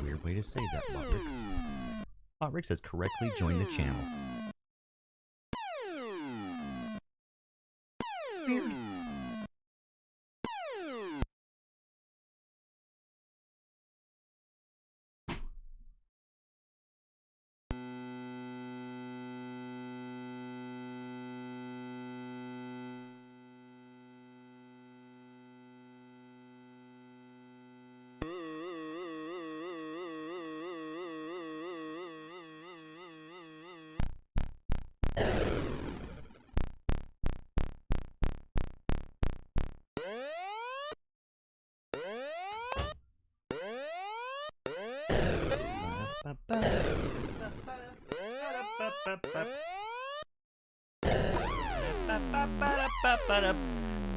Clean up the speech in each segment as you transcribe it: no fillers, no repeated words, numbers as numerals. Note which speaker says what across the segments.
Speaker 1: Weird way to say that, Botrix. Botrix has correctly joined the channel. Weird.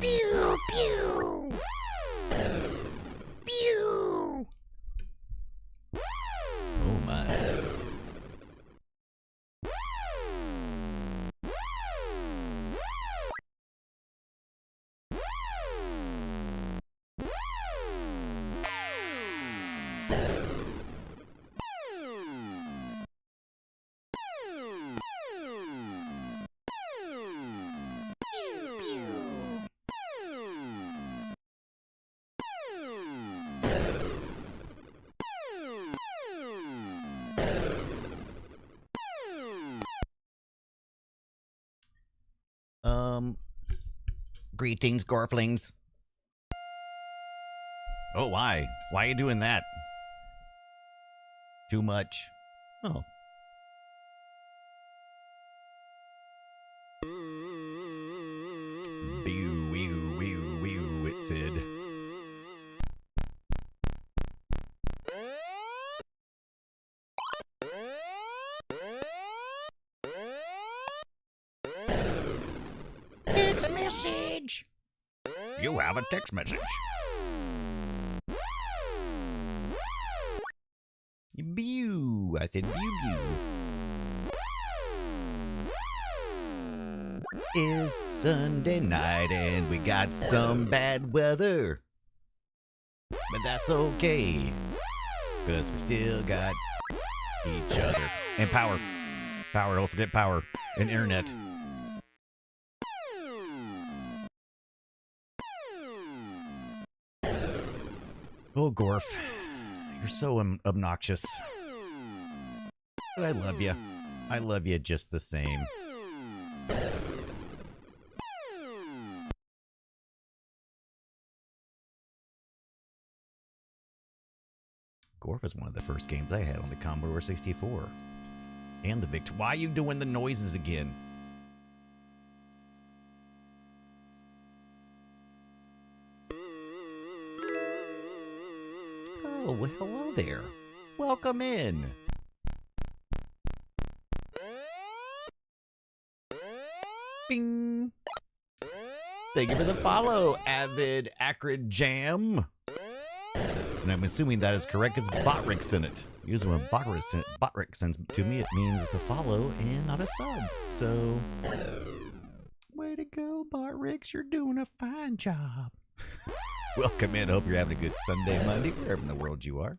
Speaker 1: Pew pew pew. Oh my. Greetings, Gorflings. Oh, why? Why are you doing that? Too much. Oh. Bew, wew, wew, wew, it said. Text message. You have a text message. Bew. I said bew bew. It's Sunday night and we got some bad weather. But that's okay. Because we still got each other. And power. Power, don't forget power. And internet. Oh, Gorf. You're so obnoxious. But I love you. I love you just the same. GORF is one of the first games I had on the Commodore 64. And the Victor. Why are you doing the noises again? Oh, well, hello there. Welcome in. Bing. Thank you for the follow, Avid Acrid Jam. And I'm assuming that is correct because Botrix in it. Usually when Botrix sends to me, it means it's a follow and not a sub. So, way to go, Botrix. You're doing a fine job. Welcome in. I hope you're having a good Sunday, Monday, wherever in the world you are.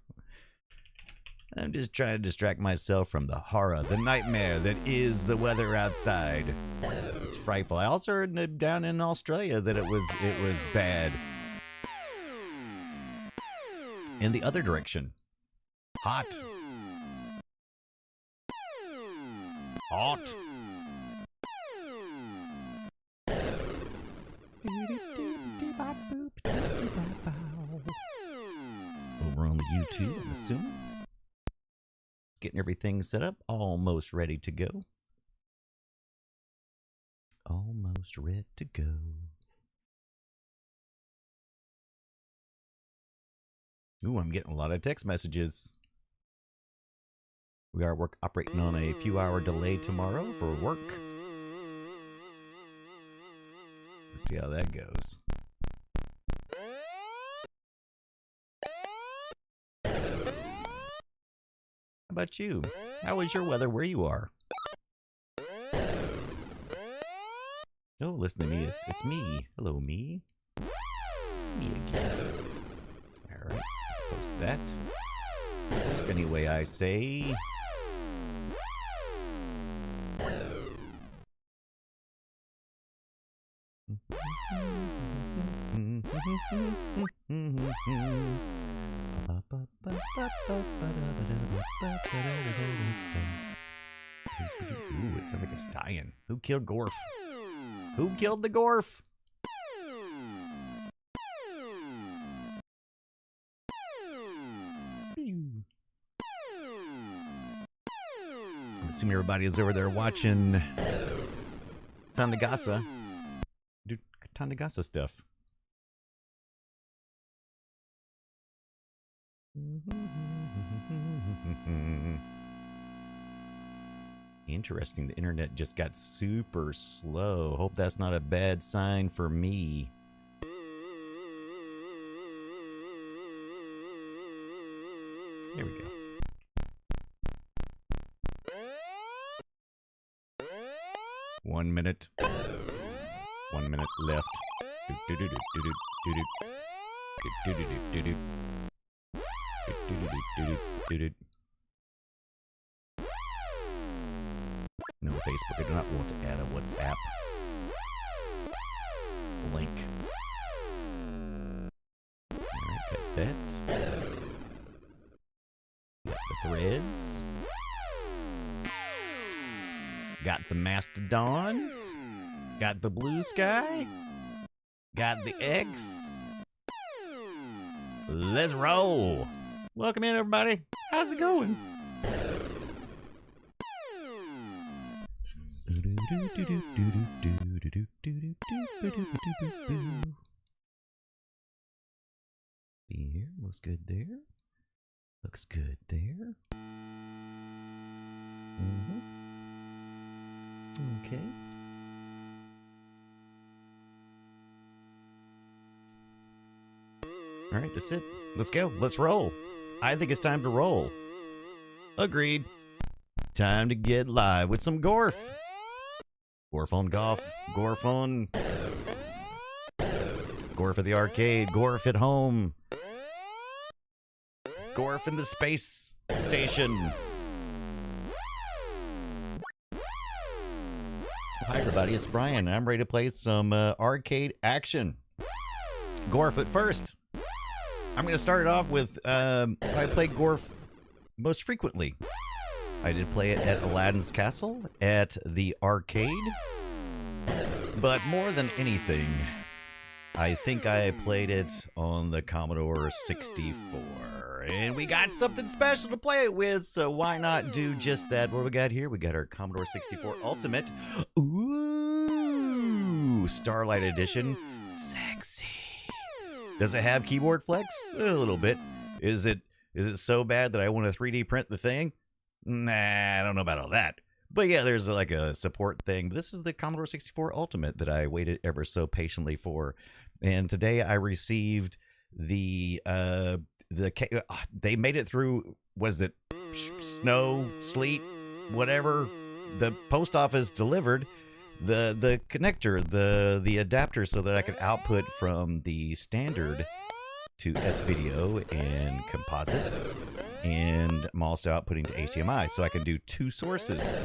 Speaker 1: I'm just trying to distract myself from the horror, the nightmare that is the weather outside. It's frightful. I also heard down in Australia that it was bad. In the other direction. Hot. Hot. Over on the YouTube, I'm assuming. Getting everything set up. Almost ready to go. Almost ready to go. Ooh, I'm getting a lot of text messages. We are operating on a few-hour delay tomorrow for work. Let's see how that goes. How about you? How is your weather where you are? Oh, listen to me. It's me. Hello, me. It's me again. Alright, let's post that. Post anyway, I say. Ooh, it sounds like it's dying. Who killed GORF? Who killed the GORF? I'm assuming everybody is over there watching Tanagasa. Do Tanagasa stuff. Interesting. The internet just got super slow. Hope that's not a bad sign for me. There we go. One minute. 1 minute left. No, Facebook, I do not want to add a WhatsApp link. Alright, got that. Got the threads. Got the mastodons. Got the blue sky. Got the X. Let's roll. Welcome in, everybody. How's it going? See here, looks good there. Looks good there. Okay. All right, that's it. Let's go. Let's roll. I think it's time to roll. Agreed. Time to get live with some GORF. GORF on golf. GORF on... GORF at the arcade. GORF at home. GORF in the space station. Hi, everybody. It's Brian. I'm ready to play some arcade action. GORF at first. I'm going to start it off with, I play GORF most frequently. I did play it at Aladdin's Castle, at the arcade. But more than anything, I think I played it on the Commodore 64. And we got something special to play it with, so why not do just that? What we got here? We got our Commodore 64 Ultimate. Ooh, Starlight Edition. Sexy. Does it have keyboard flex? A little bit. Is it so bad that I want to 3D print the thing? Nah, I don't know about all that. But yeah, there's like a support thing. This is the Commodore 64 Ultimate that I waited ever so patiently for. And today I received they made it through, was it snow, sleet, whatever. The post office delivered the connector, the adapter, so that I could output from the standard to S-Video and composite. And I'm also outputting to HDMI, so I can do two sources.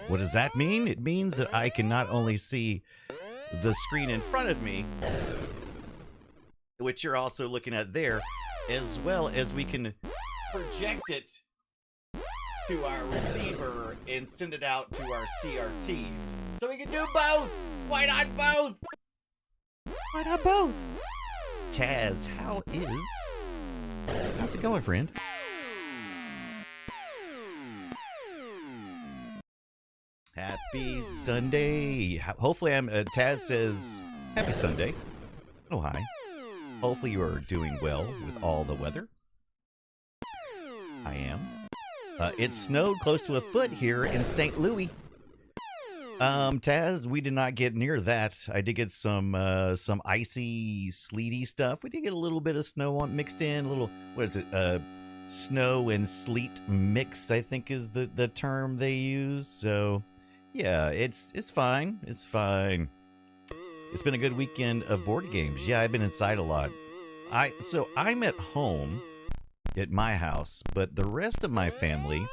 Speaker 1: What does that mean? It means that I can not only see the screen in front of me, which you're also looking at there, as well as we can project it to our receiver and send it out to our CRTs. So we can do both! Why not both? Why not both? Taz, how's it going, friend? Happy Sunday. Hopefully Taz says, happy Sunday. Oh, hi. Hopefully you are doing well with all the weather. I am. It snowed close to a foot here in St. Louis. Taz, we did not get near that. I did get some icy, sleety stuff. We did get a little bit of snow mixed in. A little, what is it? Snow and sleet mix, I think is the term they use. So, yeah, it's fine. It's fine. It's been a good weekend of board games. Yeah, I've been inside a lot. So I'm at home at my house, but the rest of my family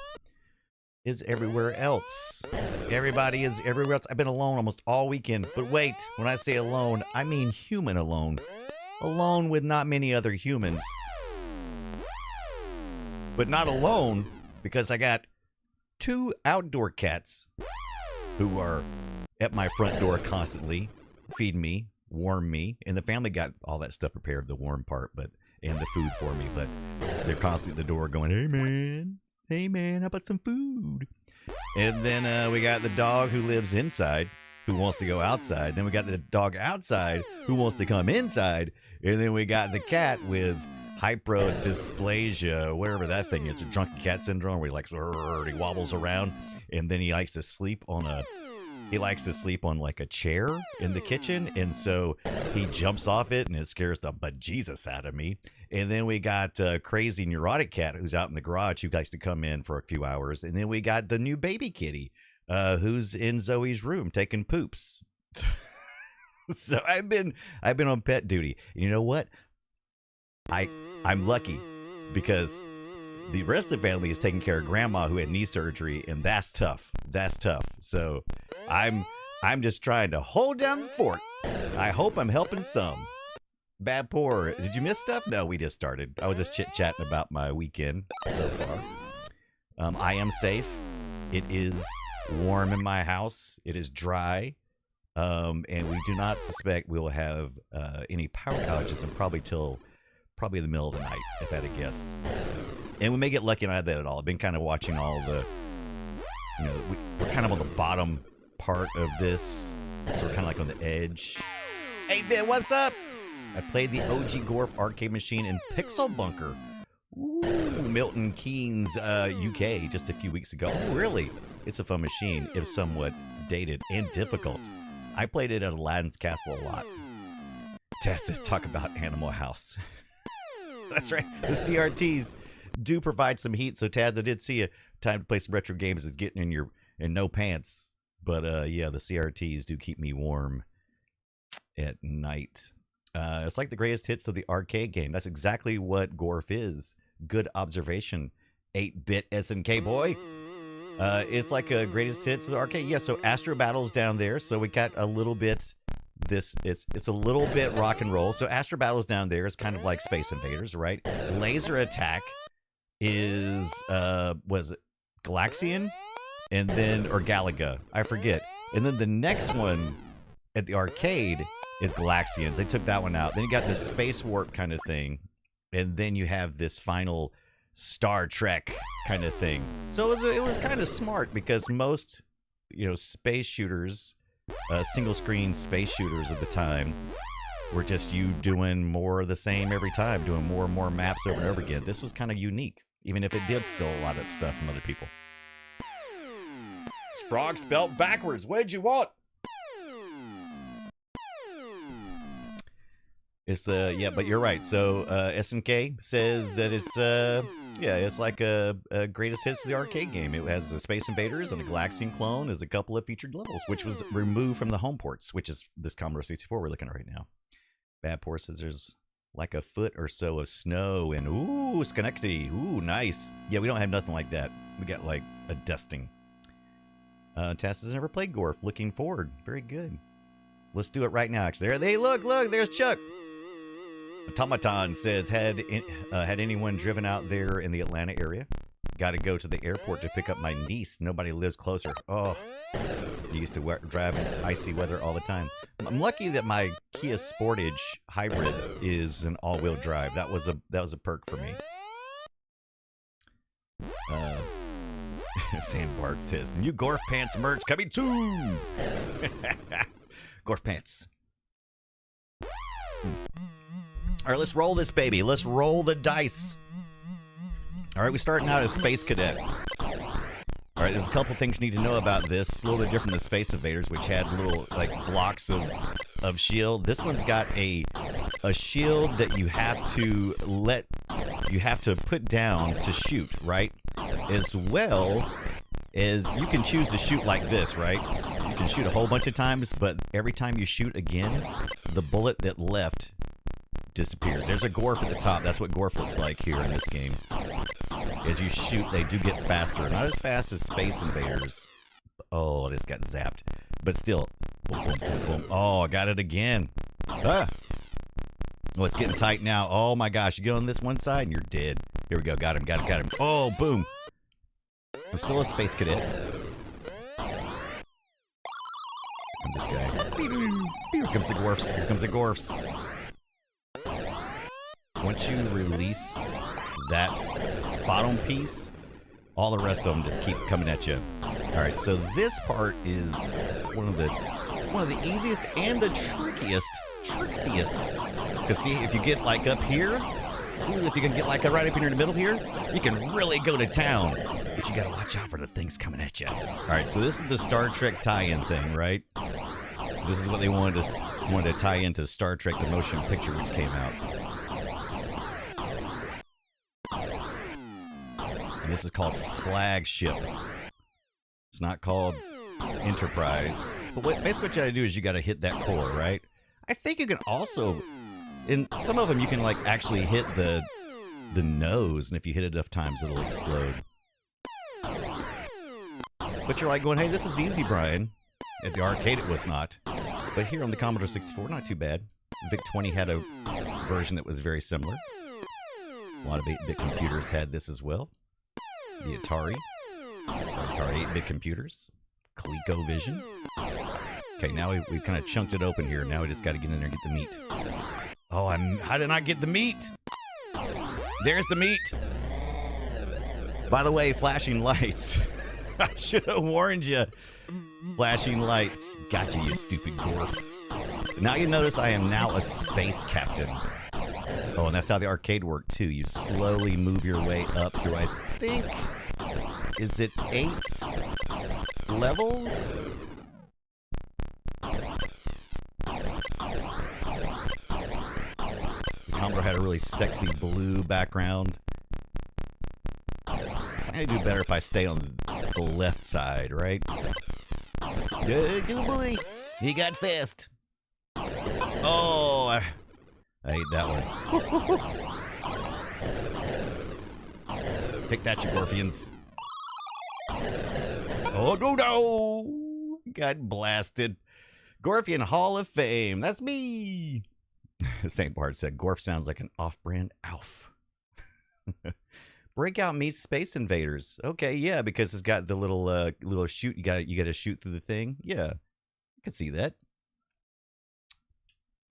Speaker 1: is everywhere else. Everybody is everywhere else. I've been alone almost all weekend. But wait, when I say alone, I mean human alone. Alone with not many other humans. But not alone, because I got 2 outdoor cats who are at my front door constantly, feed me, warm me, and the family got all that stuff prepared, the warm part, and the food for me, but they're constantly at the door going, hey man, how about some food? And then we got the dog who lives inside, who wants to go outside. Then we got the dog outside who wants to come inside. And then we got the cat with hyperodysplasia, whatever that thing is, or drunken cat syndrome, where he wobbles around, and then he likes to sleep on like a chair in the kitchen, and so he jumps off it, and it scares the bejesus out of me. And then we got a crazy neurotic cat who's out in the garage who likes to come in for a few hours. And then we got the new baby kitty who's in Zoe's room taking poops. So I've been on pet duty. And you know what? I'm lucky because the rest of the family is taking care of grandma who had knee surgery, and that's tough. That's tough. So I'm just trying to hold down the fort. I hope I'm helping some. Bad poor. Did you miss stuff? No, we just started. I was just chit-chatting about my weekend so far. I am safe. It is warm in my house. It is dry. And we do not suspect we will have any power outages and probably the middle of the night, if I had to guess. And we may get lucky and not have that at all. I've been kind of watching all the, we're kind of on the bottom part of this. So we're kind of like on the edge. Hey, Ben, what's up? I played the OG GORF arcade machine in Pixel Bunker. Ooh, Milton Keynes, UK, just a few weeks ago. Oh, really? It's a fun machine, if somewhat dated and difficult. I played it at Aladdin's Castle a lot. Tess, let's talk about Animal House. That's right. The CRTs do provide some heat. So, Taz, I did see a time to play some retro games is getting in no pants. But, yeah, the CRTs do keep me warm at night. It's like the greatest hits of the arcade game. That's exactly what GORF is. Good observation, 8-bit SNK boy. It's like a greatest hits of the arcade. Yeah, so Astro Battle's down there. So we got a little bit... It's a little bit rock and roll. So Astro Battle's down there. It's kind of like Space Invaders, right? Laser Attack is was it Galaxian? And then or Galaga. I forget. And then the next one at the arcade is Galaxians. They took that one out. Then you got this Space Warp kind of thing. And then you have this final Star Trek kind of thing. So it was kind of smart because most, space shooters, single screen space shooters of the time were just you doing more of the same every time, doing more and more maps over and over again. This was kind of unique, even if it did steal a lot of stuff from other people. Frog spelled backwards. What did you want? It's yeah, but you're right. So SNK says that it's it's like a greatest hits of the arcade game. It has the Space Invaders and the Galaxian clone as a couple of featured levels, which was removed from the home ports, which is this Commodore 64 we're looking at right now. Bad Poor says there's like a foot or so of snow and ooh, Schenectady. Ooh, nice. Yeah, we don't have nothing like that. We got like a dusting. Tess has never played GORF. Looking forward. Very good. Let's do it right now. Actually, there. Hey, look, there's Chuck. Automaton says, had anyone driven out there in the Atlanta area? Got to go to the airport to pick up my niece. Nobody lives closer. Oh, you used to drive in icy weather all the time. I'm lucky that my Kia Sportage hybrid is an all-wheel drive. That was a perk for me. Sandbark says, new GORF pants merch coming soon. GORF pants. All right, let's roll this baby. Let's roll the dice. All right, we're starting out as Space Cadet. All right, there's a couple things you need to know about this. A little bit different than Space Invaders, which had little like blocks of shield. This one's got a shield that you have to put down to shoot, right? As well as you can choose to shoot like this, right? You can shoot a whole bunch of times, but every time you shoot again, the bullet that left disappears. There's a GORF at the top. That's what GORF looks like here in this game. As you shoot, they do get faster. Not as fast as Space Invaders. Oh, it just got zapped. But still. Boom, boom, boom, boom. Oh, I got it again. Ah. Oh, it's getting tight now. Oh my gosh. You go on this one side and you're dead. Here we go. Got him, got him, got him. Oh, boom. I'm still a Space Cadet. I'm this guy. Here comes the GORFs. Here comes the GORFs. Once you release that bottom piece, all the rest of them just keep coming at you. All right, so this part is one of the easiest and the trickiest. Because see, if you get like up here, if you can get like right up here in the middle here, you can really go to town. But you gotta watch out for the things coming at you. All right, so this is the Star Trek tie-in thing, right? This is what they wanted to tie into Star Trek: The Motion Picture, which came out. And this is called Flagship. It's not called Enterprise. But basically what you gotta do is you gotta hit that core, right? I think you can also, in some of them, you can like actually hit the nose, and if you hit it enough times, it'll explode. But you're like going, hey, this is easy, Brian. At the arcade, it was not. But here on the Commodore 64, not too bad. VIC-20 had a version that was very similar. A lot of 8-bit computers had this as well. The Atari 8-bit computers. ColecoVision. Okay, now we've kind of chunked it open here. Now we just got to get in there and get the meat. Oh, how did I not get the meat? There's the meat. By the way, flashing lights. I should have warned you. Flashing lights. Gotcha, you stupid GORF. Now you notice I am now a space captain. Oh, and that's how the arcade worked, too. You slowly move your way up through, I think, is it 8 levels? The Commodore had a really sexy blue background. I'd do better if I stay on the left side, right? Good boy. He got fast. Oh, I ate that one. Pick that, you Gorfians. Oh, no. Got blasted. Gorfian Hall of Fame. That's me. St. Bart said, GORF sounds like an off-brand Alf. Breakout meets Space Invaders. Okay, yeah, because it's got the little shoot. You got to shoot through the thing. Yeah, I could see that.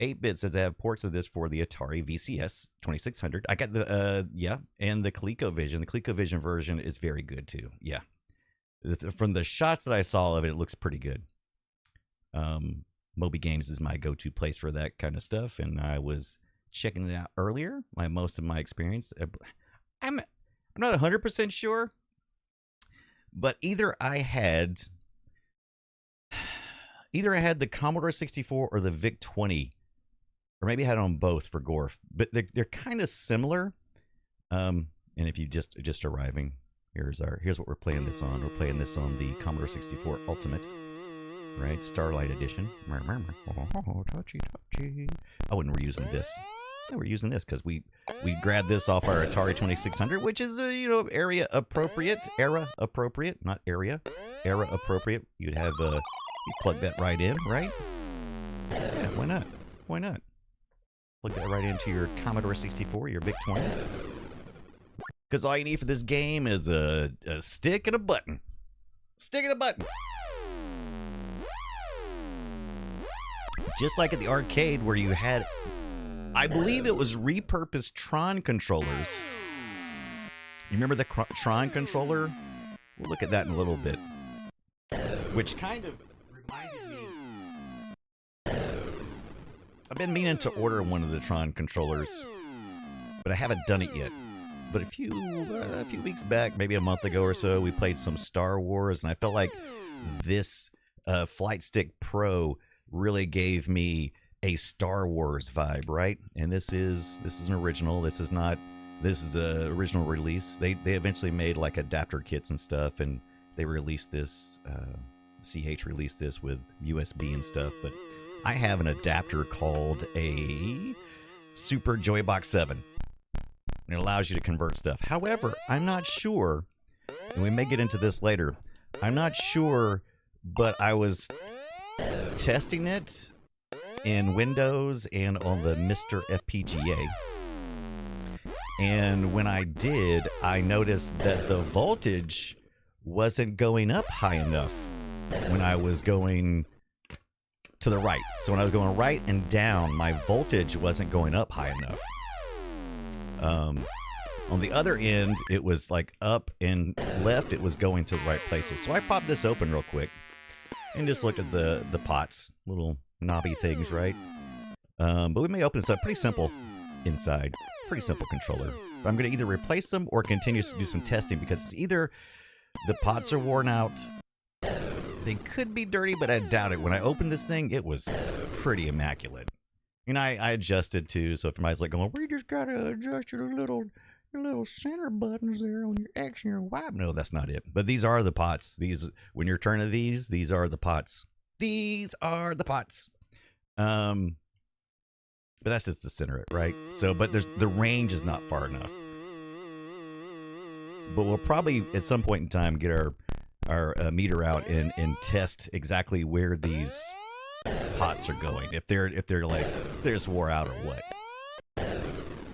Speaker 1: 8-bit says I have ports of this for the Atari VCS 2600. I got the yeah, and the ColecoVision. The ColecoVision version is very good too. Yeah, from the shots that I saw of it, it looks pretty good. Moby Games is my go-to place for that kind of stuff, and I was checking it out earlier. Most of my experience, I'm not 100% sure, but either I had the Commodore 64 or the VIC-20, or maybe I had it on both for GORF. But they're kind of similar. And if you just arriving, here's what we're playing this on. We're playing this on the Commodore 64 Ultimate, right? Starlight Edition. Oh, touchy. Oh, and we're using this. Yeah, we're using this because we grabbed this off our Atari 2600, which is era appropriate. You'd have you plug that right in, right? Yeah, why not? Plug that right into your Commodore 64, your VIC-20. Because all you need for this game is a stick and a button. Just like at the arcade where you had, I believe it was repurposed Tron controllers. You remember the Tron controller? We'll look at that in a little bit. Which kind of reminded me. I've been meaning to order one of the Tron controllers, but I haven't done it yet. But a few weeks back, maybe a month ago or so, we played some Star Wars, and I felt like this Flight Stick Pro really gave me a Star Wars vibe, right? And this is an original. This is a original release. They eventually made like adapter kits and stuff, and they released this. CH released this with USB and stuff, but I have an adapter called a Super Joybox 7. And it allows you to convert stuff. However, I'm not sure, and we may get into this later, I'm not sure, but I was testing it in Windows and on the Mr. FPGA. And when I did, I noticed that the voltage wasn't going up high enough when I was going to the right. So when I was going right and down, my voltage wasn't going up high enough. On the other end, it was like up and left. It was going to the right places. So I popped this open real quick and just looked at the pots, little knobby things, right? But we may open this up. Pretty simple inside. Pretty simple controller. But I'm going to either replace them or continue to do some testing because it's either the pots are worn out. They could be dirty, but I doubt it. When I opened this thing, it was pretty immaculate. And I adjusted too, so if somebody's like going, we just gotta adjust your little center buttons there on your X and your Y. No, that's not it. But these are the pots. When you're turning these are the pots. These are the pots. But that's just to center it, right? So, but the range is not far enough. But we'll probably at some point in time get our meter out and test exactly where these pots are going, if they're just wore out or what.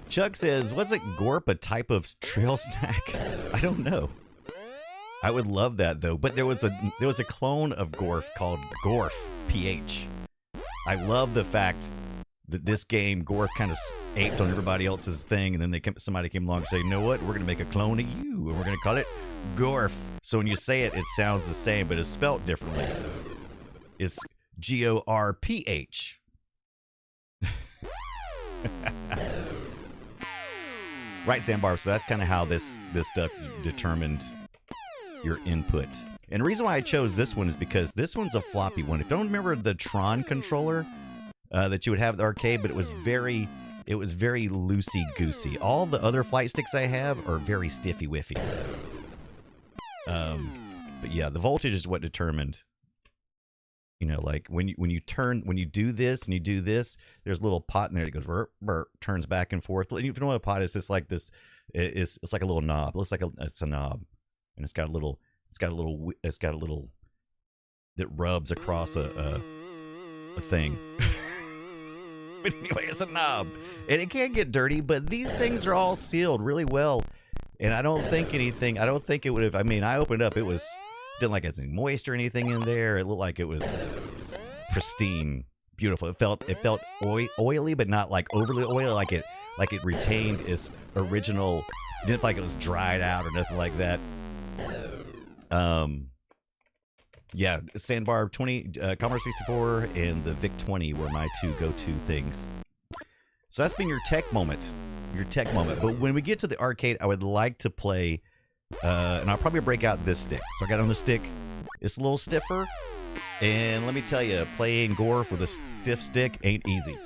Speaker 1: Chuck says, wasn't GORF a type of trail snack? I don't know. I would love that though. But there was a clone of GORF called GORF PH. I love the fact that this game GORF kind of aped on everybody else's thing, and then somebody came along and said, you know what, we're gonna make a clone of you, and we're gonna call it GORF. So when you say it, it sounds the same, but it's spelt differently. It's GORPH. Right, Sandbar. So that's kind of how this stuff determined your input. And the reason why I chose this one is because this one's a floppy one. If you don't remember the Tron controller that you would have at the arcade, but it was very loosey-goosey. All the other flight sticks I have are very stiffy-wiffy. But yeah, the voltage is what determined. You know, like when you do this and you do this, there's a little pot in there that goes burp, burp, turns back and forth. You know what a pot is? It's like this. It's like a little knob. It looks like it's a knob, and it's got a little that rubs across a thing. But anyway, it's a knob, and it can get dirty. But these things are all sealed really well, and I don't think it would have. I mean, I opened up. Didn't like it had any moisture or anything in there. It looked like it was pristine, beautiful. It felt oily, but not like overly oily. Like it retained its original. It didn't feel like it was dried out or nothing like that. Yeah, Sandbar 20, Commodore 64, and the VIC 20 were my two go-to things. So that's been your tech moment. But when we get to the arcade, I would like to play. And I'll probably break out this stick. So I got on the stick. It's a little stiffer. And let me tell you, playing GORF with a stiff stick ain't easy.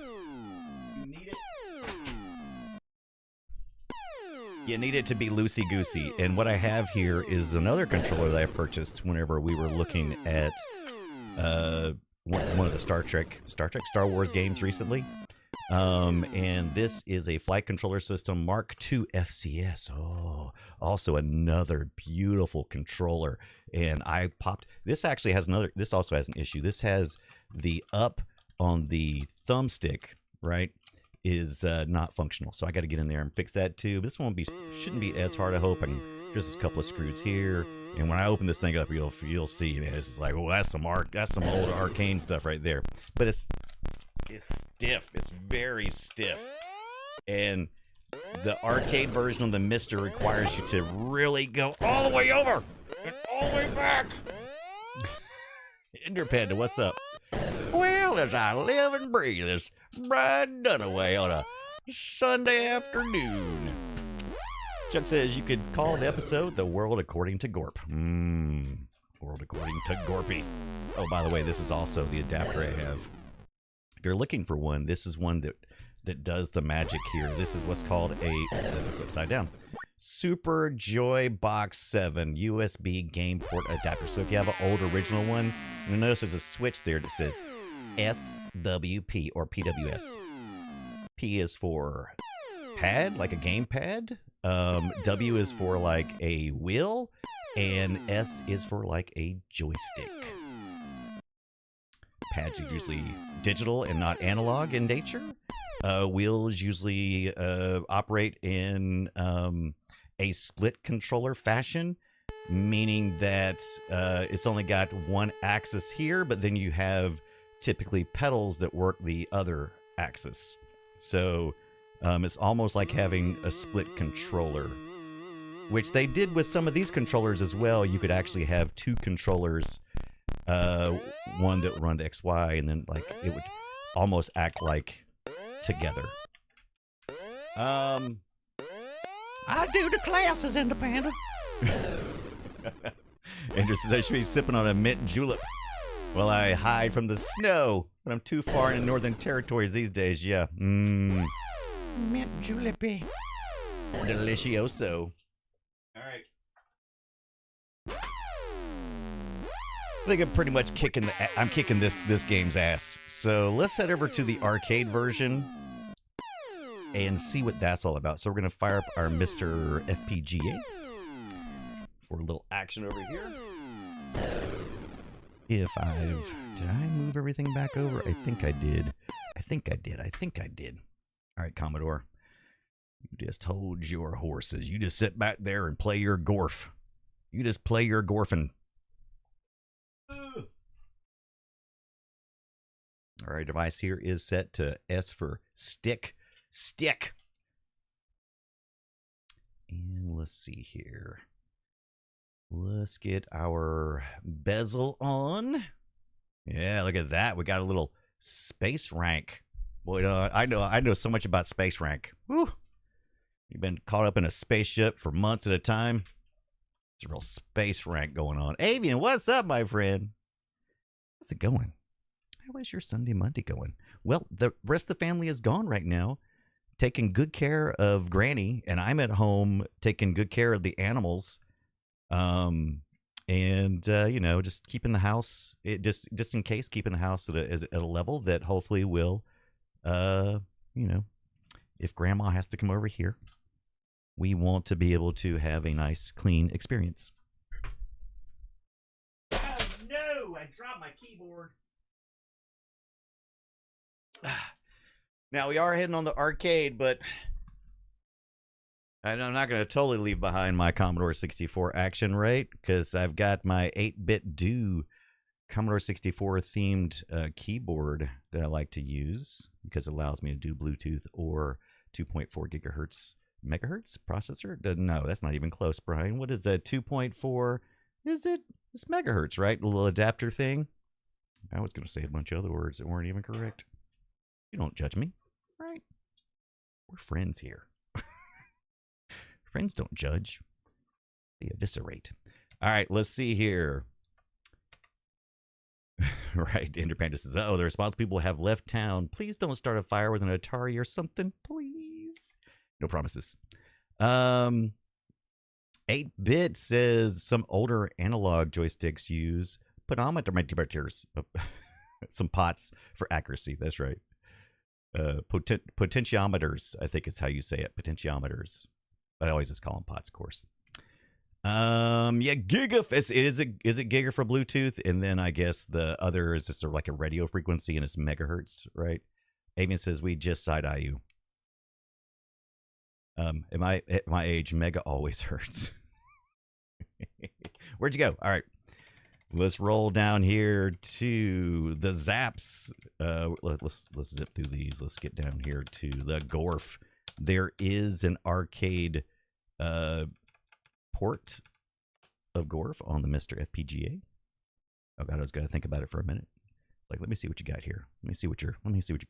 Speaker 1: You need it to be loosey-goosey. And what I have here is another controller that I purchased whenever we were looking at one of the Star Wars games recently. And this is a flight controller system, Mark II FCS. Oh, also another beautiful controller. And I popped, this also has an issue. This has the up on the thumbstick, right, is not functional. So I got to get in there and fix that too. But this shouldn't be as hard, I hope. And just a couple of screws here. And when I open this thing up, you'll see, man, it's like, oh, that's some old arcane stuff right there. But it's stiff. It's very stiff. And the arcade version of the Mister requires you to really go all the way over and all the way back. Ender Panda, what's up? Well, as I live and breathe this bright Dunaway on a Sunday afternoon. Chuck says you could call the episode The World According to Gorp. World According to Gorpy. Oh, by the way, this is also the adapter I have. If you're looking for one, this is one that does the magic here. This is what's called it's upside down. Super Joy Box 7 USB game port adapter. So if you have an old original one, you'll notice there's a switch there that says SWP or PWS. P is for pad, like a game pad. W is for like a wheel. And S is for like a joystick. Pads are usually digital and not analog in nature. Wheels usually operate in a split controller fashion, meaning that it's only got one axis here, but then you have typically pedals that work the other axis. So it's almost like having a split controller, which they did with some of these controllers as well. You could actually have two controllers, one that would run to XY, and then like it would almost act like together. I do the classes independent. And just they should be sipping on a mint julep while I hide from the snow. But I'm too far in the northern territories these days. Yeah. Mint julep. Delicioso. All right. I think I'm pretty much kicking this game's ass. So let's head over to the arcade version and see what that's all about. So we're gonna fire up our Mr. FPGA for a little action over here. Did I move everything back over? I think I did. I think I did. All right, Commodore. You just hold your horses. You just sit back there and play your GORF. You just play your GORFing. All right, device here is set to S for stick. Stick. And let's see here. Let's get our bezel on. Yeah, look at that. We got a little space rank. Boy, I know so much about space rank. Woo. You've been caught up in a spaceship for months at a time. It's a real space rank going on. Avian, what's up, my friend? How's it going? How is your Sunday Monday going? Well, the rest of the family is gone right now, taking good care of Granny, and I'm at home taking good care of the animals. Just keeping the house, just in case, keeping the house at a level that hopefully will, if Grandma has to come over here, we want to be able to have a nice, clean experience. Oh no! I dropped my keyboard. Now we are heading on the arcade, but I'm not going to totally leave behind my Commodore 64 action, right? Because I've got my 8-bit do Commodore 64 themed keyboard that I like to use because it allows me to do Bluetooth or 2.4 megahertz processor. No, that's not even close, Brian. What is that? 2.4? Is it? It's megahertz, right? The little adapter thing. I was going to say a bunch of other words that weren't even correct. You don't judge me, right? We're friends here. Friends don't judge. They eviscerate. All right, let's see here. Right, Independent says, oh, the responsible people have left town. Please don't start a fire with an Atari or something, please. No promises. 8-bit says some older analog joysticks use potentiometers. Some pots for accuracy. That's right. Potentiometers, I think is how you say it. Potentiometers. But I always just call them pots, of course. Giga. Is it Giga for Bluetooth? And then I guess the other is just like a radio frequency and it's megahertz, right? Avian says we just side-eye you. At my age, mega always hurts. Where'd you go? All right. Let's roll down here to the Zaps. Let's zip through these. Let's get down here to the GORF. There is an arcade port of GORF on the Mr. FPGA. Oh God, I was gonna think about it for a minute. It's like, let me see what you got here. Let me see what you're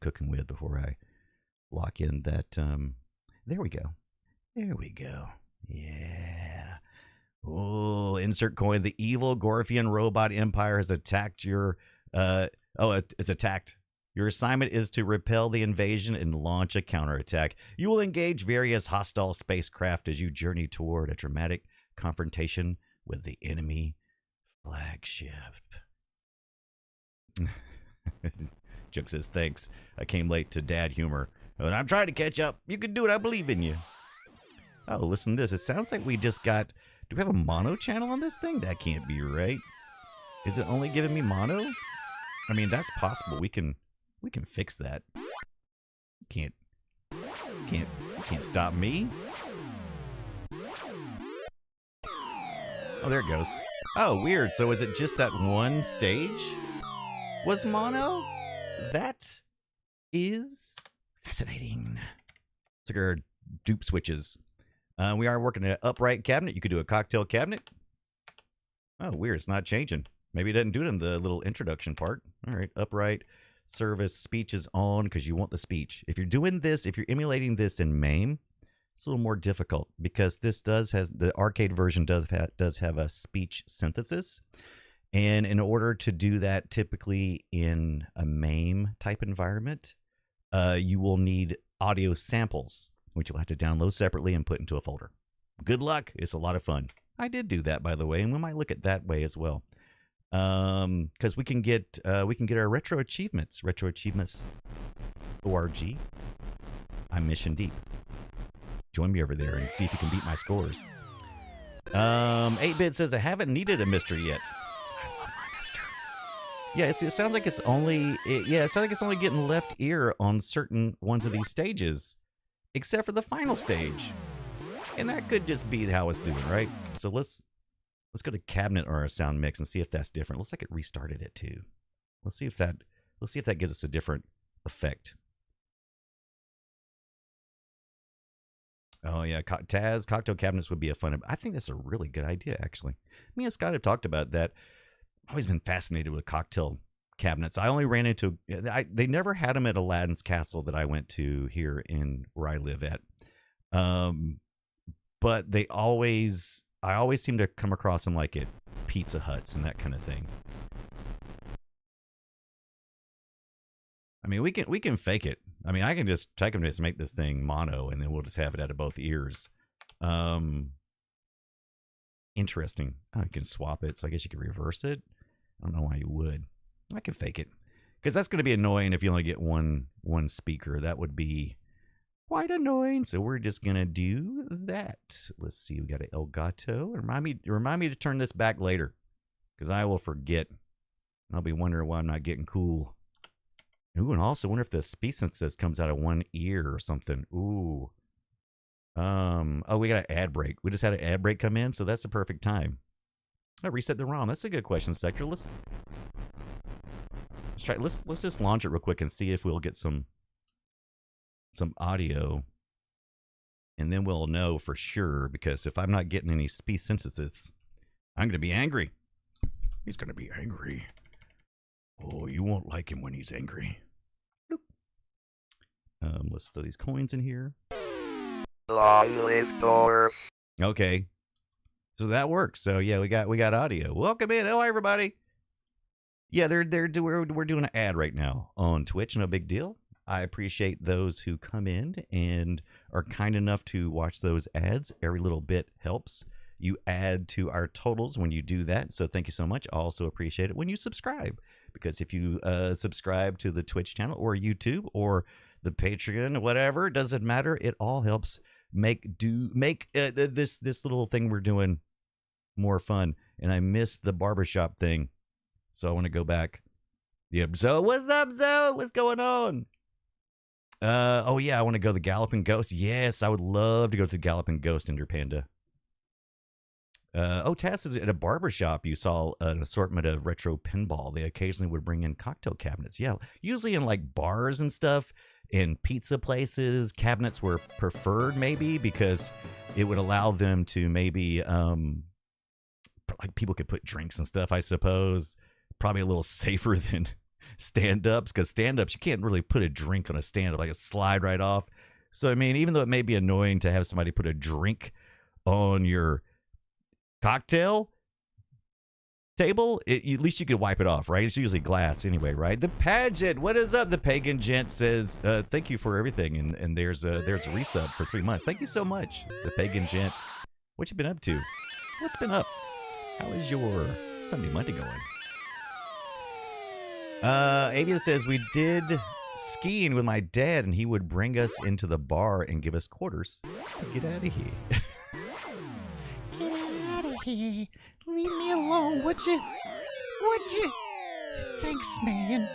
Speaker 1: cooking with before I lock in that. There we go. There we go. Yeah. Oh, insert coin. The evil Gorfian robot empire has attacked your. It's attacked. Your assignment is to repel the invasion and launch a counterattack. You will engage various hostile spacecraft as you journey toward a dramatic confrontation with the enemy flagship. Joke says, thanks. I came late to dad humor. But I'm trying to catch up. You can do it. I believe in you. Oh, listen to this. It sounds like we just got... Do we have a mono channel on this thing? That can't be right. Is it only giving me mono? I mean, that's possible. We can fix that. You can't stop me. Oh, there it goes. Oh, weird. So is it just that one stage was mono? That is fascinating. It's like our dupe switches. We are working an upright cabinet. You could do a cocktail cabinet. Oh, weird. It's not changing. Maybe it doesn't do it in the little introduction part. All right. Upright service speech is on because you want the speech. If you're doing this, if you're emulating this in MAME, it's a little more difficult because this the arcade version does have a speech synthesis. And in order to do that, typically in a MAME type environment, you will need audio samples, which you'll have to download separately and put into a folder. Good luck. It's a lot of fun. I did do that, by the way, and we might look at that way as well. Because we can get our retro achievements org. I'm mission deep. Join me over there and see if you can beat my scores. 8-Bit says I haven't needed a mystery yet. I love my mystery. Yeah, it sounds like it's only getting left ear on certain ones of these stages, except for the final stage, and that could just be how it's doing, right? So let's go to cabinet or a sound mix and see if that's different. Looks like it restarted it too. Let's see if that gives us a different effect. Oh yeah, Taz, cocktail cabinets would be a fun. I think that's a really good idea, actually. Me and Scott have talked about that. I've always been fascinated with cocktail cabinets. I only ran into they never had them at Aladdin's Castle that I went to here in where I live at. But I always seem to come across them like at Pizza Huts and that kind of thing. I mean, we can fake it. I mean, I can just make this thing mono, and then we'll just have it out of both ears. Interesting. Oh, you can swap it, so I guess you can reverse it. I don't know why you would. I can fake it, because that's going to be annoying if you only get one speaker. That would be quite annoying. So we're just gonna do that. Let's see. We got an Elgato. Remind me to turn this back later, because I will forget. I'll be wondering why I'm not getting cool. Ooh, and also wonder if the speech synthesis comes out of one ear or something. Ooh. Oh, we got an ad break. We just had an ad break come in, so that's the perfect time. I reset the ROM. That's a good question, Sector. Let's try. Let's just launch it real quick and see if we'll get some audio, and then we'll know for sure. Because if I'm not getting any speech synthesis, I'm gonna be angry. He's gonna be angry. Oh, you won't like him when he's angry. Let's throw these coins in here.
Speaker 2: Long live GORF.
Speaker 1: Okay, so that works. So yeah, we got audio. Welcome in. Hello, everybody. Yeah, we're doing an ad right now on Twitch. No big deal. I appreciate those who come in and are kind enough to watch those ads. Every little bit helps. You add to our totals when you do that. So thank you so much. I also appreciate it when you subscribe, because if you subscribe to the Twitch channel or YouTube or the Patreon, whatever, it doesn't matter. It all helps make this little thing we're doing more fun. And I missed the barbershop thing, so I want to go back. Yep. So what's up, Zoe? What's going on? Oh yeah, I want to go to the Galloping Ghost. Yes, I would love to go to the Galloping Ghost, Ender Panda. Tess is at a barbershop. You saw an assortment of retro pinball. They occasionally would bring in cocktail cabinets. Yeah, usually in like bars and stuff, in pizza places, cabinets were preferred maybe because it would allow them to maybe like people could put drinks and stuff, I suppose. Probably a little safer than stand-ups, because stand-ups, you can't really put a drink on a stand-up, like a slide right off. So I mean, even though it may be annoying to have somebody put a drink on your cocktail table, at least you could wipe it off, right? It's usually glass anyway, right? The pageant, what is up? The pagan gent says, thank you for everything, and there's a resub for 3 months. Thank you so much, the pagan gent. What you been up to? What's been up? How is your Sunday Monday going? Avian says, we did skiing with my dad, and he would bring us into the bar and give us quarters. Get out of here. Get out of here. Leave me alone, would you? Would you? Thanks, man.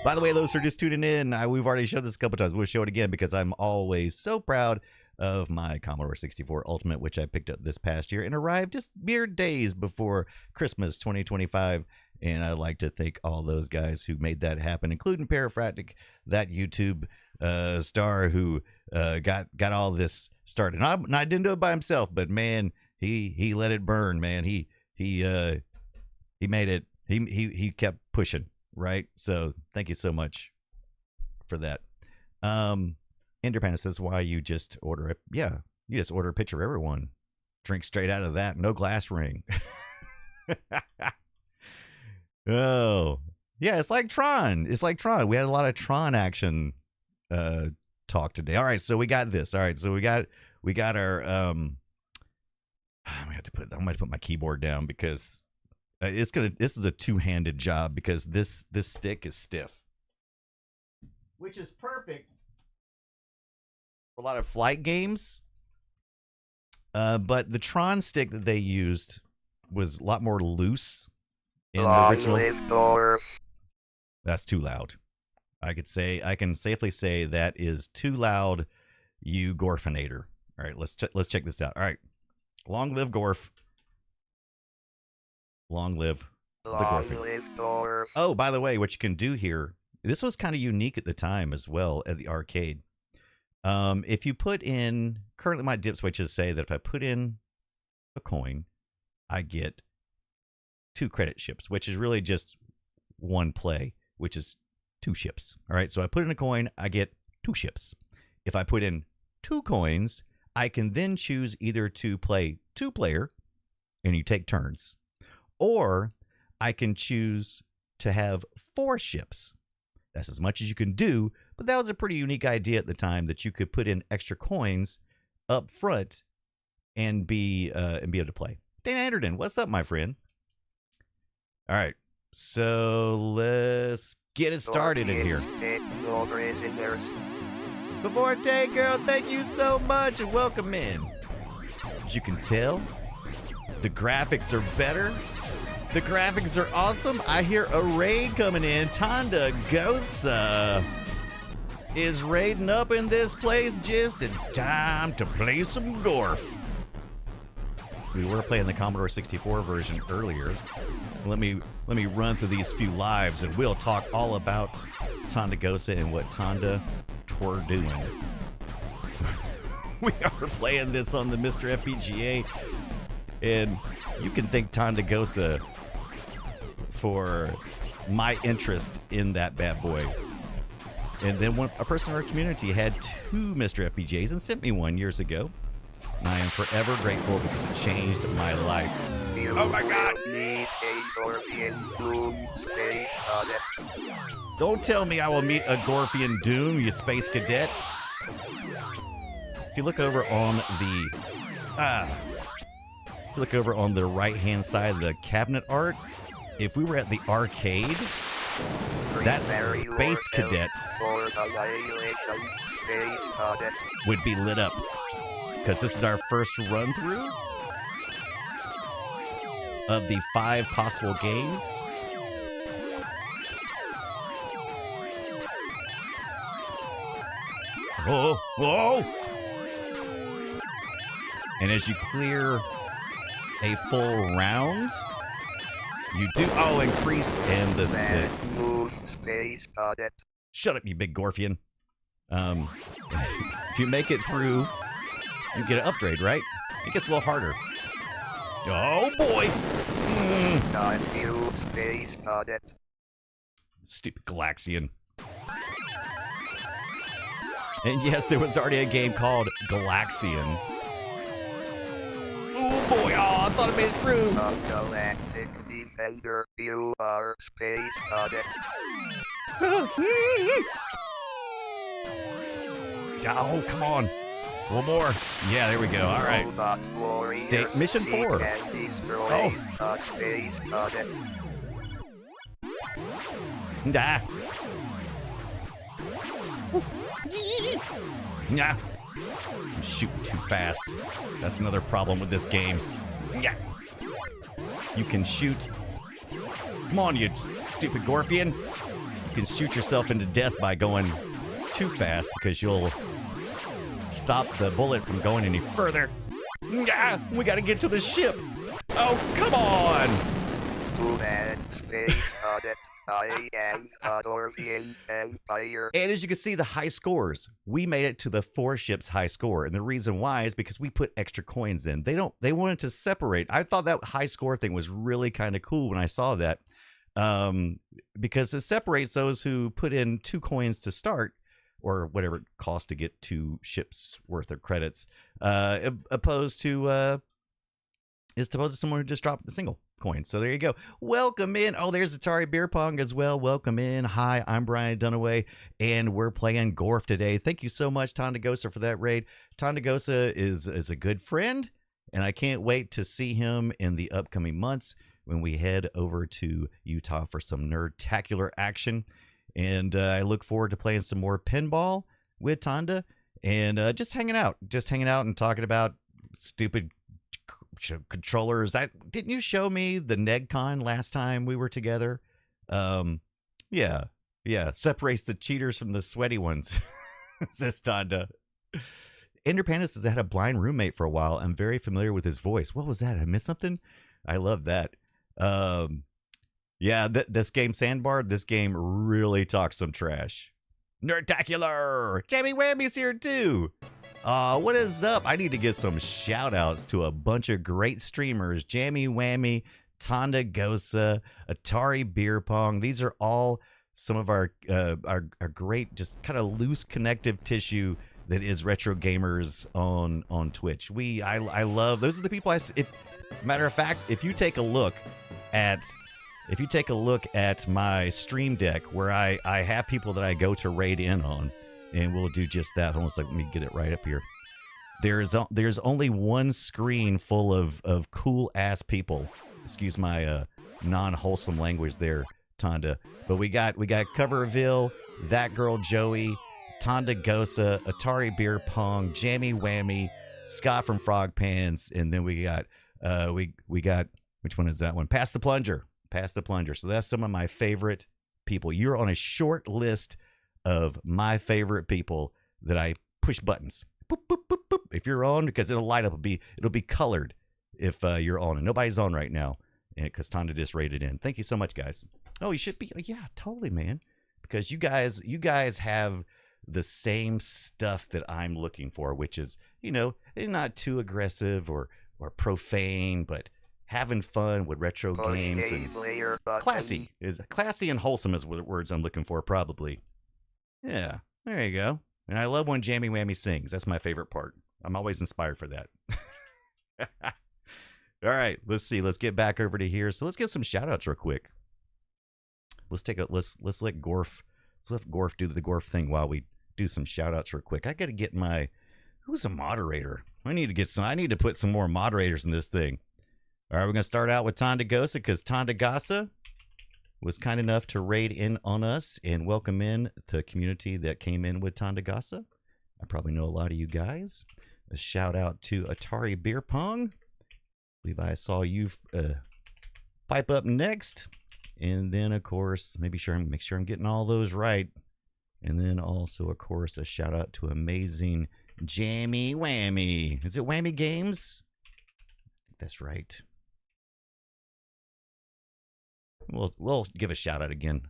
Speaker 1: By the way, those who are just tuning in, we've already showed this a couple times. We'll show it again because I'm always so proud of my Commodore 64 Ultimate, which I picked up this past year and arrived just mere days before Christmas 2025. And I'd like to thank all those guys who made that happen, including Parafractic, that YouTube star who got all this started. And I didn't do it by himself, but man, he let it burn, man. He made it. He kept pushing, right? So thank you so much for that. Enderpanda says, why you just order it? Yeah, you just order a picture of everyone. Drink straight out of that. No glass ring. Oh, yeah, it's like Tron. It's like Tron. We had a lot of Tron action talk today. All right, so we got this. All right, so we got our I'm gonna put my keyboard down because this is a two-handed job because this stick is stiff, which is perfect for a lot of flight games. But the Tron stick that they used was a lot more loose in the original. That's too loud. I can safely say that is too loud, you Gorfinator. All right, let's check this out. All right, long live Gorf. Long live the Gorf. Oh, by the way, what you can do here, this was kind of unique at the time as well at the arcade. If you put in, currently my dip switches say that if I put in a coin, I get 2 credit ships, which is really just one play, which is 2 ships. All right, so I put in a coin, I get 2 ships. If I put in 2 coins, I can then choose either to play 2-player, and you take turns, or I can choose to have 4 ships. That's as much as you can do, but that was a pretty unique idea at the time that you could put in extra coins up front and be able to play. Dan Anderton, what's up, my friend? All right, so let's get it started in here. Before Day Girl, thank you so much and welcome in. As you can tell, the graphics are better. The graphics are awesome. I hear a raid coming in. Tonda Gosa is raiding up in this place just in time to play some GORF. We were playing the Commodore 64 version earlier. Let me run through these few lives and we'll talk all about Tonda Gosa and what Tonda twere doing. We are playing this on the Mr. FPGA, and you can thank Tonda Gosa for my interest in that bad boy. And then a person in our community had 2 Mr. FPGAs and sent me one years ago. And I am forever grateful because it changed my life. Oh my God! Don't tell me I will meet a Gorfian Doom, you space cadet. If you look over on the right-hand side of the cabinet art, if we were at the arcade, that space cadet would be lit up. Because this is our first run-through of the 5 possible games. Oh, whoa! And as you clear a full round, you do increase and the shut up, you big Gorfian. If you make it through, you get an upgrade, right? It gets a little harder. Oh boy! Stupid Galaxian. And yes, there was already a game called Galaxian. Oh boy, oh, I thought I made it through.
Speaker 2: A galactic defender, you are space audit.
Speaker 1: Oh, come on. One more. Yeah, there we go. All right.
Speaker 2: Robot warriors,
Speaker 1: State mission 4.
Speaker 2: Can destroy a space audit.
Speaker 1: Nah. Nah. I'm shooting too fast. That's another problem with this game. Yeah. You can shoot. Come on, you stupid Gorfian. You can shoot yourself into death by going too fast because you'll stop the bullet from going any further. Yeah, we gotta get to the ship. Oh, come on.
Speaker 2: Too bad, space audit. I am a Dorfian Empire.
Speaker 1: And as you can see, the high scores. We made it to the 4 ships high score. And the reason why is because we put extra coins in. They wanted to separate. I thought that high score thing was really kind of cool when I saw that. Because it separates those who put in 2 coins to start, or whatever it costs to get 2 ships worth of credits, opposed to someone who just dropped the single coin. So there you go. Welcome in. Oh, there's Atari Beer Pong as well. Welcome in. Hi, I'm Brian Dunaway, and we're playing GORF today. Thank you so much, Tondagosa, for that raid. Tondagosa is a good friend, and I can't wait to see him in the upcoming months when we head over to Utah for some nerd-tacular action. And I look forward to playing some more pinball with Tonda and just hanging out and talking about stupid controllers. Didn't you show me the NegCon last time we were together? Yeah. Separates the cheaters from the sweaty ones. Says Tonda. Ender Panda says I had a blind roommate for a while. I'm very familiar with his voice. What was that? I missed something? I love that. Yeah, this game, Sandbar, this game really talks some trash. Nerdtacular! Jammy Whammy's here too! What is up? I need to get some shout outs to a bunch of great streamers. Jammy Whammy, Tondagosa, Atari Beer Pong. These are all some of our great, just kind of loose connective tissue that is retro gamers on Twitch. I love, those are the people matter of fact, if you take a look at my stream deck where I have people that I go to raid in on, and we'll do just that. Almost like, let me get it right up here. There's only one screen full of cool ass people. Excuse my non-wholesome language there, Tonda. But we got Coverville, That Girl Joey, Tondagosa, Atari Beer Pong, Jammy Whammy, Scott from Frog Pants, and then we got which one is that one? Pass the Plunger. So that's some of my favorite people. You're on a short list of my favorite people that I push buttons. Boop, boop, boop, boop. If you're on, because it'll light up, it'll be colored if you're on, and nobody's on right now because Tonda just rated in. Thank you so much, guys. Oh, you should be. Yeah, totally, man. Because you guys have the same stuff that I'm looking for, which is, not too aggressive or profane, but having fun with retro games and classy and wholesome is what words I'm looking for, probably. Yeah, there you go. And I love when Jammy Whammy sings. That's my favorite part. I'm always inspired for that. All right, let's see. Let's get back over to here. So let's give some shout outs real quick. Let's let GORF do the GORF thing while we do some shout outs real quick. I got to get who's a moderator? I need to put some more moderators in this thing. All right, we're going to start out with Tondagosa because Tondagosa was kind enough to raid in on us and welcome in the community that came in with Tondagosa. I probably know a lot of you guys. A shout out to Atari Beer Pong. I believe I saw you pipe up next. And then, of course, make sure I'm getting all those right. And then also, of course, a shout out to amazing Jammy Whammy. Is it Whammy Games? I think that's right. We'll give a shout out again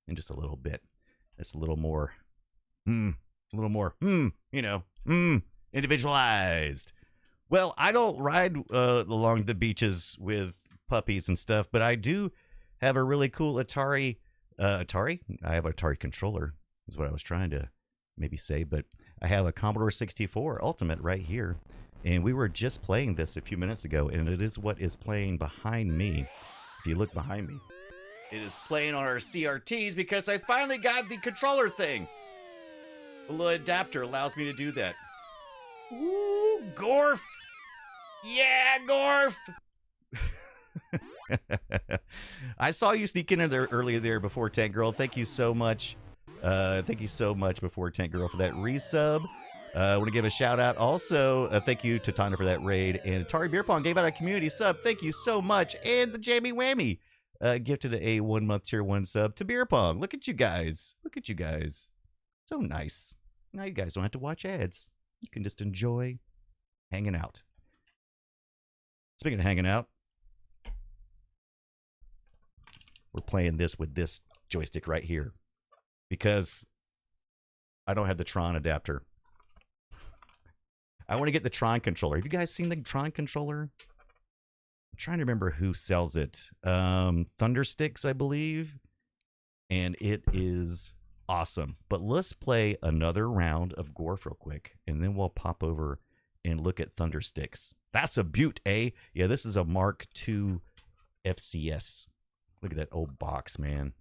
Speaker 1: in just a little bit. It's a little more, individualized. Well, I don't ride along the beaches with puppies and stuff, but I do have a really cool Atari. I have an Atari controller. Is what I was trying to maybe say, but I have a Commodore 64 Ultimate right here. And we were just playing this a few minutes ago, and it is what is playing behind me. If you look behind me, it is playing on our CRTs because I finally got the controller thing. The little adapter allows me to do that. Woo, GORF! Yeah, GORF! I saw you sneak in there earlier there before Tank Girl. Thank you so much. Thank you so much before Tank Girl for that resub. I want to give a shout out also. Thank you to Tana for that raid. And Atari Beer Pong gave out a community sub. Thank you so much. And the Jamie Whammy gifted a 1 month tier 1 sub to Beer Pong. Look at you guys. Look at you guys. So nice. Now you guys don't have to watch ads. You can just enjoy hanging out. Speaking of hanging out, we're playing this with this joystick right here because I don't have the Tron adapter. I want to get the Tron controller. Have you guys seen the Tron controller? I'm trying to remember who sells it. Thundersticks, I believe. And it is awesome. But let's play another round of GORF real quick, and then we'll pop over and look at Thundersticks. That's a beaut, eh? Yeah, this is a Mark II FCS. Look at that old box, man.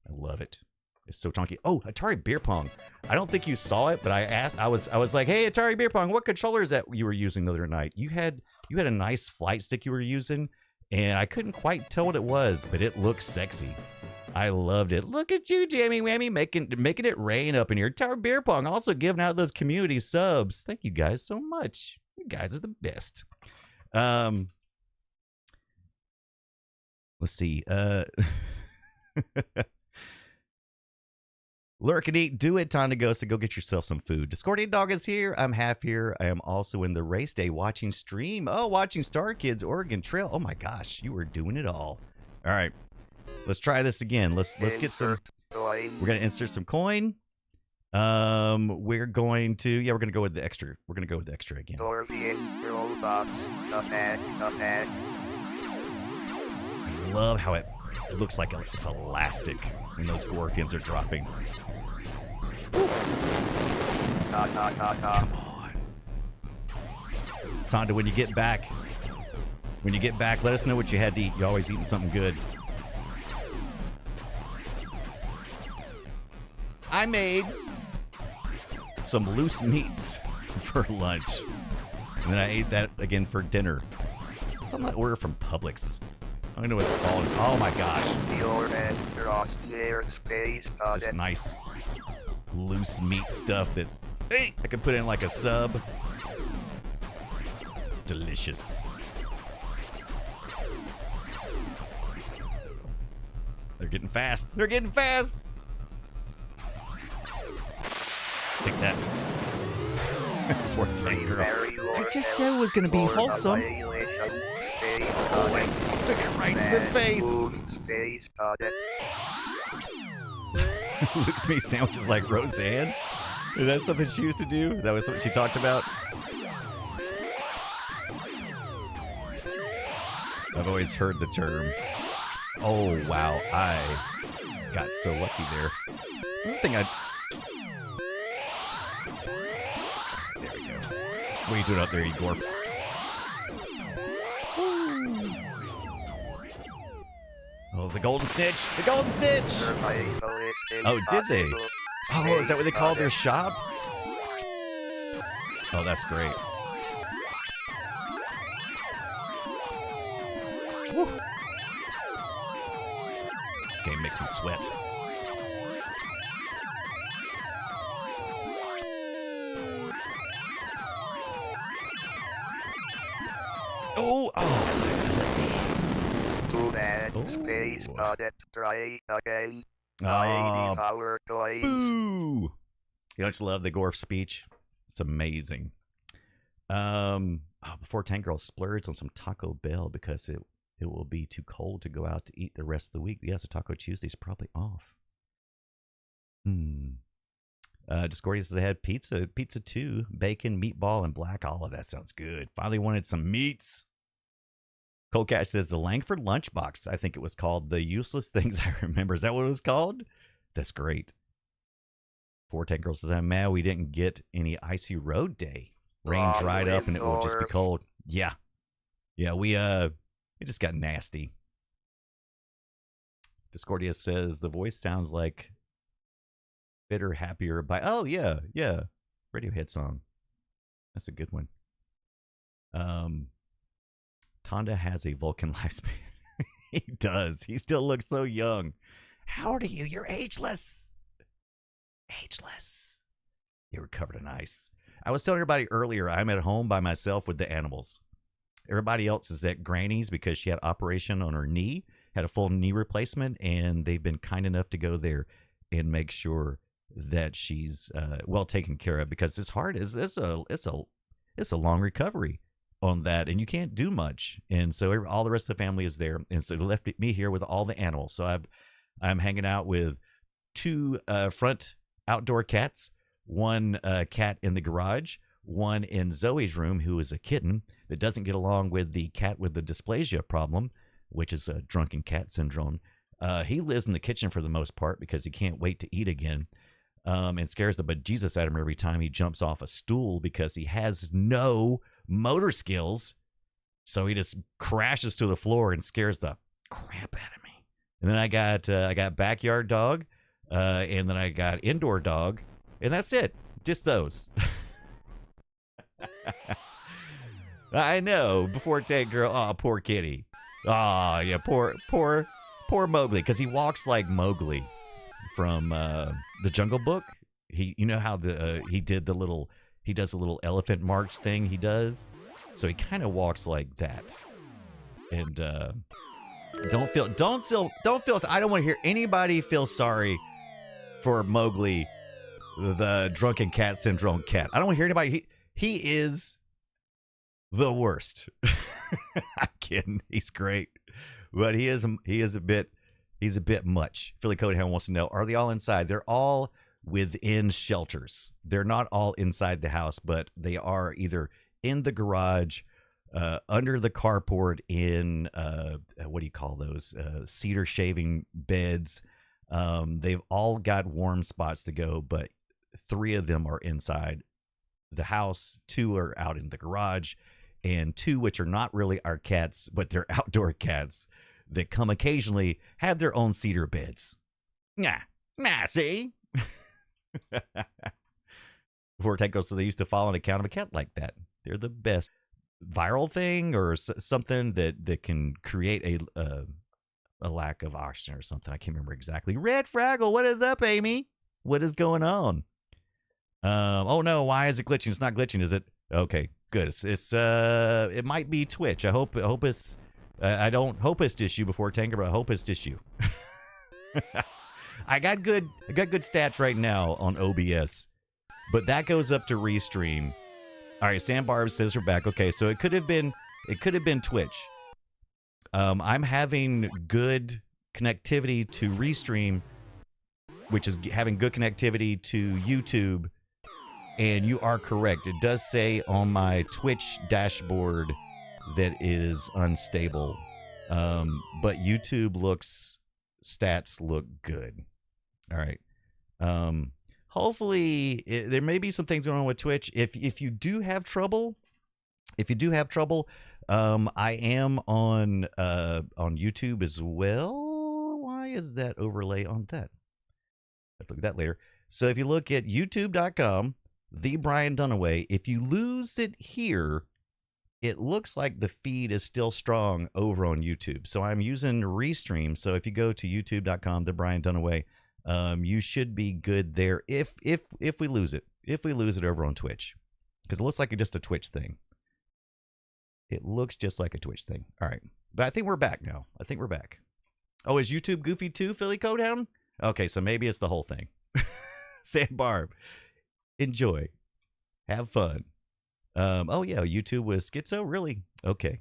Speaker 1: I love it. It's so chunky. Oh, Atari Beer Pong. I don't think you saw it, but I asked. I was like, hey, Atari Beer Pong, what controller is that you were using the other night? You had a nice flight stick you were using, and I couldn't quite tell what it was, but it looked sexy. I loved it. Look at you, Jamie Whammy, making it rain up in here. Atari Beer Pong also giving out those community subs. Thank you guys so much. You guys are the best. Let's see. Lurk and eat, do it. Time to go. So go get yourself some food. Discordian Dog is here. I'm half here. I am also in the race day watching stream. Oh, watching Star Kids Oregon Trail. Oh my gosh, you were doing it all. All right, let's try this again. Let's get some. We're gonna insert some coin. We're going to we're gonna go with the extra. We're gonna go with the extra again. I love how it looks like it's elastic when those GORF are dropping. Come on. Tonda, when you get back, let us know what you had to eat. You're always eating something good. I made some loose meats for lunch. And then I ate that again for dinner. Something I ordered from Publix. I don't know what it's called. Oh my gosh. Just nice loose meat stuff that I can put in like a sub. It's delicious. They're getting fast. They're getting fast. Take that. For Tank Girl. I just said it was going to be wholesome. Oh, I took it right to the face. Luke's me sandwiches like Roseanne. Is that something she used to do? That was something she talked about? I've always heard the term. Oh, wow. I got so lucky there. I don't think I... There we go. What are you doing out there, you GORF? Oh, the golden snitch! The golden snitch! Oh, did they? Oh, is that what they call their shop? Oh, that's great. Woo. This game makes me sweat. Oh,
Speaker 2: Space try again.
Speaker 1: Boo! Don't you love the GORF speech? It's amazing. Before Tank Girl splurges on some Taco Bell because it will be too cold to go out to eat the rest of the week. Yes, a Taco Tuesday's probably off. Discordia says I had pizza 2, bacon, meatball, and black olive. That sounds good. Finally wanted some meats. Cold Cash says the Langford Lunchbox. I think it was called the Useless Things I Remember. Is that what it was called? That's great. 410 Girl says, I'm mad we didn't get any icy road day. Rain
Speaker 2: Oh,
Speaker 1: dried up and it will just be
Speaker 2: Lurk.
Speaker 1: cold. Yeah. Yeah, it just got nasty. Discordia says the voice sounds like Bitter Happier by yeah. Radiohead song. That's a good one. Tonda has a Vulcan lifespan. He does. He still looks so young. How old are you? You're ageless. Ageless. You were covered in ice. I was telling everybody earlier, I'm at home by myself with the animals. Everybody else is at Granny's because she had operation on her knee, had a full knee replacement, and they've been kind enough to go there and make sure that she's well taken care of, because it's hard. It's a long recovery on that, and you can't do much. And so all the rest of the family is there, and so they left me here with all the animals. So I'm hanging out with 2 front outdoor cats, 1 cat in the garage, 1 in Zoe's room, who is a kitten that doesn't get along with the cat with the dysplasia problem, which is a drunken cat syndrome. He lives in the kitchen for the most part because he can't wait to eat again, and scares the bejesus out of him every time he jumps off a stool because he has no motor skills. So he just crashes to the floor and scares the crap out of me. And then I got backyard dog, and then I got indoor dog, and that's it. Just those. I know. Before Tank Girl. Oh, poor kitty. Oh, yeah, poor Mowgli, because he walks like Mowgli from the Jungle Book. You know how he does a little elephant march thing he does. So he kind of walks like that. And don't feel. I don't want to hear anybody feel sorry for Mowgli, the drunken cat syndrome cat. I don't want to hear anybody. He is the worst. I'm kidding. He's great, but he's a bit much. Philly Codehound wants to know: are they all inside? They're all within shelters. They're not all inside the house, but they are either in the garage, under the carport, in what do you call those? Cedar shaving beds. They've all got warm spots to go, but 3 of them are inside the house, 2 are out in the garage, and 2, which are not really our cats, but they're outdoor cats that come occasionally, have their own cedar beds. Nah, see? Before Tanko, so they used to follow an account of a cat like that. They're the best. Viral thing or something that can create a lack of oxygen or something. I can't remember exactly. Red Fraggle, what is up, Amy? What is going on? Oh no, why is it glitching? It's not glitching, is it? Okay, good. It might be Twitch. I hope it's I don't hope it's issue before Tanker, but I hope it's issue. I got good stats right now on OBS, but that goes up to Restream. All right, Sam Barb says we're back. Okay, so it could have been Twitch. I'm having good connectivity to Restream, which is having good connectivity to YouTube. And you are correct. It does say on my Twitch dashboard that is unstable. But YouTube stats look good. All right. Hopefully there may be some things going on with Twitch. If you do have trouble, I am on YouTube as well. Why is that overlay on that? Let's look at that later. So if you look at youtube.com, The Brian Dunaway, if you lose it here, it looks like the feed is still strong over on YouTube. So I'm using Restream. So if you go to youtube.com, The Brian Dunaway, you should be good there if we lose it. If we lose it over on Twitch. Because it looks like it's just a Twitch thing. It looks just like a Twitch thing. All right. But I think we're back now. I think we're back. Oh, is YouTube goofy too, Philly Codehound? Okay, so maybe it's the whole thing. Sam Barb. Enjoy. Have fun. Oh, yeah, YouTube was schizo? Really? Okay.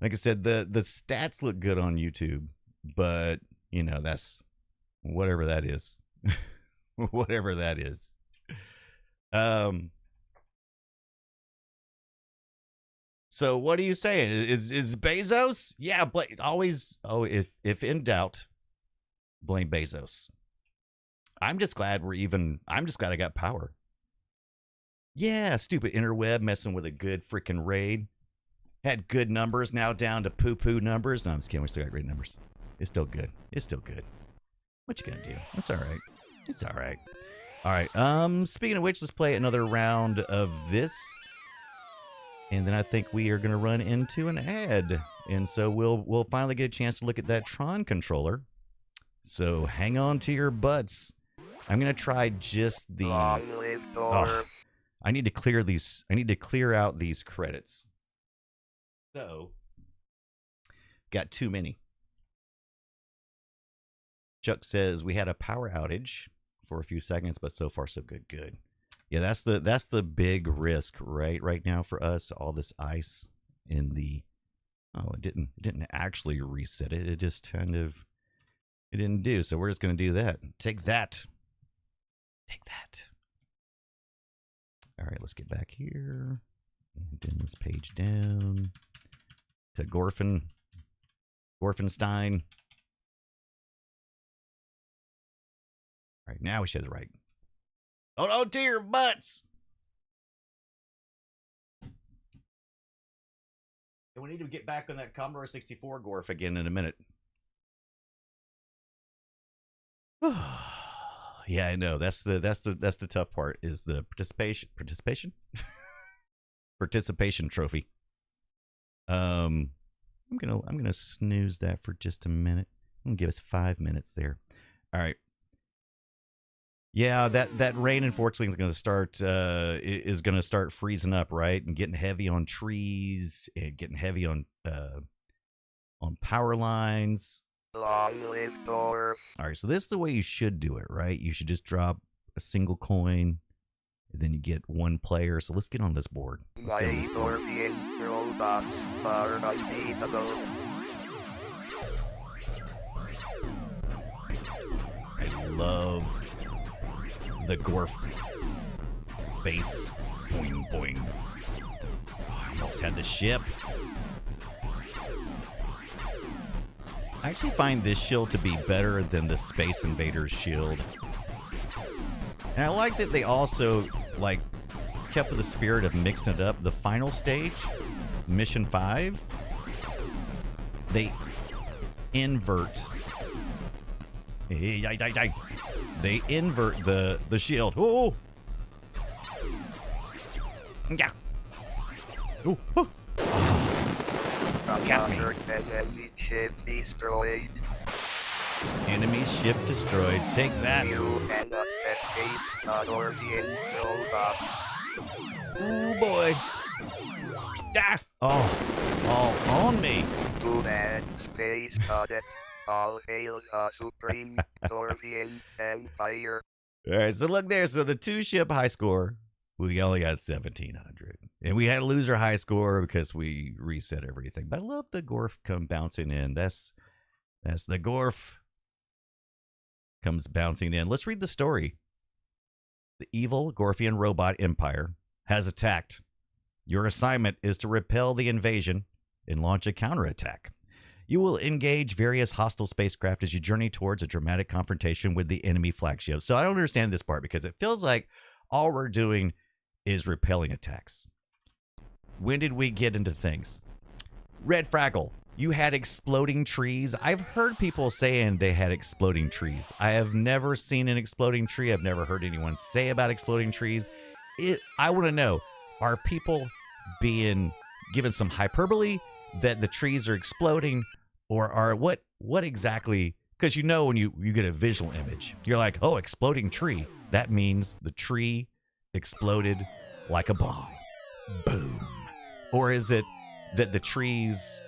Speaker 1: Like I said, the stats look good on YouTube. But, you know, that's whatever that is. Whatever that is. So what are you saying? Is Bezos? Yeah, always. Oh, if in doubt, blame Bezos. I'm just glad I got power. Yeah, stupid interweb messing with a good freaking raid. Had good numbers, now down to poo-poo numbers. No, I'm just kidding. We still got great numbers. It's still good. It's still good. What you gonna do? That's all right. It's all right. All right. Speaking of which, let's play another round of this. And then I think we are gonna run into an ad. And so we'll finally get a chance to look at that Tron controller. So hang on to your butts. I'm gonna try just the. Oh, I need to clear these. I need to clear out these credits. So, got too many. Chuck says we had a power outage for a few seconds, but so far so good. Good. Yeah, that's the big risk right now for us. All this ice in the. Oh, it didn't actually reset it. It just kind of. It didn't do. So we're just gonna do that. Take that. Take that. All right, let's get back here and dim this page down to Gorfenstein. All right, now we should have the right. Hold on to your butts. And we need to get back on that Commodore 64 Gorf again in a minute. Yeah, I know. That's the tough part is the participation trophy. I'm gonna snooze that for just a minute. I'm gonna give us 5 minutes there. All right. Yeah, that rain unfortunately is gonna start freezing up, right, and getting heavy on trees and getting heavy on power lines.
Speaker 2: Long live GORF.
Speaker 1: All right, so this is the way you should do it, right? You should just drop a single coin, and then you get one player. So let's get on this board.
Speaker 2: My Gorfian robots are unbeatable.
Speaker 1: I love the Gorf base. Boing, boing. Oh, I almost had the ship. I actually find this shield to be better than the Space Invaders shield. And I like that they also, like, kept with the spirit of mixing it up. The final stage, Mission 5, they invert. They invert the shield. Oh! Yeah. Ooh. Oh. Got me.
Speaker 2: Enemy ship destroyed.
Speaker 1: Enemy ship destroyed. Take that.
Speaker 2: You cannot escape the Gorfian robots.
Speaker 1: Oh boy. Ah! Oh, all on me.
Speaker 2: Too bad, Space Cadet. All hail the Supreme Gorfian Empire.
Speaker 1: All right, so look there. So the 2-ship high score, we only got 1,700. And we had a loser high score because we reset everything. But I love the Gorf come bouncing in. That's the Gorf comes bouncing in. Let's read the story. The evil Gorfian robot empire has attacked. Your assignment is to repel the invasion and launch a counterattack. You will engage various hostile spacecraft as you journey towards a dramatic confrontation with the enemy flagship. So I don't understand this part because it feels like all we're doing is repelling attacks. When did we get into things? Red Fraggle, you had exploding trees. I've heard people saying they had exploding trees. I have never seen an exploding tree. I've never heard anyone say about exploding trees. I want to know, are people being given some hyperbole that the trees are exploding, or are what exactly? Because you know when you get a visual image, you're like, oh, exploding tree. That means the tree exploded like a bomb. Boom. Or is it that the trees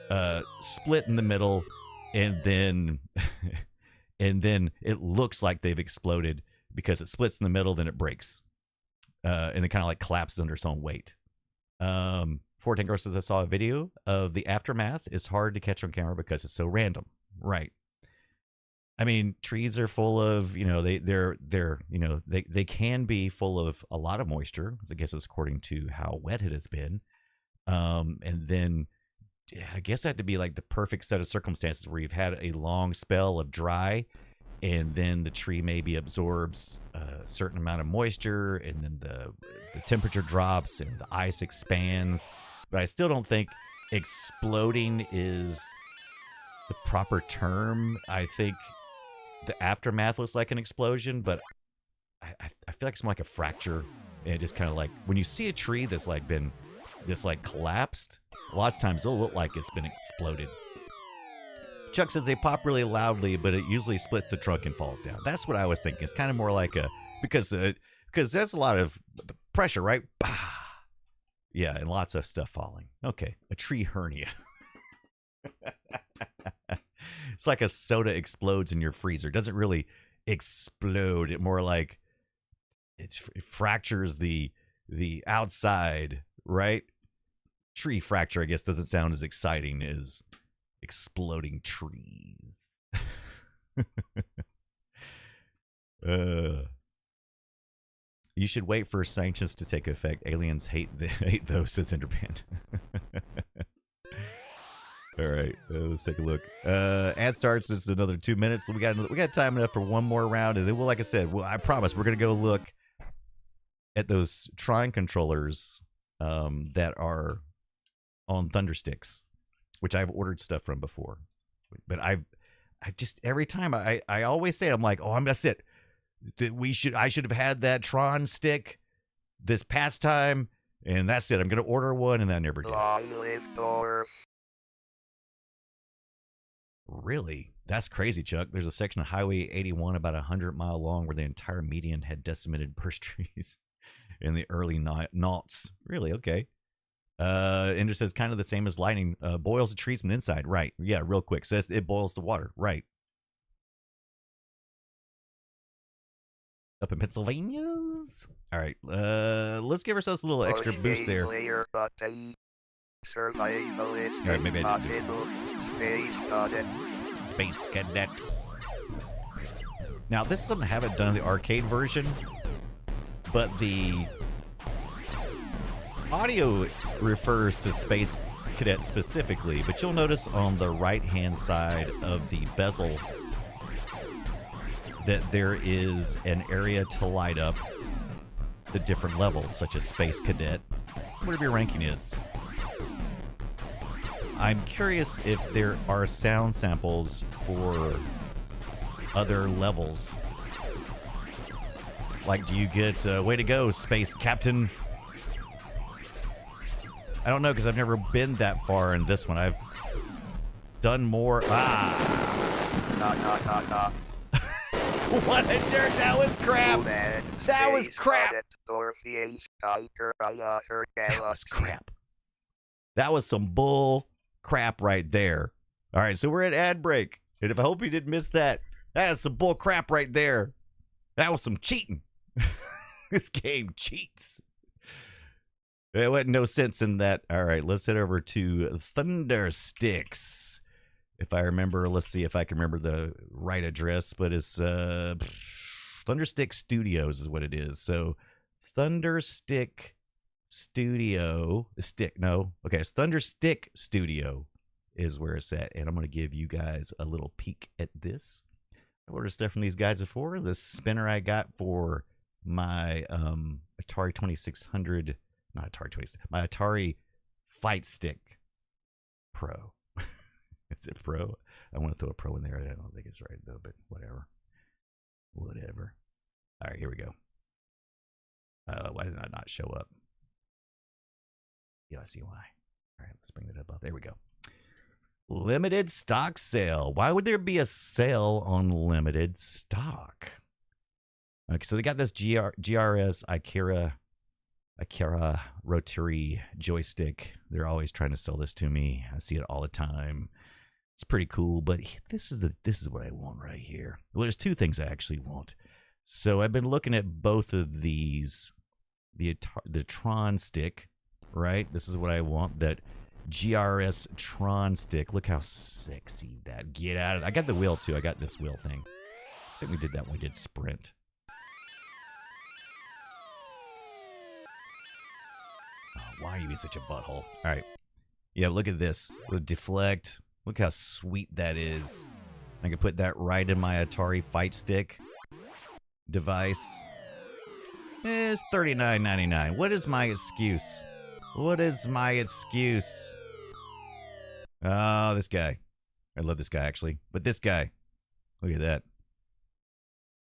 Speaker 1: split in the middle and then it looks like they've exploded because it splits in the middle, then it breaks. And it kind of like collapses under its own weight. Fortango says, I saw a video of the aftermath. It's hard to catch on camera because it's so random. Right. I mean, trees are full of, they can be full of a lot of moisture. I guess it's according to how wet it has been. And then I guess that had to be like the perfect set of circumstances where you've had a long spell of dry and then the tree maybe absorbs a certain amount of moisture, and then the temperature drops and the ice expands. But I still don't think exploding is the proper term. I think the aftermath looks like an explosion, but I feel like it's more like a fracture. And it just kind of like when you see a tree that's like been collapsed, lots of times it'll look like it's been exploded. Chuck says they pop really loudly, but it usually splits the trunk and falls down. That's what I was thinking. It's kind of more like because there's a lot of pressure, right? Bah! Yeah, and lots of stuff falling. Okay, a tree hernia. It's like a soda explodes in your freezer. It doesn't really explode. It more like it fractures the outside, right? Tree fracture, I guess, doesn't sound as exciting as exploding trees. You should wait for sanctions to take effect. Aliens hate those, says Enderband. All right, let's take a look. Ad starts. It's another 2 minutes. So we got time enough for one more round, and then like I said, I promise we're gonna go look at those Tron controllers that are on Thundersticks, which I've ordered stuff from before. But I just every time I always say, I'm like, oh, that's it. I should have had that Tron stick this past time, and that's it. I'm gonna order one, and I never did.
Speaker 2: Long live GORF.
Speaker 1: Really? That's crazy, Chuck. There's a section of Highway 81 about 100-mile long where the entire median had decimated birch trees in the early noughts. Really? Okay. Ender says kind of the same as lightning. Boils the trees from inside. Right. Yeah, real quick. Says it boils the water. Right. Up in Pennsylvania's? All right. Let's give ourselves a little extra boost there.
Speaker 2: Survivalist.
Speaker 1: All right, maybe I did.
Speaker 2: Possible. Space Cadet.
Speaker 1: Space Cadet. Now, this is something I haven't done in the arcade version, but the audio refers to Space Cadet specifically, but you'll notice on the right-hand side of the bezel that there is an area to light up the different levels, such as Space Cadet, whatever your ranking is. I'm curious if there are sound samples for other levels. Like, do you get, way to go, Space Captain? I don't know, because I've never been that far in this one. I've done more. What a jerk! That was crap! That was crap! That was crap. That was some bull crap right there. All right, so we're at ad break. And if I hope you didn't miss that, that is some bull crap right there. That was some cheating. This game cheats. There wasn't no sense in that. All right, let's head over to Thundersticks. If I remember, let's see if I can remember the right address, but it's Thunderstick Studios is what it is. So Thunderstick Studio, it's Thunderstick Studio is where it's at. And I'm going to give you guys a little peek at this. I ordered stuff from these guys before. This spinner I got for my Atari 2600, not Atari 26, my Atari Fight Stick Pro. Is it Pro? I want to throw a Pro in there. I don't think it's right, though, but whatever. Whatever. All right, here we go. Why did that not show up? Yeah, I see why. All right, let's bring that up. There we go. Limited stock sale. Why would there be a sale on limited stock? Okay, so they got this GRS Akira rotary joystick. They're always trying to sell this to me. I see it all the time. It's pretty cool, but this is what I want right here. Well, there's two things I actually want. So I've been looking at both of these. The Tron stick, right? This is what I want. That GRS Tron stick. Look how sexy that. Get out of it. I got the wheel too. I got this wheel thing. I think we did that when we did Sprint. Oh, why are you being such a butthole? All right. Yeah, look at this. We'll deflect. Look how sweet that is. I can put that right in my Atari Fight Stick device. It's $39.99. What is my excuse? What is my excuse? Oh, this guy. I love this guy, actually. But this guy. Look at that.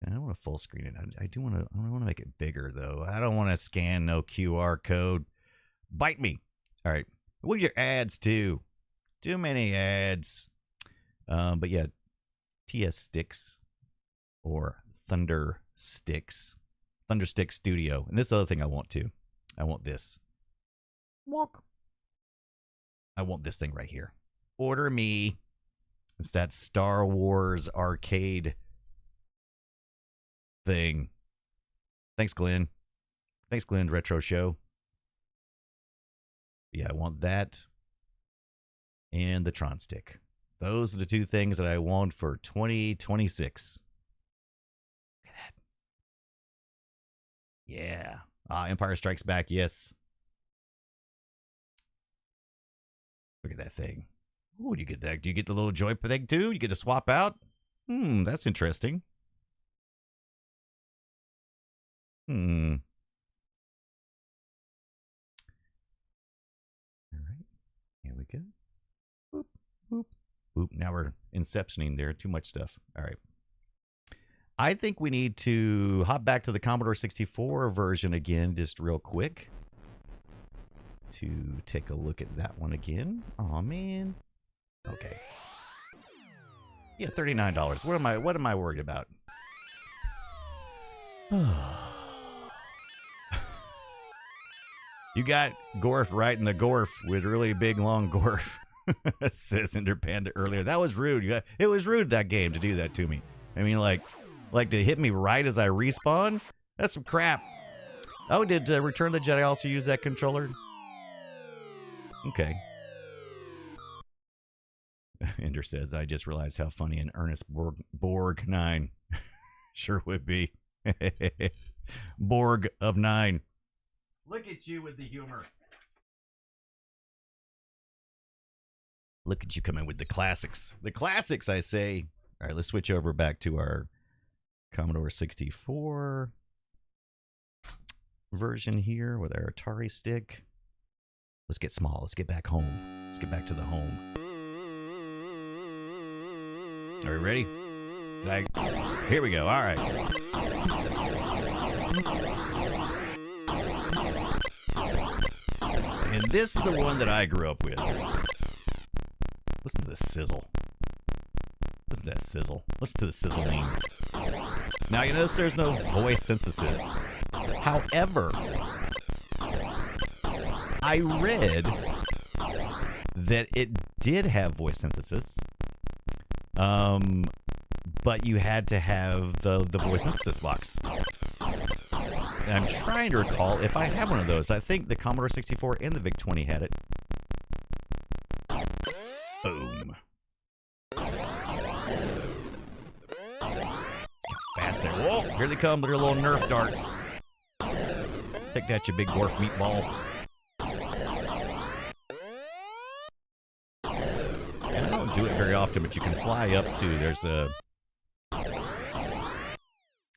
Speaker 1: I don't want to full screen it. I want to make it bigger, though. I don't want to scan no QR code. Bite me. All right. What are your ads, too? Too many ads. But yeah, TS Sticks or Thunder Sticks. Thunder Stick Studio. And this other thing I want, too. I want this. Walk. I want this thing right here. Order me. It's that Star Wars arcade thing. Thanks, Glenn. Thanks, Glenn Retro Show. Yeah, I want that and the Tron Stick. Those are the two things that I want for 2026. Look at that. Yeah. Empire Strikes Back, yes. Look at that thing. Ooh, do you get that? Do you get the little joy thing too? You get to swap out? That's interesting. All right. Here we go. Boop, boop, boop. Now we're inceptioning there. Too much stuff. All right. I think we need to hop back to the Commodore 64 version again, just real quick, to take a look at that one again. Oh man. Okay. Yeah, $39. What am I worried about? You got GORF right in the GORF with really big long GORF. Says Ender Panda earlier. That was rude. It was rude, that game, to do that to me. I mean, like to hit me right as I respawn? That's some crap. Oh, did Return of the Jedi also use that controller? Okay. Ender says, I just realized how funny an Ernest Borg 9 sure would be. Borg of 9. Look at you with the humor. Look at you coming with the classics. The classics, I say. All right, let's switch over back to our Commodore 64 version here with our Atari stick. Let's get small. Let's get back home. Let's get back to the home. Are we ready? Here we go. All right. And this is the one that I grew up with. Listen to the sizzle. Listen to that sizzle. Listen to the sizzling. Now, you notice there's no voice synthesis. However, I read that it did have voice synthesis. But you had to have the voice synthesis box. And I'm trying to recall if I have one of those. I think the Commodore 64 and the VIC-20 had it. Boom. Fast there. Whoa, here they come with their little Nerf darts. Take that, you big GORF meatball. And I don't do it very often, but you can fly up to. There's a...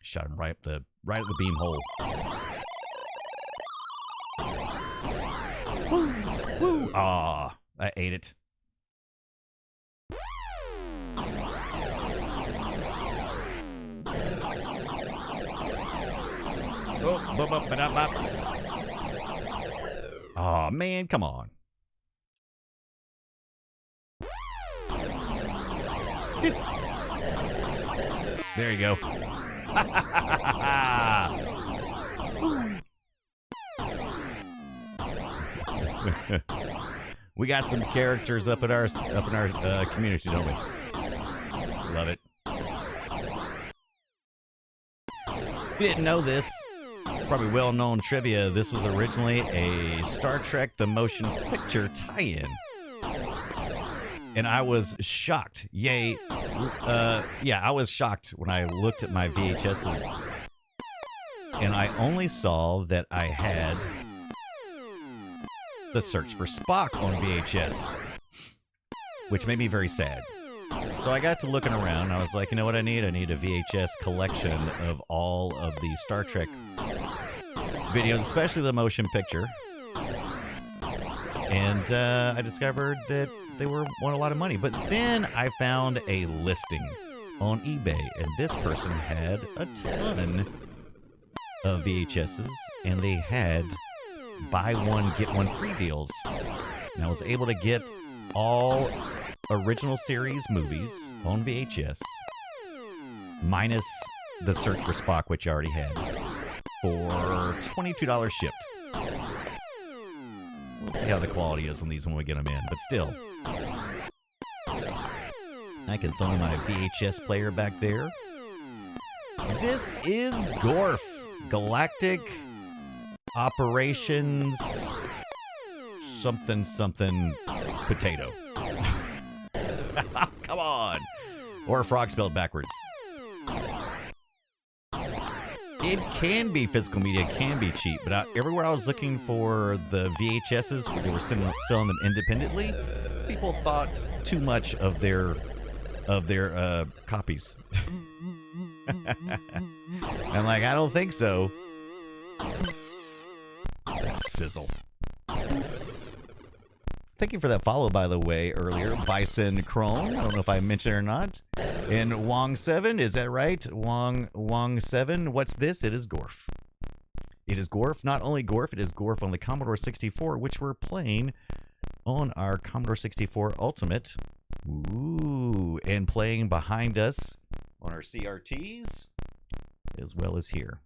Speaker 1: Shot him right at the beam hole. Woo, woo. Ah, I ate it. Oh, man, come on. There you go. We got some characters up in our community, don't we? Love it. If you didn't know this, probably well-known trivia, this was originally a Star Trek The Motion Picture tie-in. And I was shocked. I was shocked when I looked at my VHSs. And I only saw that I had The Search for Spock on VHS. Which made me very sad. So I got to looking around. I was like, you know what I need? I need a VHS collection of all of the Star Trek videos, especially the motion picture. And I discovered that they want a lot of money. But then I found a listing on eBay, and this person had a ton of VHSs, and they had buy one, get one free deals. And I was able to get all original series movies on VHS, minus the Search for Spock, which I already had, for $22 shipped. We'll see how the quality is on these when we get them in, but still. I can throw in my VHS player back there. This is GORF, Galactic Operations something potato. Come on. Or a frog spelled backwards. It can be physical media, it can be cheap, but everywhere I was looking for the VHSs, where they were selling them independently, people thought too much of their copies. I'm like, I don't think so. That sizzle. Thank you for that follow, by the way, earlier. Bison Chrome. I don't know if I mentioned it or not. And Wong7, is that right? Wong7. What's this? It is GORF. It is GORF. Not only GORF, it is GORF on the Commodore 64, which we're playing on our Commodore 64 Ultimate. Ooh. And playing behind us on our CRTs, as well as here.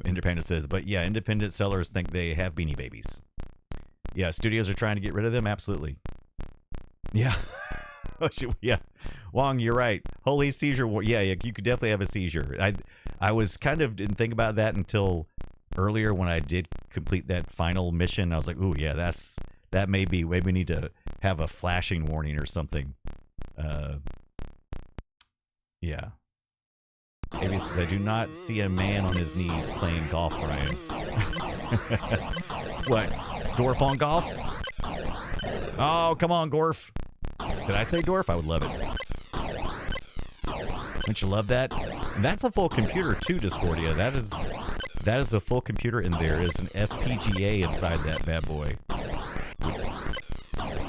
Speaker 1: Independent says, but yeah, independent sellers think they have Beanie Babies. Yeah, studios are trying to get rid of them. Absolutely. Yeah. Yeah. Wong, you're right. Holy seizure. Yeah, you could definitely have a seizure. I was kind of didn't think about that until earlier when I did complete that final mission. I was like, ooh, yeah, that may be. Maybe we need to have a flashing warning or something. Yeah. Maybe says, I do not see a man on his knees playing golf, Brian. What? GORF on golf? Oh, come on, GORF. Did I say GORF? I would love it. Don't you love that? That's a full computer too, Discordia. That is a full computer in there. There's an FPGA inside that bad boy,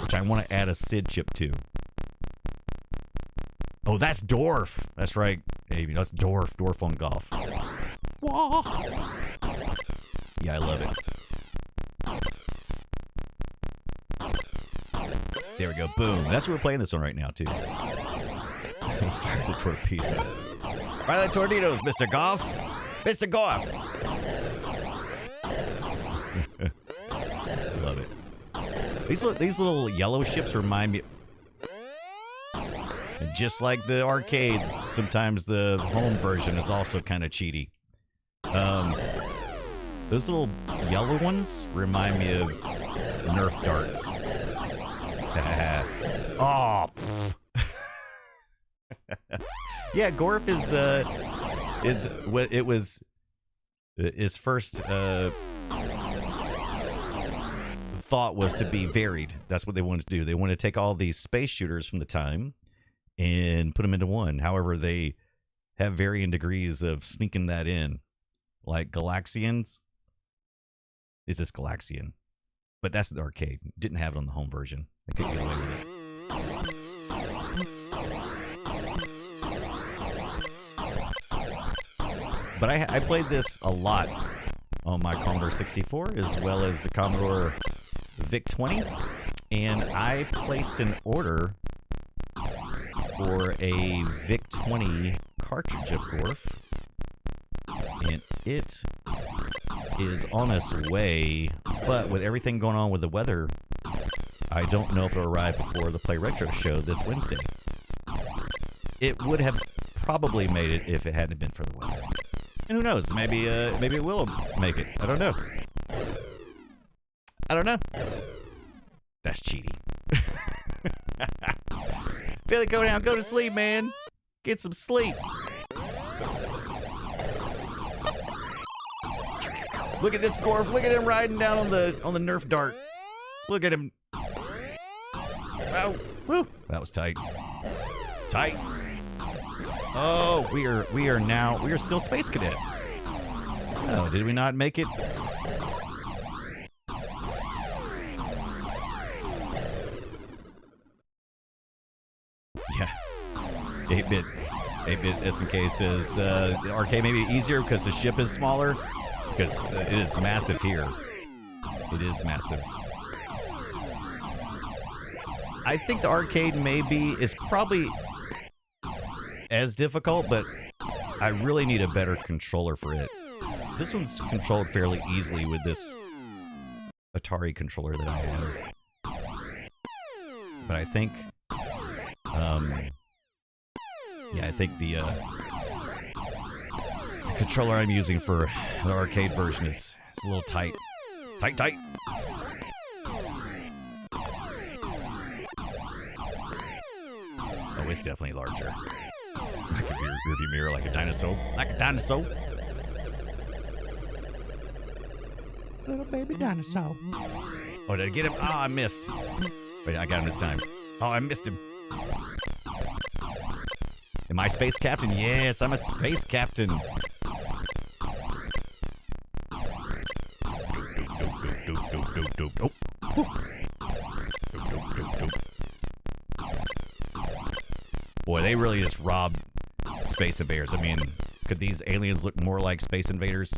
Speaker 1: which I want to add a SID chip to. Oh, that's Dorf. That's right, Avi. That's Dorf. Dorf on golf. Wah. Yeah, I love it. There we go. Boom. That's what we're playing this on right now, too. Fire the torpedoes. Fire the torpedoes, Mr. Golf. Mr. Golf. Love it. These little yellow ships remind me... And just like the arcade, sometimes the home version is also kind of cheaty. Those little yellow ones remind me of Nerf darts. Oh. Yeah, GORF his first thought was to be varied. That's what they wanted to do. They wanted to take all these space shooters from the time and put them into one. However, they have varying degrees of sneaking that in. Like Galaxians. Is this Galaxian? But that's the arcade. Didn't have it on the home version. I couldn't get away with it. But I played this a lot on my Commodore 64 as well as the Commodore VIC-20. And I placed an order for a VIC-20 cartridge of GORF, and it is on its way, but with everything going on with the weather, I don't know if it'll arrive before the Play Retro show this Wednesday. It would have probably made it if it hadn't been for the weather. And who knows, maybe it will make it. I don't know. That's cheaty. Feel it, go down, go to sleep, man. Get some sleep. Look at this GORF. Look at him riding down on the Nerf dart. Look at him. Oh, woo, that was tight. Tight. Oh, we are still Space Cadet. Oh, did we not make it? Yeah. 8-bit SNK says the arcade may be easier because the ship is smaller. Because it is massive here. It is massive. I think the arcade is probably as difficult, but I really need a better controller for it. This one's controlled fairly easily with this Atari controller that I have. But I think, yeah, I think the controller I'm using for the arcade version is a little tight. Tight. Oh, it's definitely larger. Like a rearview mirror, like a dinosaur. Like a dinosaur. Little baby dinosaur. Oh, did I get him? Oh, I missed. Wait, I got him this time. Oh, I missed him. Am I space captain? Yes, I'm a space captain. Boy, they really just robbed Space Invaders. I mean, could these aliens look more like Space Invaders?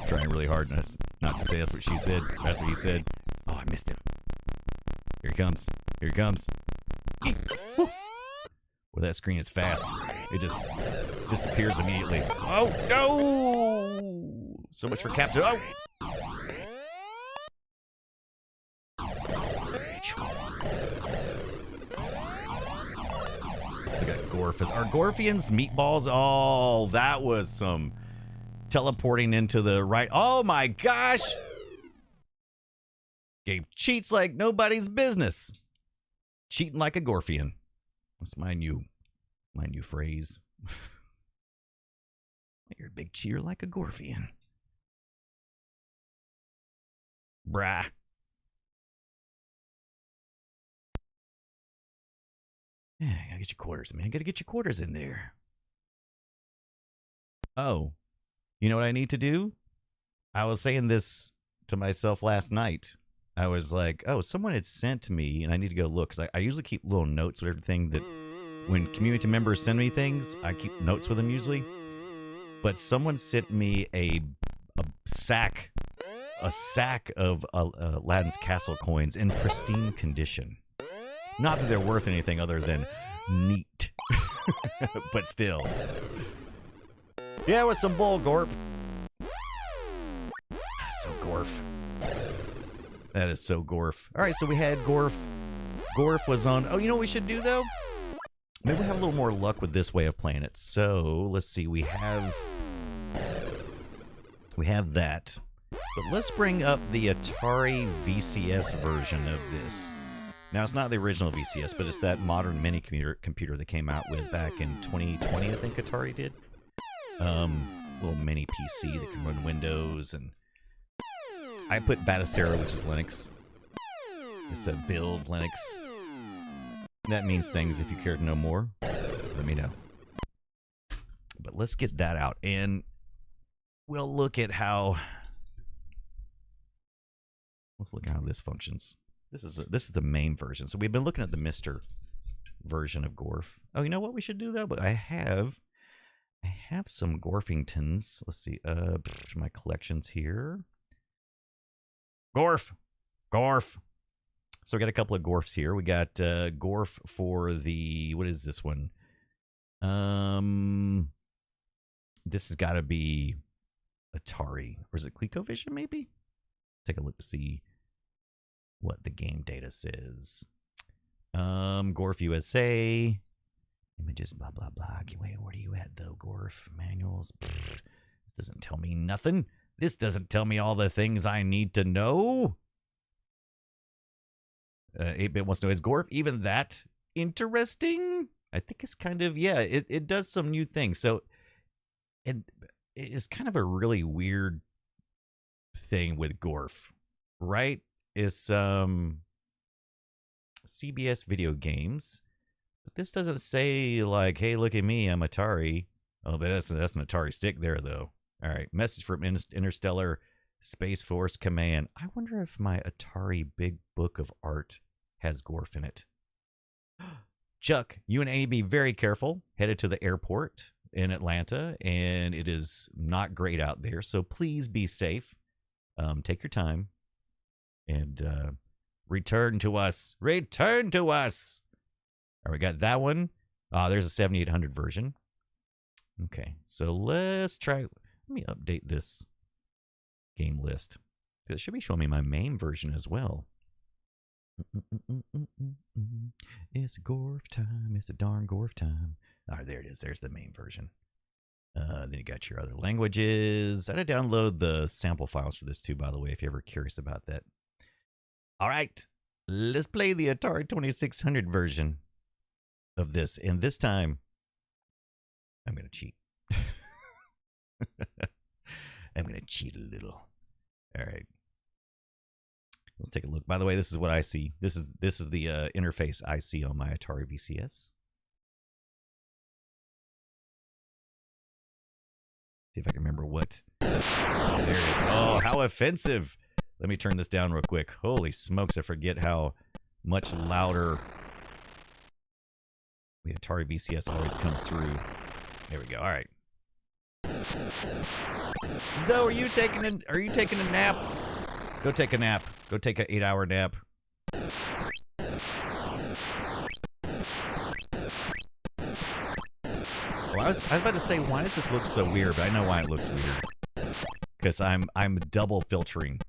Speaker 1: Trying really hard not to say that's what she said. That's what he said. Oh, I missed him. Here he comes. Here he comes. Well, that screen is fast. It just disappears immediately. Oh, no! So much for Captain. Oh! We got Gorf. Are Gorfians meatballs? Oh, that was some teleporting into the right. Oh my gosh! Game cheats like nobody's business. Cheating like a Gorfian. That's my new phrase. You're a big cheater like a Gorfian. Brah. Yeah, gotta get your quarters, man. Gotta get your quarters in there. Oh, you know what I need to do? I was saying this to myself last night. I was like, oh, someone had sent to me, and I need to go look. Because I usually keep little notes with everything that, when community members send me things, I keep notes with them usually. But someone sent me a sack of Aladdin's Castle coins in pristine condition. Not that they're worth anything other than neat. But still. Yeah, with some bull, Gorp. So Gorf. That is so Gorf. All right, so we had Gorf. Gorf was on. Oh, you know what we should do, though? Maybe we have a little more luck with this way of playing it. So, let's see. We have that. But let's bring up the Atari VCS version of this. Now, it's not the original VCS, but it's that modern mini computer that came out with back in 2020, I think Atari did. Little mini PC that can run Windows, and I put Batacera, which is Linux. It's a build Linux. That means things. If you care to know more, let me know. But let's get that out, and we'll look at how. Let's look at how this functions. This is the main version. So we've been looking at the Mr. version of Gorf. Oh, you know what we should do though? But I have some Gorfingtons. Let's see. My collections here. Gorf. So we got a couple of Gorfs here. We got Gorf for the, what is this one? This has got to be Atari, or is it ColecoVision maybe? Take a look to see what the game data says. Gorf USA. Images, blah, blah, blah. Wait, where are you at, though, Gorf? Manuals? This doesn't tell me nothing. This doesn't tell me all the things I need to know. 8-Bit wants to know, is Gorf even that interesting? I think it's kind of, yeah, it does some new things. So it's kind of a really weird thing with GORF, right? Is CBS video games. But this doesn't say like, hey, look at me, I'm Atari. Oh, but that's an Atari stick there, though. All right, message from Interstellar Space Force Command. I wonder if my Atari Big Book of Art has GORF in it. Chuck, you and A be very careful. Headed to the airport in Atlanta, and it is not great out there, so please be safe. Take your time, and return to us. Return to us. All right, we got that one. There's a 7800 version. Okay, so let's try. Let me update this game list. It should be showing me my MAME version as well. It's GORF time. It's a darn GORF time. All right, there it is. There's the MAME version. Then you got your other languages. I had to download the sample files for this too, by the way, if you're ever curious about that. All right, let's play the Atari 2600 version of this. And this time, I'm going to cheat. I'm going to cheat a little. All right. Let's take a look. By the way, this is what I see. This is the interface I see on my Atari VCS. See if I can remember what. There it is. Oh, how offensive. Let me turn this down real quick. Holy smokes, I forget how much louder the Atari VCS always comes through. There we go. All right. Zoe, are you taking a nap? Go take a nap. Go take an 8-hour nap. Well, I was about to say, why does this look so weird? But I know why it looks weird. Because I'm double filtering.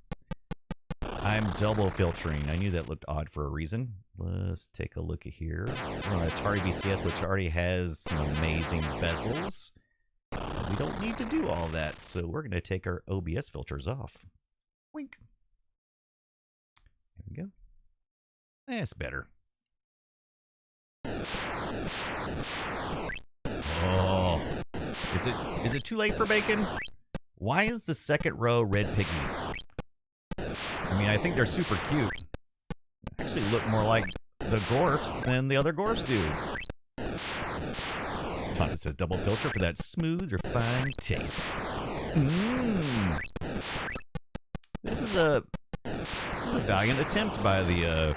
Speaker 1: I'm double filtering. I knew that looked odd for a reason. Let's take a look at here. We're on Atari VCS, which already has some amazing bezels. We don't need to do all that, so we're going to take our OBS filters off. Wink. There we go. That's better. Oh. Is it too late for bacon? Why is the second row red piggies? I mean, I think they're super cute. Actually look more like the GORFs than the other GORFs do. Tana says double filter for that smooth, refined taste. Mmm. This is a valiant attempt by the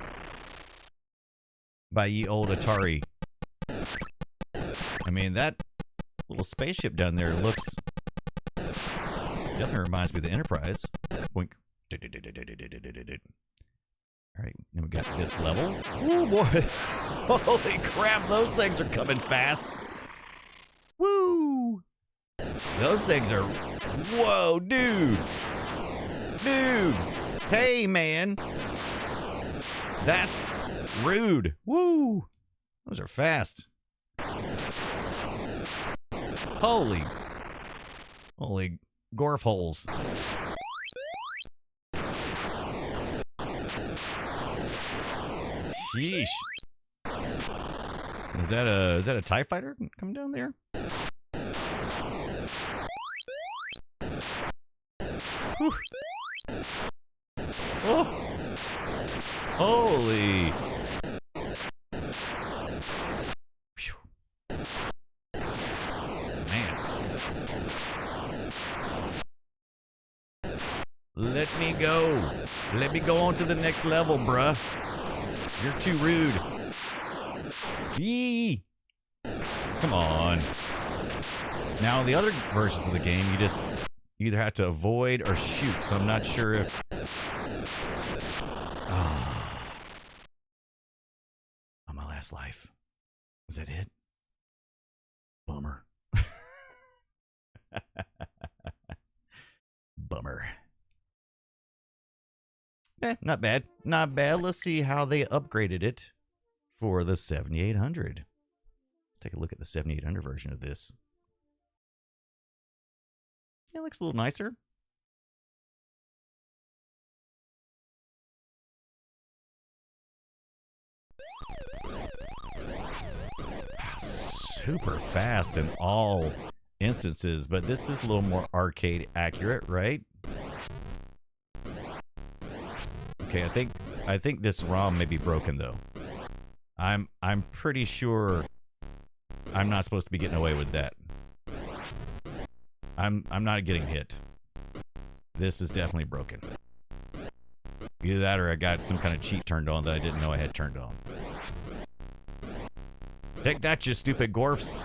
Speaker 1: by ye old Atari. I mean, that little spaceship down there looks definitely reminds me of the Enterprise. Boink. All right, then we got this level. Oh boy! Holy crap! Those things are coming fast. Woo! Those things are. Whoa, dude! Dude! Hey, man! That's rude. Woo! Those are fast. Holy GORF holes. Sheesh. Is that a TIE fighter coming down there? Whew. Oh. Holy. Whew. Man. Let me go. Let me go on to the next level, bruh. You're too rude. Yee. Come on. Now, the other versions of the game, you either have to avoid or shoot, so I'm not sure if... on my last life. Was that it? Bummer. Bummer. Not bad. Not bad. Let's see how they upgraded it for the 7800. Let's take a look at the 7800 version of this. Yeah, it looks a little nicer. Super fast in all instances, but this is a little more arcade accurate, right? Okay, I think this ROM may be broken though. I'm pretty sure I'm not supposed to be getting away with that. I'm not getting hit. This is definitely broken. Either that or I got some kind of cheat turned on that I didn't know I had turned on. Take that, you stupid GORFs.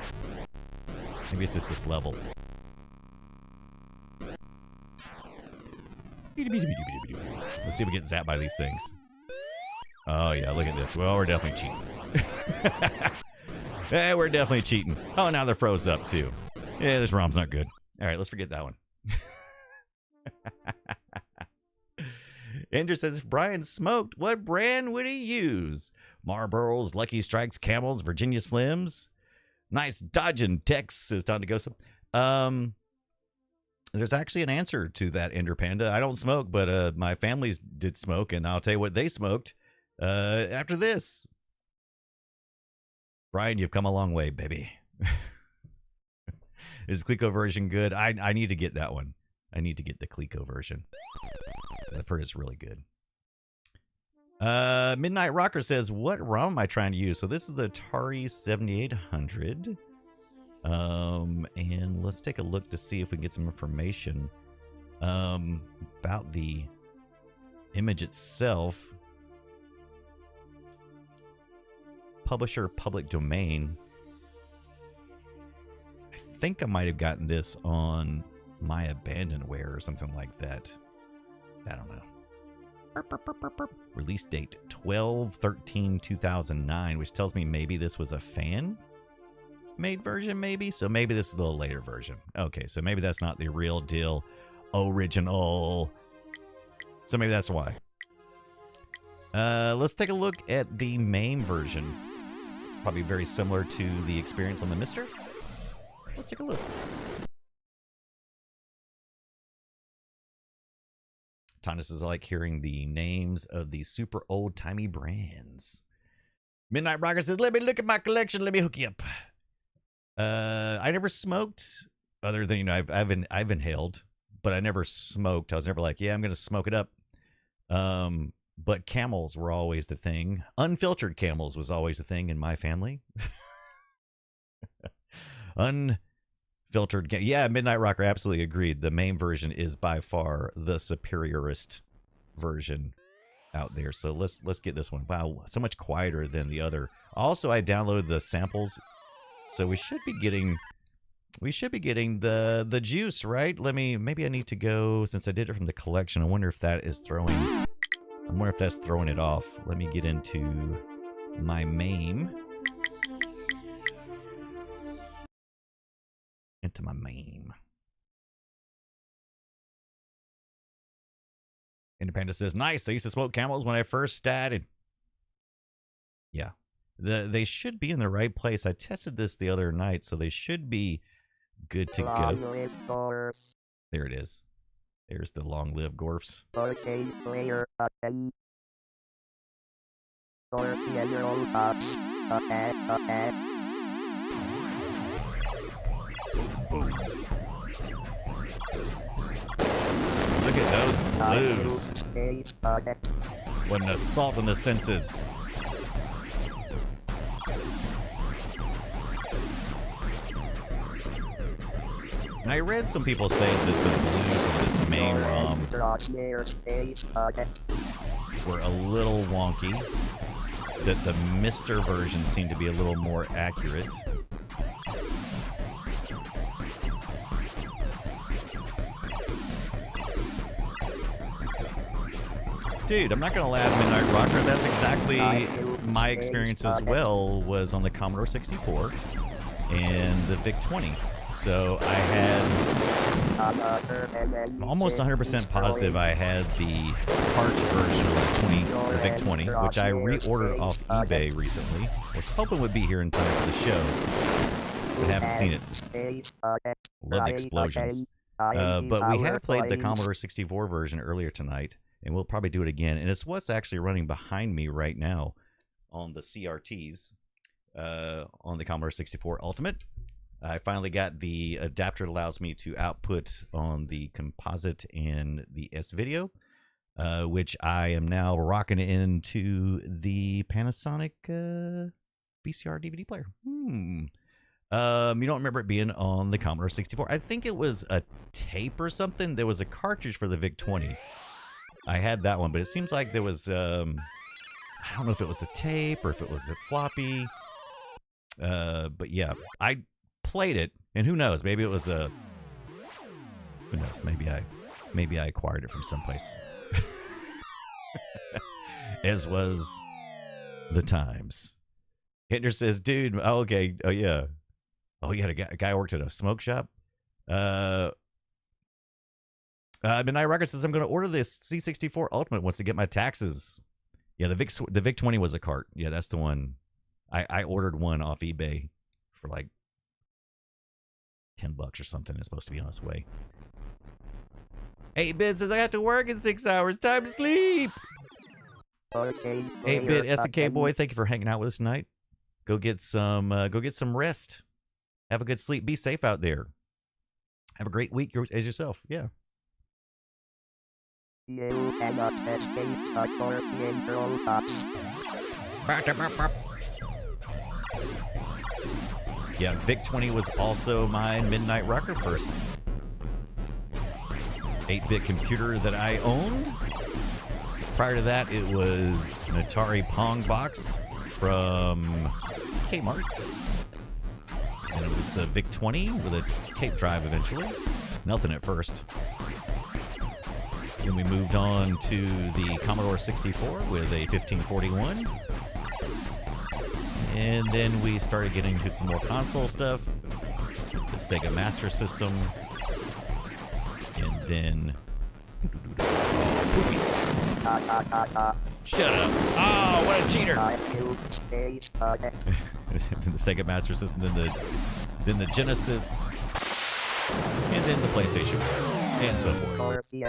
Speaker 1: Maybe it's just this level. Let's see if we get zapped by these things. Oh yeah, look at this. Well, we're definitely cheating. Hey, we're definitely cheating. Oh, now they're froze up too. Yeah, this ROM's not good. All right, let's forget that one. Andrew says, if Brian smoked, what brand would he use? Marlboros, Lucky Strikes, Camels, Virginia Slims. Nice dodging, Tex. It's time to go. There's actually an answer to that, Ender Panda. I don't smoke, but my family did smoke, and I'll tell you what they smoked after this. Brian, you've come a long way, baby. Is Clico version good? I need to get that one. I need to get the Clico version. I've heard it's really good. Midnight Rocker says, what ROM am I trying to use? So this is the Atari 7800. And let's take a look to see if we can get some information about the image itself. Publisher, public domain. I think I might have gotten this on My Abandonware or something like that. I don't know. Release date 12/13/2009, which tells me maybe this was a fan made version, maybe. So maybe this is the later version. Okay, so maybe that's not the real deal original. So maybe that's why. Let's take a look at the MAME version. Probably very similar to the experience on the Mister. Let's take a look. Thomas is like hearing the names of the super old-timey brands. Midnight Rocker says, let me look at my collection. Let me hook you up. I never smoked, other than, you know, I've inhaled, but I never smoked. I was never like, yeah, I'm going to smoke it up. But Camels were always the thing. Unfiltered Camels was always the thing in my family. Unfiltered. Yeah, Midnight Rocker absolutely agreed. The MAME version is by far the superiorist version out there. So let's get this one. Wow, so much quieter than the other. Also, I downloaded the samples, so we should be getting the juice, right? Maybe I need to go, since I did it from the collection. I wonder if that is throwing. I wonder if that's throwing it off. Let me get into my MAME. Into my MAME. Independent says, nice. I used to smoke Camels when I first started. Yeah. They should be in the right place. I tested this the other night, so they should be good to go. There it is. There's the long-lived GORFs. Look at those blues. What an assault on the senses. And I read some people say that the blues of this main ROM were a little wonky, that the Mister version seemed to be a little more accurate. Dude, I'm not gonna laugh, Midnight Rocker. That's exactly my experience as well, was on the Commodore 64 and the VIC-20. So I had, almost 100% positive I had the cart version of the VIC-20, which I reordered off eBay recently. I was hoping would be here in time for the show, but haven't seen it. Love the explosions. But we have played the Commodore 64 version earlier tonight, and we'll probably do it again. And it's what's actually running behind me right now on the CRTs on the Commodore 64 Ultimate. I finally got the adapter that allows me to output on the composite and the S-Video. which I am now rocking into the Panasonic VCR DVD player. You don't remember it being on the Commodore 64? I think it was a tape or something. There was a cartridge for the VIC-20. I had that one, but it seems like there was, I don't know if it was a tape or if it was a floppy. But yeah, I played it, and who knows? Maybe it was a. Who knows? Maybe I acquired it from someplace. As was the times. Hitler says, "Dude, oh, okay, oh yeah, oh yeah, a guy worked at a smoke shop." Midnight Record says, "I'm going to order this C64 Ultimate once to get my taxes." Yeah, the VIC-20 was a cart. Yeah, that's the one. I ordered one off eBay for like $10 or something. It's supposed to be on its way. 8-Bit says, "I have to work in 6 hours. Time to sleep." 8-Bit SK boy, thank you for hanging out with us tonight. Go get some rest. Have a good sleep. Be safe out there. Have a great week as yourself. Yeah.
Speaker 3: You cannot escape the Scorpion robots.
Speaker 1: Yeah, VIC-20 was also my Midnight Rocker first 8-bit computer that I owned. Prior to that, it was an Atari Pong box from Kmart. And it was the VIC-20 with a tape drive eventually. Nothing at first. Then we moved on to the Commodore 64 with a 1541. And then we started getting into some more console stuff. The Sega Master System. And then... Poopies. Shut up. Oh, what a cheater. The Sega Master System, then the Genesis, and then the PlayStation, and so forth. Do you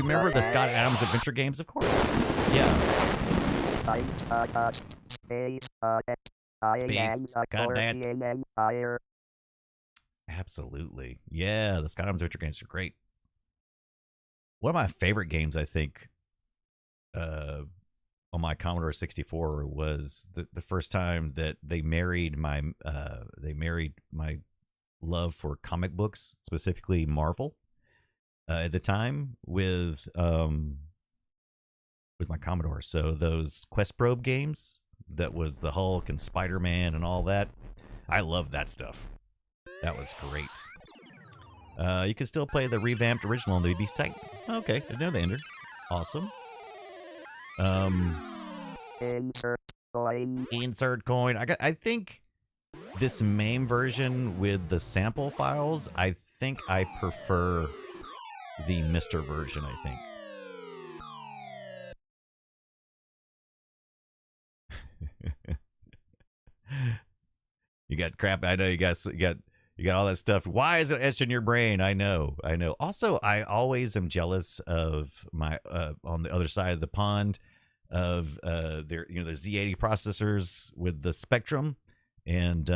Speaker 1: remember the Scott Adams Adventure games? Of course. Yeah. Space Cadet. Absolutely. Yeah, the Scott Adams Adventure games are great. One of my favorite games, I think, on my Commodore 64 was the first time that they married my love for comic books, specifically Marvel, at the time with my Commodore. So those Quest Probe games, that was the Hulk and Spider-Man and all that. I love that stuff. That was great. You can still play the revamped original on the BB site. Okay, I know the ender. Awesome. Insert coin. I think this MAME version with the sample files, I think I prefer the Mr. version, I think. You got crap. I know you got all that stuff. Why is it etched in your brain? I know. Also, I always am jealous of my on the other side of the pond of their the Z80 processors with the Spectrum and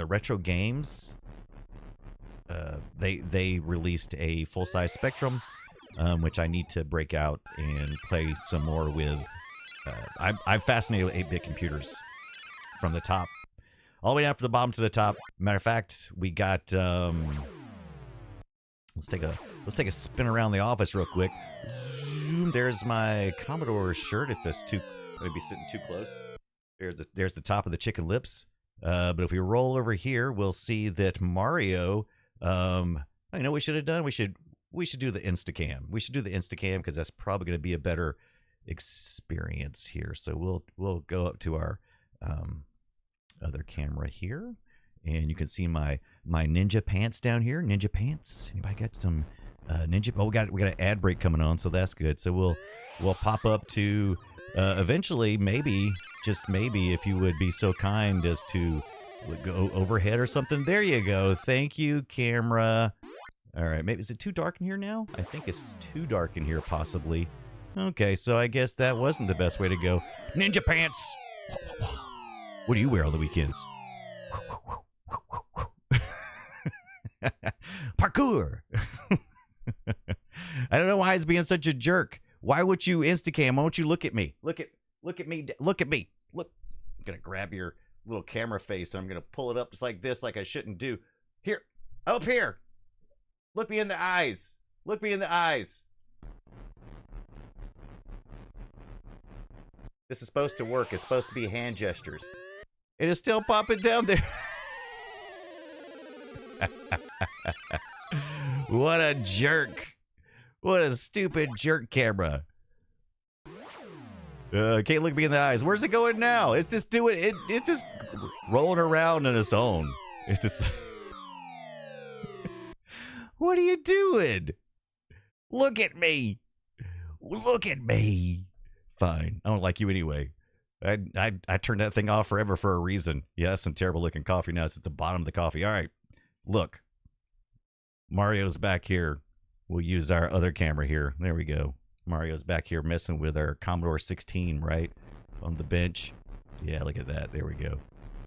Speaker 1: Retro Games. They released a full-size Spectrum, which I need to break out and play some more with. I'm fascinated with 8-bit computers from the top all the way down from the bottom to the top. Matter of fact, we got let's take a spin around the office real quick. Zoom. There's my Commodore shirt. If that's maybe sitting too close. There's the top of the chicken lips. But if we roll over here, we'll see that Mario. I know we should have done. We should do the Instacam. We should do the Instacam because that's probably going to be a better experience here. So we'll go up to our other camera here, and you can see my ninja pants down here. Ninja pants. Anybody got some ninja? Oh, we got an ad break coming on, so that's good. So we'll pop up to eventually, maybe, just maybe, if you would be so kind as to go overhead or something. There you go. Thank you, camera. All right, maybe is it too dark in here now? I think it's too dark in here, possibly. Okay, so I guess that wasn't the best way to go. Ninja pants. What do you wear on the weekends? Parkour. I don't know why he's being such a jerk. Why would you Instacam? Why won't you look at me? Look at me. Look at me. Look. I'm gonna grab your little camera face and I'm gonna pull it up just like this, like I shouldn't do. Here, up here. Look me in the eyes. Look me in the eyes. This is supposed to work. It's supposed to be hand gestures. It is still popping down there. What a jerk. What a stupid jerk camera. Can't look me in the eyes. Where's it going now? It's just doing it. It's just rolling around on its own. It's just. What are you doing? Look at me. Look at me. Fine. I don't like you anyway. I turned that thing off forever for a reason. Yeah, that's some terrible looking coffee now. It's at the bottom of the coffee. All right. Look. Mario's back here. We'll use our other camera here. There we go. Mario's back here messing with our Commodore 16, right? On the bench. Yeah, look at that. There we go.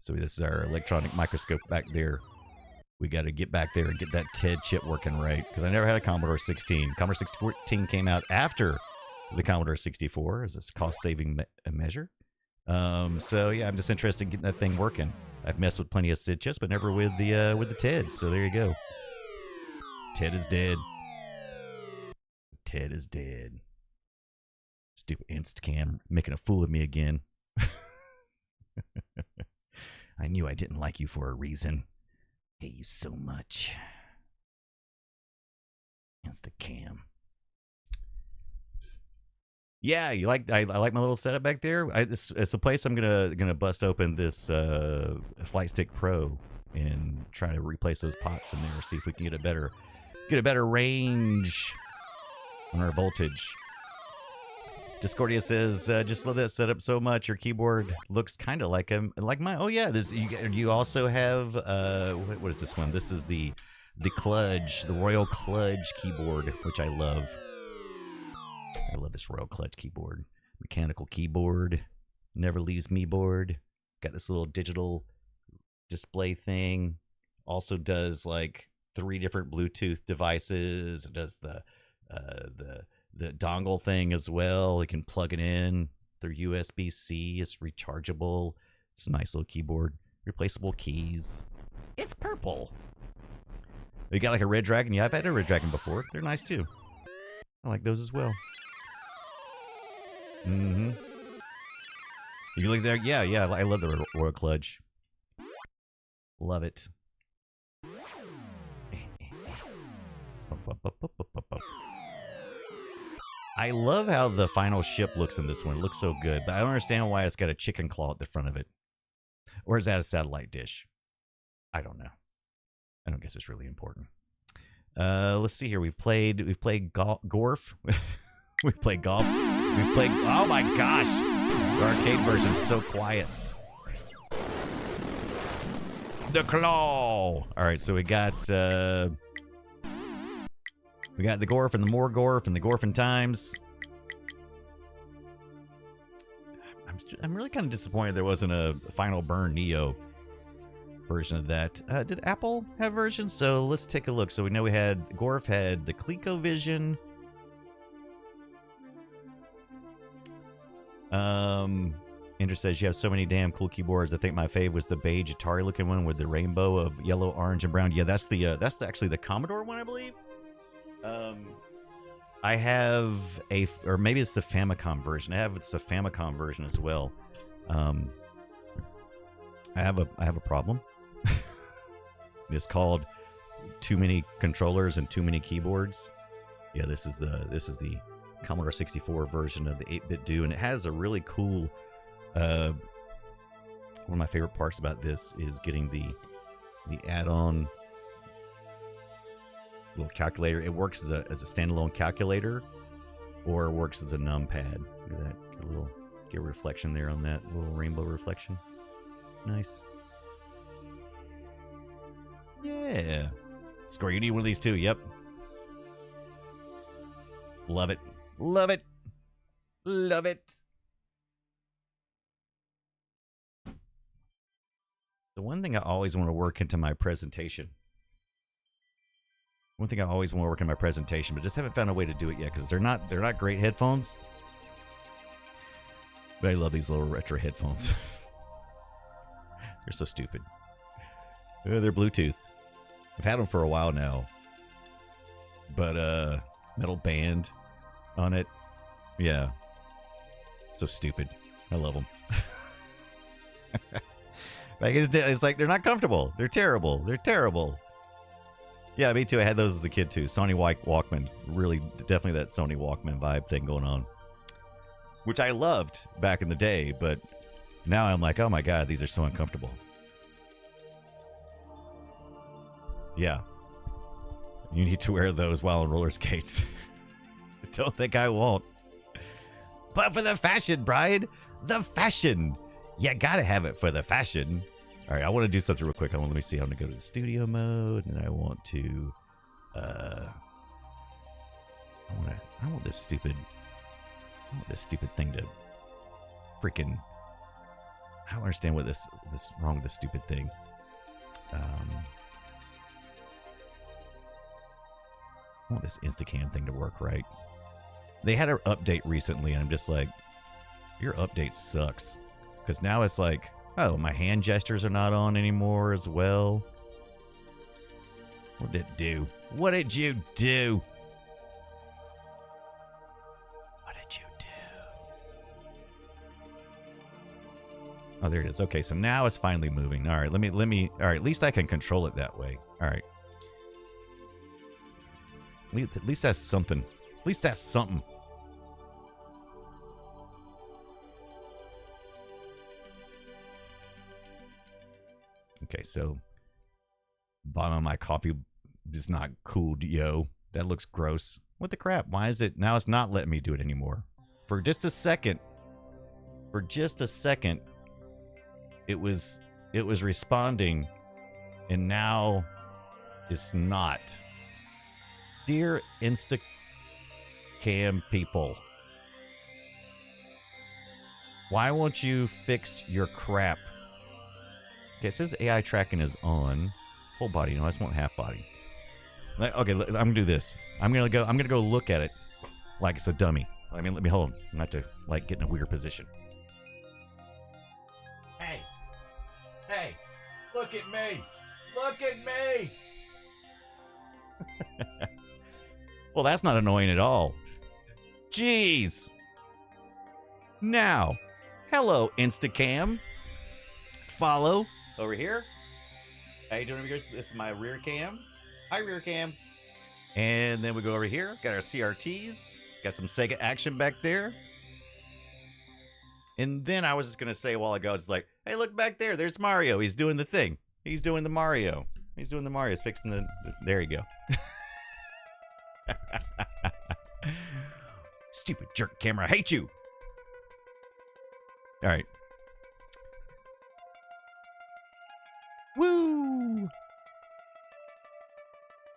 Speaker 1: So this is our electronic microscope back there. We got to get back there and get that TED chip working right. Because I never had a Commodore 16. Commodore 16 came out after the Commodore 64 as a cost-saving measure. So, yeah, I'm just interested in getting that thing working. I've messed with plenty of SID chips, but never with the TED. So there you go. TED is dead. TED is dead. Stupid Instacam making a fool of me again. I knew I didn't like you for a reason. Hate you so much. Instacam. Yeah, you like I like my little setup back there. It's a place I'm gonna bust open this Flight Stick Pro and try to replace those pots in there. See if we can get a better range on our voltage. Discordia says, just love that setup so much. Your keyboard looks kind of like mine. Oh yeah, you also have what is this one? This is the Kludge, the Royal Kludge keyboard, which I love. I love this Royal Kludge keyboard. Mechanical keyboard, never leaves me bored. Got this little digital display thing. Also does like 3 different Bluetooth devices. It does the dongle thing as well. You can plug it in through USB-C. It's rechargeable. It's a nice little keyboard. Replaceable keys. It's purple. You got like a Red Dragon. Yeah, I've had a Red Dragon before. They're nice too. I like those as well. Mm-hmm. You look there. Yeah, I love the Royal Kludge. Love it. I love how the final ship looks in this one. It looks so good, but I don't understand why it's got a chicken claw at the front of it. Or is that a satellite dish? I don't know. I don't guess it's really important. Let's see here. We've played GORF. We played golf. We played. Oh my gosh, the arcade version's so quiet. The claw. All right, so we got the GORF and the more GORF and the GORF times. I'm really kind of disappointed there wasn't a Final Burn Neo version of that. Did Apple have versions? So let's take a look. So we know we had GORF had the ColecoVision. Ender says you have so many damn cool keyboards. I think my fave was the beige Atari looking one with the rainbow of yellow, orange, and brown. Yeah, that's actually the Commodore one, I believe. I have or maybe it's the Famicom version. I have the Famicom version as well. I have a problem. It's called too many controllers and too many keyboards. Yeah, this is the Commodore 64 version of the 8-bit do, and it has a really cool. One of my favorite parts about this is getting the add-on little calculator. It works as a standalone calculator, or it works as a numpad. Look at that, get a reflection there on that little rainbow reflection. Nice. Yeah. Score, you need one of these too. Yep. Love it. Love it. Love it. The one thing I always want to work into my presentation One thing I always want to work in my presentation, but just haven't found a way to do it yet because they're not great headphones. But I love these little retro headphones. They're so stupid. They're Bluetooth. I've had them for a while now. But metal band on it. Yeah. So stupid. I love them. Like it's like they're not comfortable. They're terrible. They're terrible. Yeah, me too. I had those as a kid too. Sony Walkman. Really, definitely that Sony Walkman vibe thing going on. Which I loved back in the day, but now I'm like, oh my god, these are so uncomfortable. Yeah. You need to wear those while on roller skates. Don't think I won't. But for the fashion, Brian. The fashion. You gotta have it for the fashion. All right, I want to do something real quick. Let me see. I want to go to the studio mode, and I want to. I want this stupid thing to freaking. I don't understand what this wrong with this stupid thing. I want this Instacam thing to work right. They had an update recently, and I'm just like, your update sucks. Because now it's like, oh, my hand gestures are not on anymore as well. What did it do? What did you do? What did you do? Oh, there it is. Okay, so now it's finally moving. All right, let me. All right, at least I can control it that way. All right. At least that's something. At least that's something. Okay, so bottom of my coffee is not cooled, yo. That looks gross. What the crap? Why is it now? It's not letting me do it anymore. For just a second. For just a second, it was responding, and now it's not. Dear Instacam people, why won't you fix your crap? Okay, it says AI tracking is on. Whole body, no, I just want half body. Okay, I'm gonna do this. I'm gonna go look at it like it's a dummy. I mean, let me hold on. I'm not to like get in a weird position. Hey, look at me! Look at me! Well, that's not annoying at all. Jeez. Now, hello, Instacam. Follow. Over here. How you doing over here? This is my rear cam. Hi, rear cam. And then we go over here. Got our CRTs. Got some Sega action back there. And then I was just going to say a while ago, I was like, hey, look back there. There's Mario. He's doing the thing. He's doing the Mario. He's doing the Mario. He's fixing the there you go. Stupid jerk camera. I hate you. All right. Woo!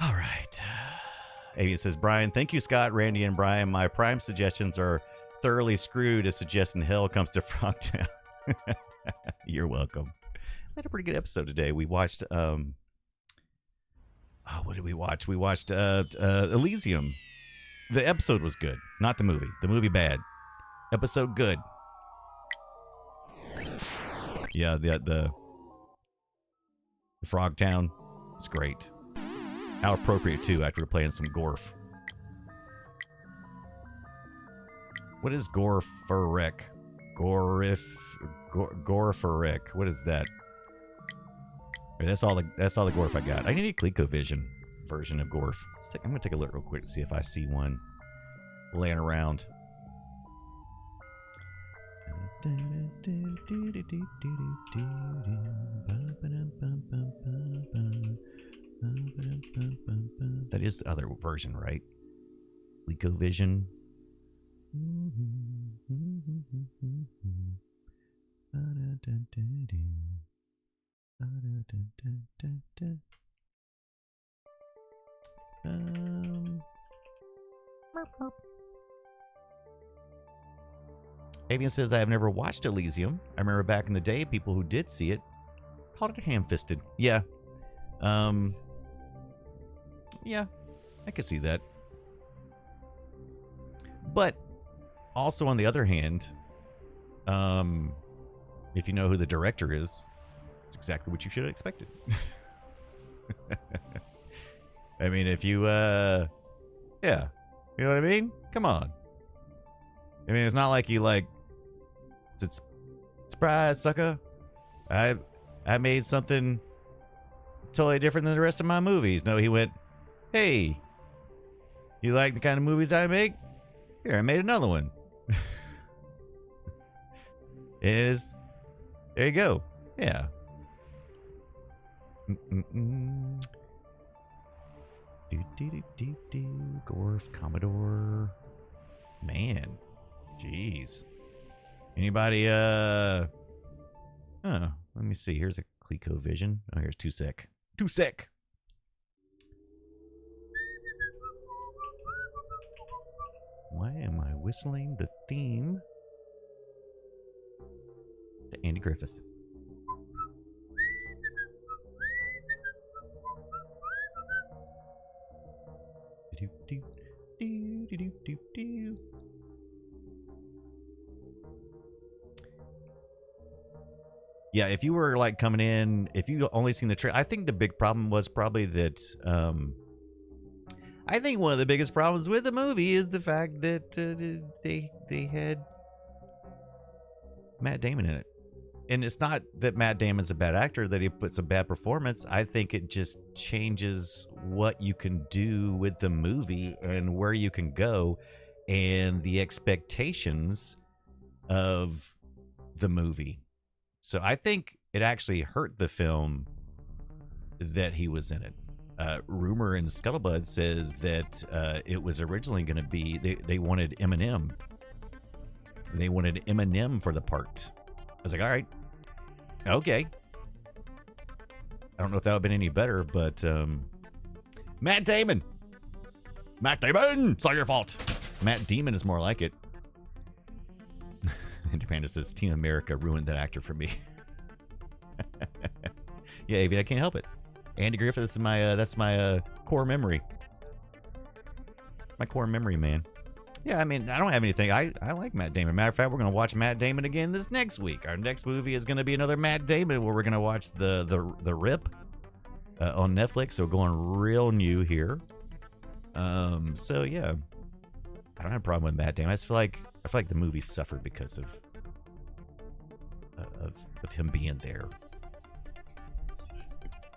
Speaker 1: All right. Avian says, Brian, thank you, Scott, Randy, and Brian. My prime suggestions are thoroughly screwed as suggesting hell comes to Frogtown. You're welcome. We had a pretty good episode today. We watched, what did we watch? We watched Elysium. The episode was good, not the movie. The movie bad. Episode good. Yeah, the Frogtown. It's great. How appropriate, too, after we're playing some GORF. What is GORF-a-rec? GORF-a-rec. What is that? Okay, that's all the GORF I got. I need a ColecoVision version of GORF. I'm going to take a look real quick to see if I see one laying around. That is the other version, right? ColecoVision. Avian says, I have never watched Elysium. I remember back in the day, people who did see it called it ham-fisted. Yeah. Yeah. I could see that. But also on the other hand, if you know who the director is, it's exactly what you should have expected. I mean, if you, yeah, you know what I mean? Come on. I mean, it's not like you like, it's surprise, sucker. I made something totally different than the rest of my movies. No, he went, hey, you like the kind of movies I make? Here, I made another one. There you go. Yeah. GORF, Commodore. Man. Jeez. Anybody, let me see. Here's a ColecoVision. Oh, here's 2sec. 2sec. Why am I whistling the theme to Andy Griffith? Yeah, if you were like coming in, if you only seen the trailer, I think the big problem was probably that. I think one of the biggest problems with the movie is the fact that they had Matt Damon in it. And it's not that Matt Damon's a bad actor, that he puts a bad performance. I think it just changes what you can do with the movie and where you can go and the expectations of the movie. So I think it actually hurt the film that he was in it. Rumor and Scuttlebutt says that it was originally going to be, they wanted Eminem. They wanted Eminem for the part. I was like, all right, okay. I don't know if that would have been any better, but Matt Damon. Matt Damon! It's all your fault. Matt Damon is more like it. And Panda says, Team America ruined that actor for me. Yeah, Avi, I can't help it. Andy Griffith is that's my core memory. My core memory, man. Yeah, I mean, I don't have anything. I like Matt Damon. Matter of fact, we're going to watch Matt Damon again this next week. Our next movie is going to be another Matt Damon, where we're going to watch the Rip on Netflix. So going real new here. So yeah, I don't have a problem with Matt Damon. I feel like the movie suffered because of him being there.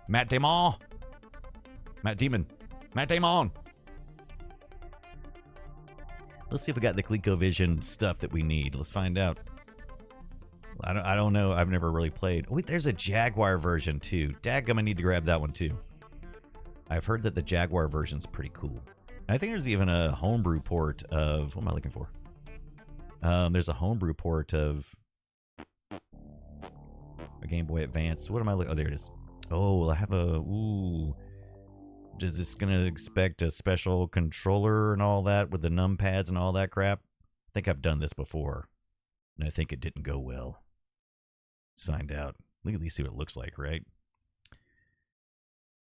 Speaker 1: Matt Damon. Matt Damon. Matt Damon. Let's see if we got the ColecoVision stuff that we need. Let's find out. I don't know. I've never really played. Oh, wait, there's a Jaguar version too. Dadgum, I need to grab that one too. I've heard that the Jaguar version's pretty cool. I think there's even a homebrew port of... What am I looking for? There's a homebrew port of a Game Boy Advance. What am I looking... Oh, there it is. Oh, I have a... Ooh. Is this going to expect a special controller and all that with the numpads and all that crap? I think I've done this before, and I think it didn't go well. Let's find out. Look at least see what it looks like, right?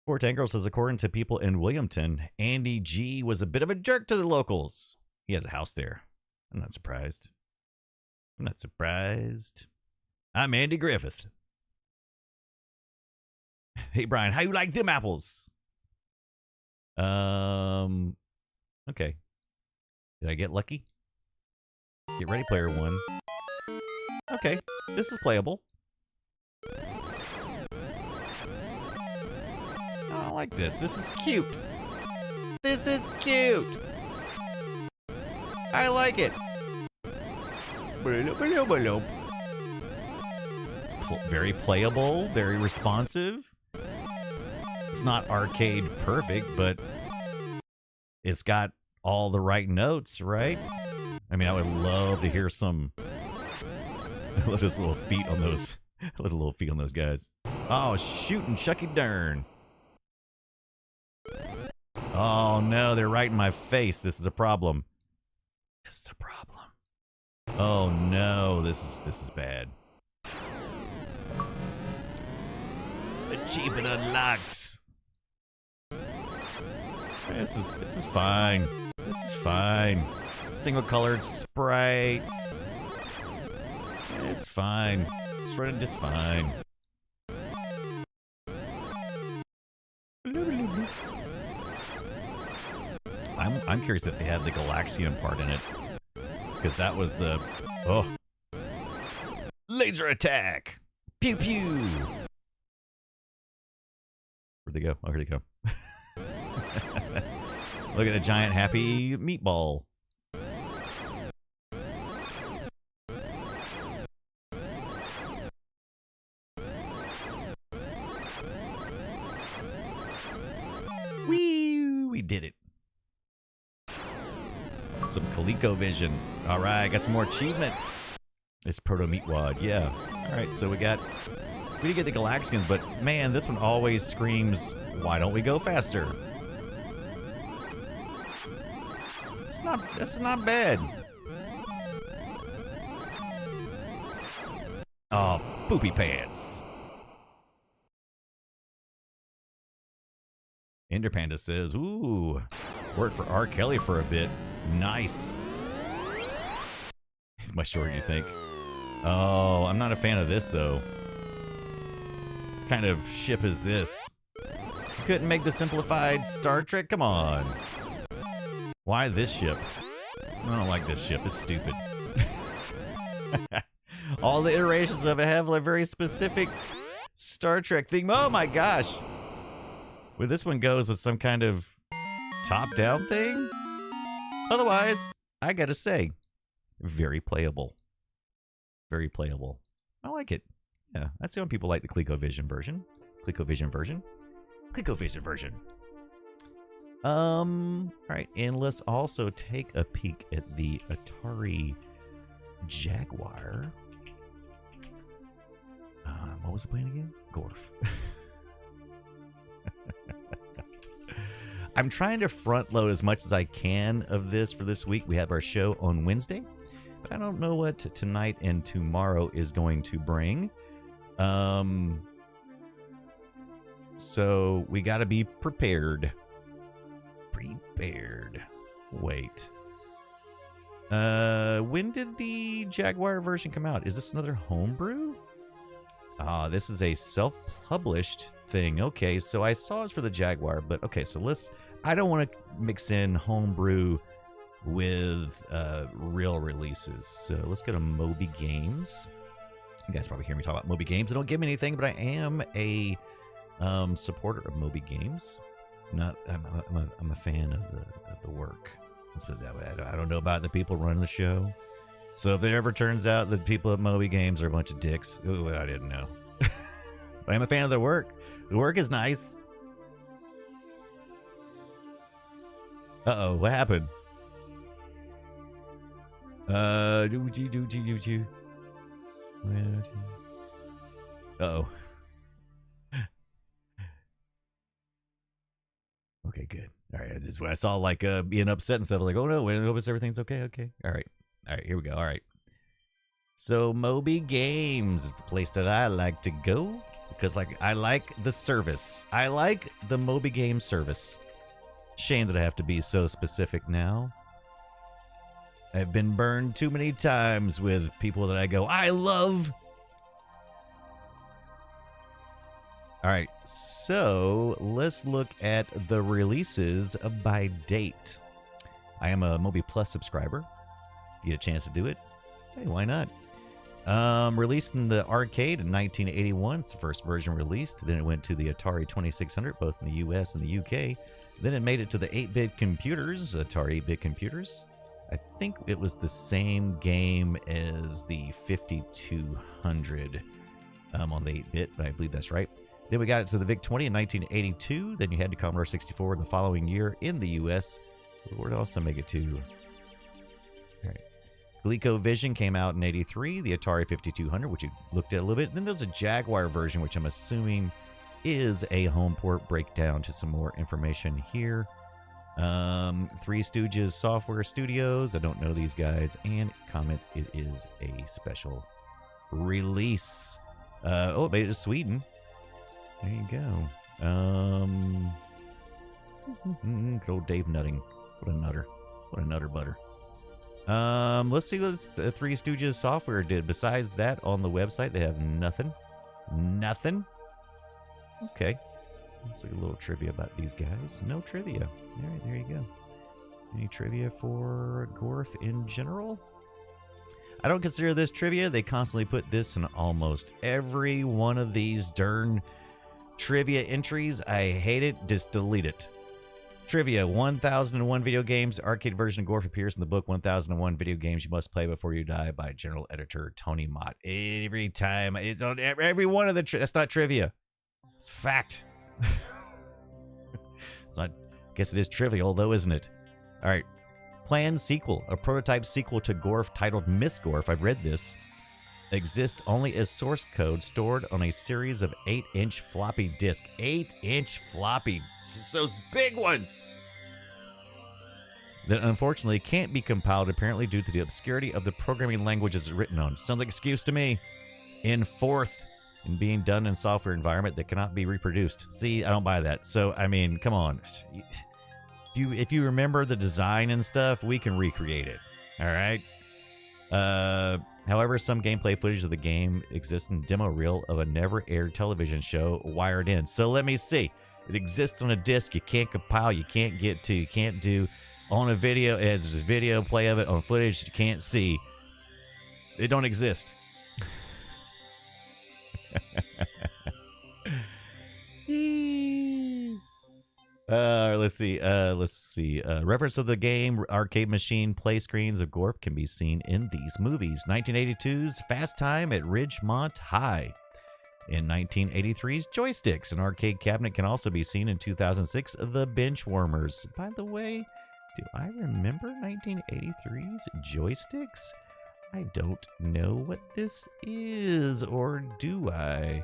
Speaker 1: Fort Tangrel says, according to people in Williamton, Andy G was a bit of a jerk to the locals. He has a house there. I'm not surprised. I'm not surprised. I'm Andy Griffith. Hey, Brian, how you like them apples? Okay. Did I get lucky? Get Ready Player One. Okay, this is playable. I like this. This is cute. This is cute. I like it. It's very playable, very responsive. It's not arcade perfect, but it's got all the right notes, right? I mean, I would love to hear some... I love those little feet on those... I love the little feet on those guys. Oh, shooting Shucky Darn. Oh, no, they're right in my face. This is a problem. This is a problem. Oh, no, this is bad. Achievement unlocks. This is fine. This is fine. Single colored sprites. It's fine. It's running just fine. I'm curious if they had the Galaxian part in it, because that was the laser attack. Pew pew. Where'd they go? Oh, here they go. Look at a giant happy meatball. Whee! We did it. Some ColecoVision. All right, got some more achievements. It's Proto Meatwad, yeah. All right, so we did get the Galaxians, but man, this one always screams, why don't we go faster? This is not bad. Oh, poopy pants. Ender Panda says, ooh, worked for R. Kelly for a bit. Nice. He's much shorter than you think. Oh, I'm not a fan of this, though. What kind of ship is this? You couldn't make the simplified Star Trek? Come on. Why this ship? I don't like this ship. It's stupid. All the iterations of it have a very specific Star Trek theme. Oh my gosh. Well, this one goes with some kind of top-down thing. Otherwise, I gotta say, very playable. Very playable. I like it. Yeah, I see when people like the ColecoVision version. ColecoVision version. ColecoVision version. All right, and let's also take a peek at the Atari Jaguar. What was it playing again? GORF. I'm trying to front load as much as I can of this for this week. We have our show on Wednesday, but I don't know what tonight and tomorrow is going to bring. So we got to be prepared. Prepared. Wait. When did the Jaguar version come out? Is this another homebrew? Ah, this is a self-published thing. Okay, so I saw it's for the Jaguar, but okay, so I don't want to mix in homebrew with real releases. So let's go to Moby Games. You guys probably hear me talk about Moby Games. They don't give me anything, but I am a supporter of Moby Games. I'm a fan of the work. Let's put it that way. I don't know about the people running the show. So if it ever turns out that people at Moby Games are a bunch of dicks, ooh, I didn't know. But I'm a fan of their work. The work is nice. Uh-oh, what happened? Uh-oh. Okay, good. All right, this is what I saw, like, being upset and stuff. Like, oh no, I hope everything's okay, okay. All right, here we go. All right. So Moby Games is the place that I like to go because, like, I like the service. I like the Moby Games service. Shame that I have to be so specific now. I've been burned too many times with people that I go, I love. All right, so let's look at the releases by date. I am a Moby Plus subscriber. You get a chance to do it. Hey, why not? Released in the arcade in 1981. It's the first version released. Then it went to the Atari 2600, both in the US and the UK. Then it made it to the 8-bit computers, Atari 8-bit computers. I think it was the same game as the 5200 on the 8-bit, but I believe that's right. Then we got it to the VIC-20 in 1982. Then you had to Commodore 64 the following year in the US. Where did it also make it to? All right. ColecoVision came out in 83. The Atari 5200, which you looked at a little bit. Then there's a Jaguar version, which I'm assuming is a home port. Breakdown to some more information here. Three Stooges Software Studios. I don't know these guys. And comments, it is a special release. Oh, it made it to Sweden. There you go. Good old Dave nutting. What a nutter. What a nutter butter. Let's see what Three Stooges software did. Besides that, on the website, they have nothing. Nothing. Okay. Let's look at a little trivia about these guys. No trivia. All right, there you go. Any trivia for GORF in general? I don't consider this trivia. They constantly put this in almost every one of these darn trivia entries. I hate it. Just delete it. Trivia: 1001 video games. Arcade version of GORF appears in the book 1001 Video Games You Must Play Before You Die by general editor Tony Mott. Every time. It's on every one of the... That's not trivia. It's fact. It's not... I guess it is trivial, though, isn't it? All right. Planned sequel. A prototype sequel to GORF titled Miss GORF. I've read this. Exists only as source code stored on a series of 8-inch floppy disk. 8-inch floppy. Those big ones. That unfortunately can't be compiled, apparently due to the obscurity of the programming languages it's written on. Sounds like an excuse to me. In fourth, and being done in software environment that cannot be reproduced. See, I don't buy that. So, I mean, come on. If you remember the design and stuff, we can recreate it. All right? However, some gameplay footage of the game exists in demo reel of a never-aired television show, Wired In. So let me see. It exists on a disc. You can't compile. You can't get to. You can't do on a video. As a video play of it on footage you can't see. They don't exist. Let's see. Reference of the game arcade machine play screens of GORF can be seen in these movies. 1982's Fast Time at Ridgemont High. In 1983's Joysticks. An arcade cabinet can also be seen in 2006 The Benchwarmers. By the way, do I remember 1983's Joysticks? I don't know what this is, or do I?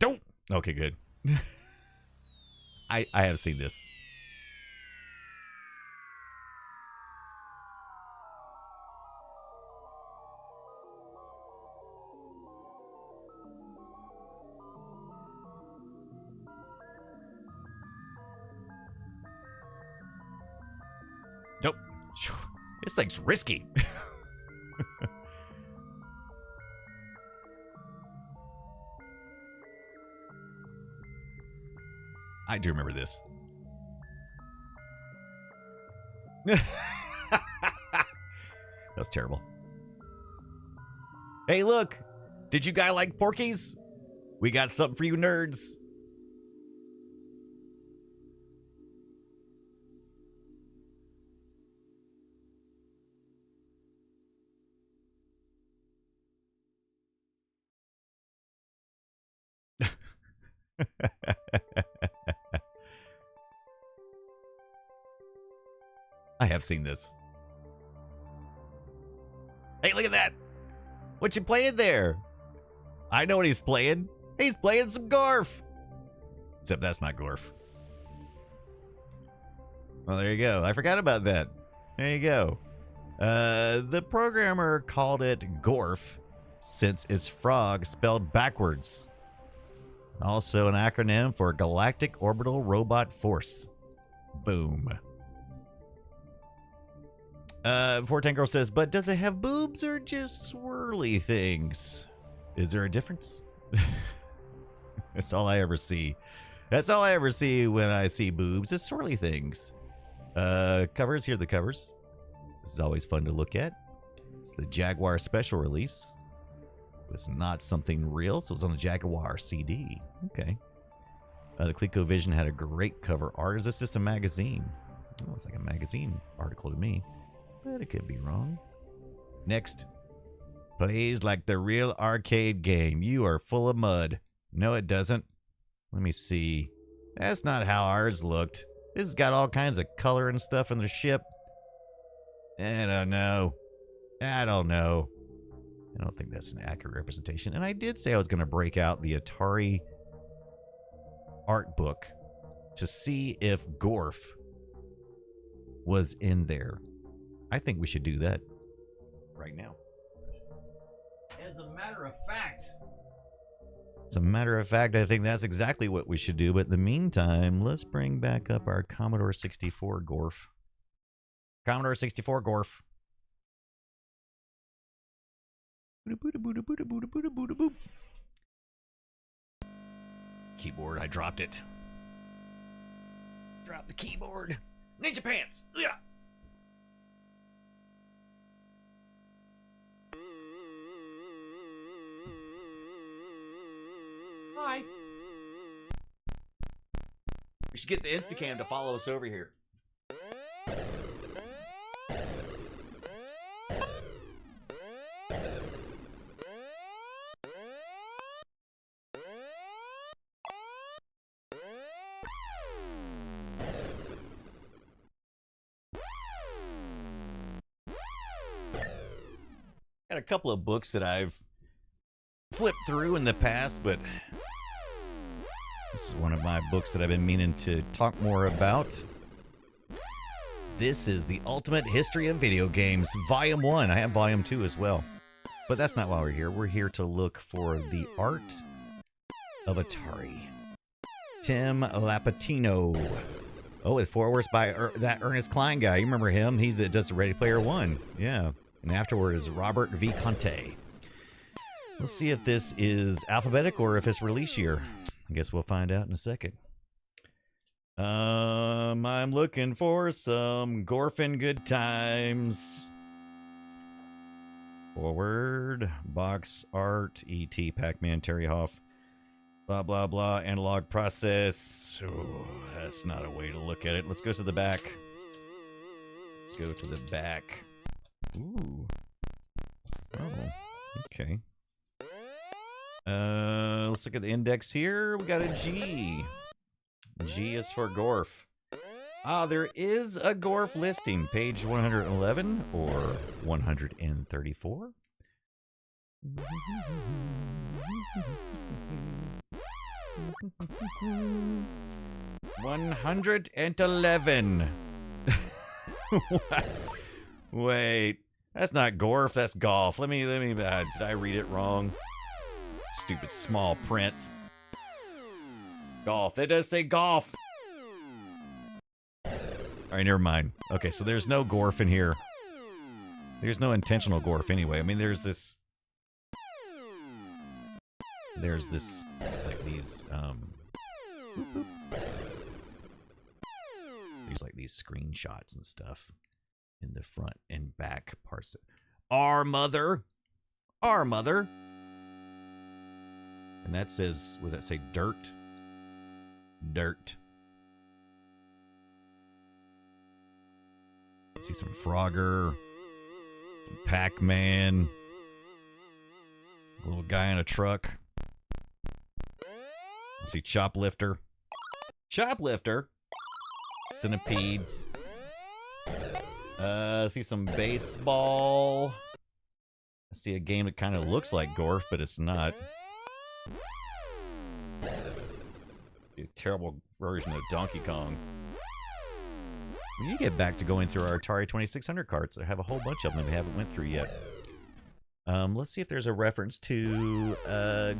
Speaker 1: Don't. Okay, good. I have seen this. Nope. This thing's risky. I do remember this. That was terrible. Hey, look. Did you guys like Porkies? We got something for you nerds. I have seen this. Hey, look at that. What you playing there? I know what he's playing. He's playing some GORF. Except that's not GORF. Well, there you go. I forgot about that. There you go. The programmer called it GORF since it's frog spelled backwards. Also an acronym for Galactic Orbital Robot Force. Boom. 410 Girl says, but does it have boobs or just swirly things? Is there a difference? That's all I ever see. That's all I ever see when I see boobs. It's swirly things. Covers. Here are the covers. This is always fun to look at. It's the Jaguar special release. It's not something real, so it's on the Jaguar CD. Okay. The ColecoVision had a great cover art. Is this just a magazine? Oh, it's like a magazine article to me. But it could be wrong. Next. Plays like the real arcade game. You are full of mud. No, it doesn't. Let me see. That's not how ours looked. This has got all kinds of color and stuff in the ship. I don't know. I don't know. I don't think that's an accurate representation. And I did say I was going to break out the Atari art book to see if GORF was in there. I think we should do that right now. As a matter of fact, I think that's exactly what we should do. But in the meantime, let's bring back up our Commodore 64 GORF. Commodore 64 GORF. Keyboard, I dropped it. Drop the keyboard. Ninja pants. Yeah. Hi. We should get the Instacam to follow us over here. Got a couple of books that I've flipped through in the past, but this is one of my books that I've been meaning to talk more about. This is The Ultimate History of Video Games, Volume 1. I have Volume 2 as well. But that's not why we're here. We're here to look for the art of Atari. Tim Lapatino. Oh, with foreworks by that Ernest Cline guy. You remember him? He does the Ready Player One. Yeah. And afterward is Robert V. Conte. Let's see if this is alphabetic or if it's release year. I guess we'll find out in a second. I'm looking for some Gorfin good times. Forward, box art, E.T., Pac-Man, Terry Hoff, blah, blah, blah, analog process. Oh, that's not a way to look at it. Let's go to the back. Let's go to the back. Ooh. Oh, okay. Let's look at the index here. We got a G. G is for GORF. Ah, there is a GORF listing, page 111 or 134. 111. Wait, that's not GORF, that's golf. Let me, did I read it wrong? Stupid small print. Golf, that does say golf. Alright, never mind. Okay, so there's no GORF in here. There's no intentional GORF anyway. I mean, there's this, like these, there's like these screenshots and stuff in the front and back parts. Our mother. And that says, what does that say? Dirt. See some Frogger, some Pac-Man, a little guy in a truck. Let's see Choplifter, Centipedes. See some baseball. I see a game that kind of looks like GORF, but it's not. A terrible version of Donkey Kong. We need to get back to going through our Atari 2600 carts. I have a whole bunch of them that we haven't went through yet. Let's see if there's a reference to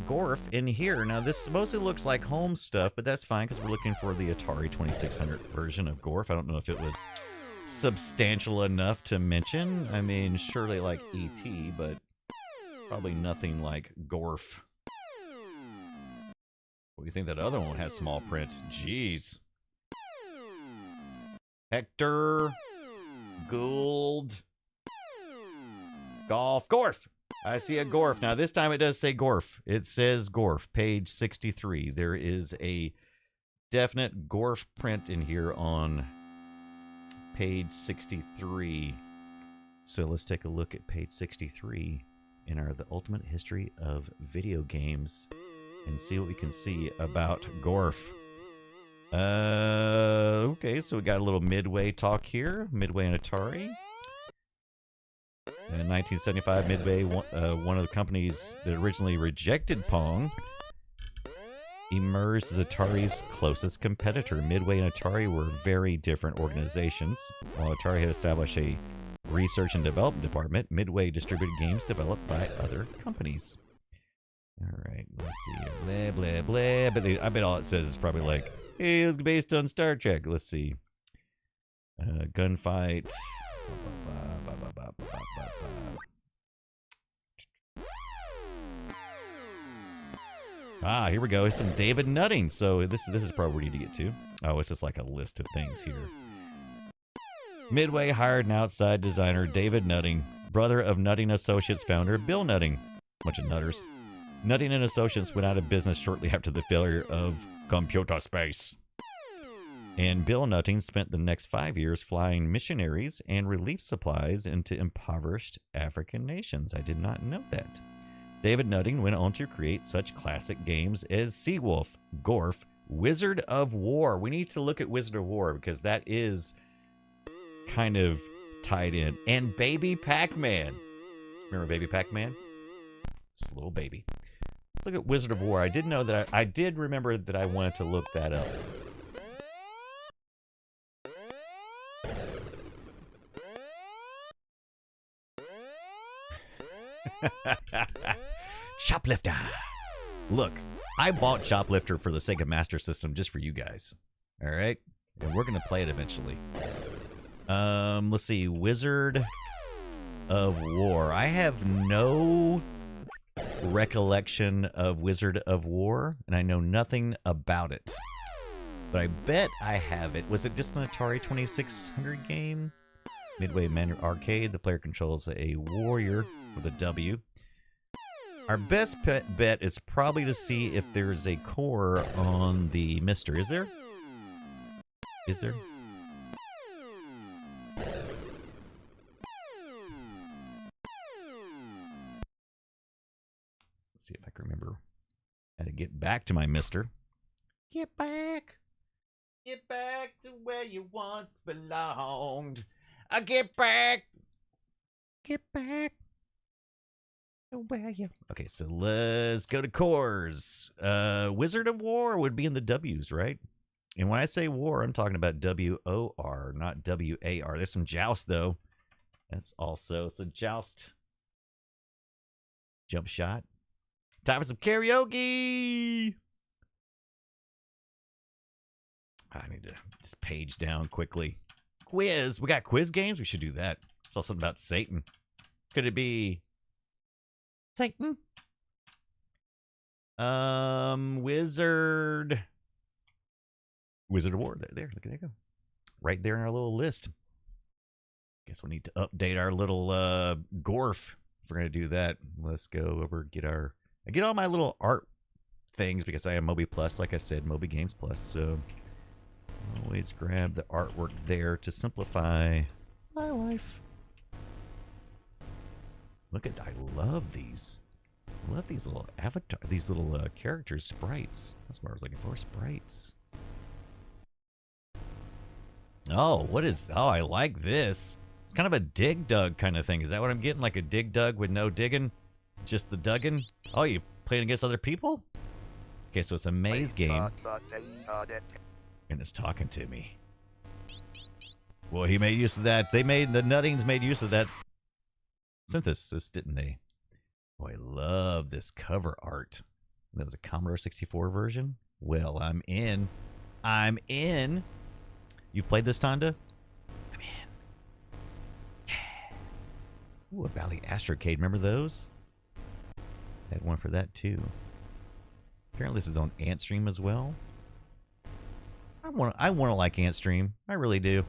Speaker 1: GORF in here. Now, this mostly looks like home stuff, but that's fine because we're looking for the Atari 2600 version of GORF. I don't know if it was substantial enough to mention. I mean, surely like E.T., but probably nothing like GORF. What do you think that other one has small print? Jeez. Hector, Gould, Golf, GORF. I see a GORF. Now, this time it does say GORF. It says GORF, page 63. There is a definite GORF print in here on page 63. So let's take a look at page 63 in The Ultimate History of Video Games and see what we can see about GORF. Okay, so we got a little Midway talk here. Midway and Atari. In 1975, Midway, one of the companies that originally rejected Pong, emerged as Atari's closest competitor. Midway and Atari were very different organizations. While Atari had established a research and development department. Midway distributed games developed by other companies. All right, let's see. Blah, blah, blah. But I bet all it says is probably like, hey, it was based on Star Trek. Let's see. Gunfight. Ah, here we go. Some David Nutting. So this is probably where we need to get to. Oh, it's just like a list of things here. Midway hired an outside designer, David Nutting, brother of Nutting Associates founder Bill Nutting. Bunch of nutters. Nutting and Associates went out of business shortly after the failure of Computer Space. And Bill Nutting spent the next 5 years flying missionaries and relief supplies into impoverished African nations. I did not know that. David Nutting went on to create such classic games as Seawolf, GORF, Wizard of War. We need to look at Wizard of War because that is kind of tied in. And Baby Pac-Man. Remember Baby Pac-Man? Just a little baby. Let's look at Wizard of War. I did know that I did remember that I wanted to look that up. Shoplifter. Look, I bought Shoplifter for the Sega Master System just for you guys. All right? And we're going to play it eventually. Let's see. Wizard of War. I have no recollection of Wizard of War, and I know nothing about it. But I bet I have it. Was it just an Atari 2600 game? Midway Manor Arcade. The player controls a warrior with a W. Our best bet is probably to see if there's a core on the Mister. Is there? Is there? Let's see if I can remember how to get back to my Mister. Get back. Get back to where you once belonged. Get back. Get back. Where you? Okay, so let's go to cores. Wizard of War would be in the W's, right? And when I say war, I'm talking about W-O-R, not W-A-R. There's some joust, though. That's also some joust. Jump shot. Time for some karaoke. I need to just page down quickly. Quiz. We got quiz games? We should do that. Saw something about Satan. Could it be Satan? Wizard of War. There, look, there you go. Right there in our little list. Guess we'll need to update our little GORF if we're gonna do that. Let's go over, get all my little art things because I have Moby Plus, like I said, Moby Games Plus. So always grab the artwork there to simplify my life. Look at, I love these. I love these little avatar, these little characters, sprites. That's what I was looking for, sprites. Oh, I like this. It's kind of a dig dug kind of thing. Is that what I'm getting? Like a dig dug with no digging? Just the dugging? Oh, you playing against other people? Okay, so it's a maze game. And it's talking to me. Well, he made use of that. The Nuttings made use of that synthesis, didn't they? Oh, I love this cover art. That was a Commodore 64 version. Well, I'm in. I'm in. You played this, Tonda? I'm in. Yeah. Ooh, a Valley Astrocade. Remember those? Had one for that too. Apparently, this is on Antstream as well. I want to like Antstream. I really do.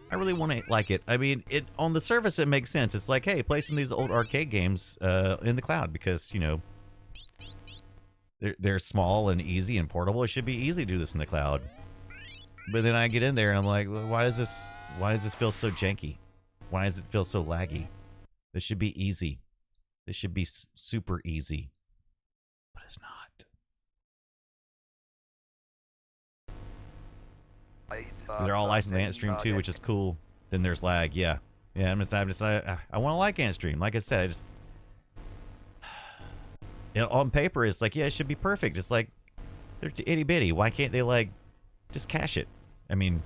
Speaker 1: I really want to like it. I mean, on the surface, it makes sense. It's like, hey, play some of these old arcade games in the cloud because, you know, they're small and easy and portable. It should be easy to do this in the cloud. But then I get in there and I'm like, well, why does this feel so janky? Why does it feel so laggy? This should be easy. This should be super easy. But it's not. They're all licensed to Antstream too, which is cool. Then there's lag, yeah. Yeah, I want to like Antstream. Like I said, I just on paper it's like, yeah, it should be perfect. It's like they're itty bitty. Why can't they like just cache it? I mean,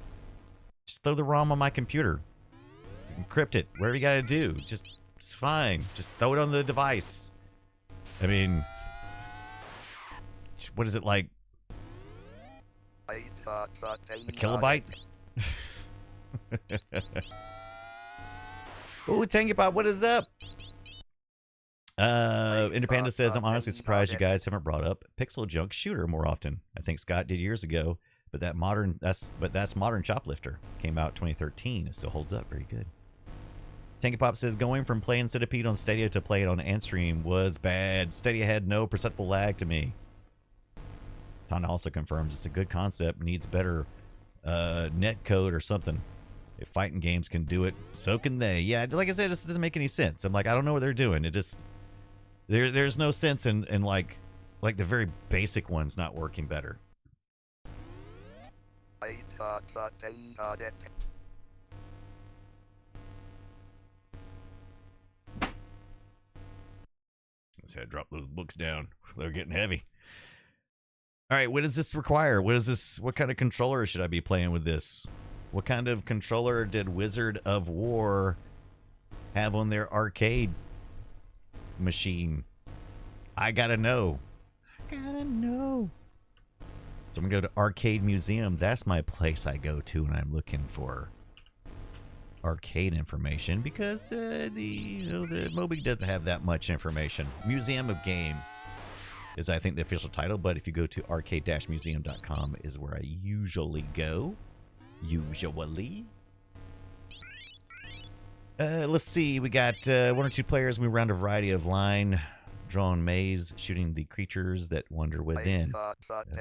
Speaker 1: just throw the ROM on my computer. encrypt it. Whatever you gotta do. Just, it's fine. Just throw it on the device. I mean, what is it like? A kilobyte? Ooh, Tangipop, what is up? Independent says, I'm honestly surprised you guys haven't brought up Pixel Junk Shooter more often. I think Scott did years ago, but that's Modern Choplifter. Came out 2013. It still holds up very good. Tangipop says, going from playing Centipede on Stadia to play it on Antstream was bad. Stadia had no perceptible lag to me. Tana also confirms it's a good concept, needs better net code or something. If fighting games can do it, so can they. Yeah, like I said, this doesn't make any sense. I'm like, I don't know what they're doing. It just there's no sense in like the very basic ones not working better. Let's had to drop those books down. They're getting heavy. All right, what does this require? What kind of controller should I be playing with this? What kind of controller did Wizard of War have on their arcade machine? I gotta know. Gotta know. So I'm gonna go to Arcade Museum. That's my place I go to when I'm looking for arcade information, because the Moby doesn't have that much information. Museum of Game is, I think, the official title, but if you go to arcade-museum.com is where I usually go. Usually. Let's see. We got 1 or 2 players. We round a variety of line drawn maze, shooting the creatures that wander within.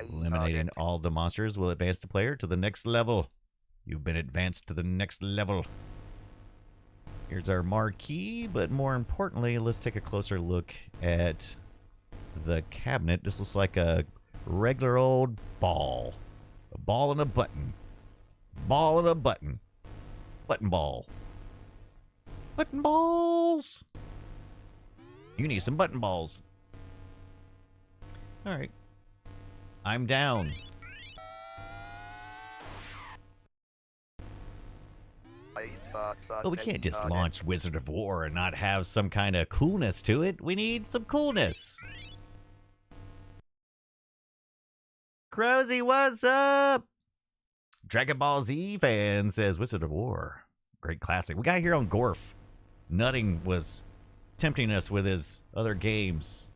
Speaker 1: Eliminating all the monsters will advance the player to the next level. You've been advanced to the next level. Here's our marquee, but more importantly, let's take a closer look at the cabinet. This looks like a regular old ball. A ball and a button. Ball and a button. Button ball. Button balls! You need some button balls. Alright. I'm down. But we can't just launch Wizard of War and not have some kind of coolness to it. We need some coolness. Crozy, what's up? Dragon Ball Z fan says Wizard of War. Great classic. We got here on GORF. Nutting was tempting us with his other games.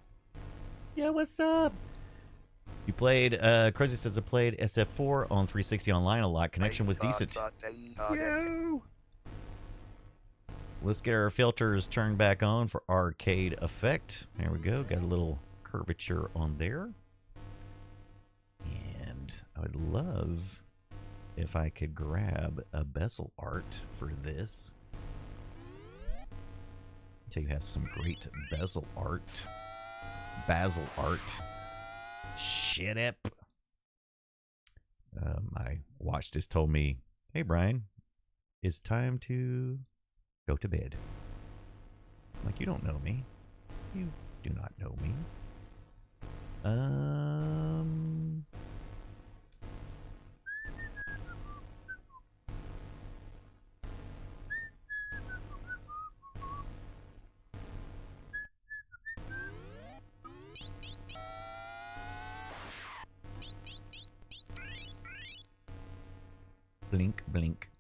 Speaker 1: Yeah, what's up? You played, Crazy says I played SF4 on 360 online a lot. Connection was decent. Yo! Let's get our filters turned back on for arcade effect. There we go. Got a little curvature on there. And I would love if I could grab a bezel art for this. It has some great bezel art. Basil art. Shit up. My watch just told me, hey Brian, it's time to go to bed. I'm like, you don't know me. You do not know me. Blink, blink.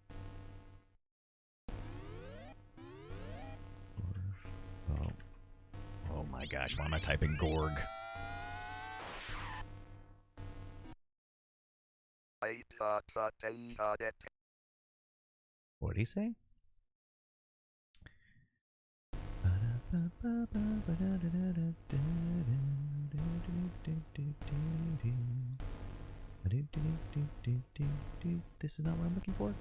Speaker 1: Oh my gosh, why am I typing Gorg? What did he say? This is not what I'm looking for.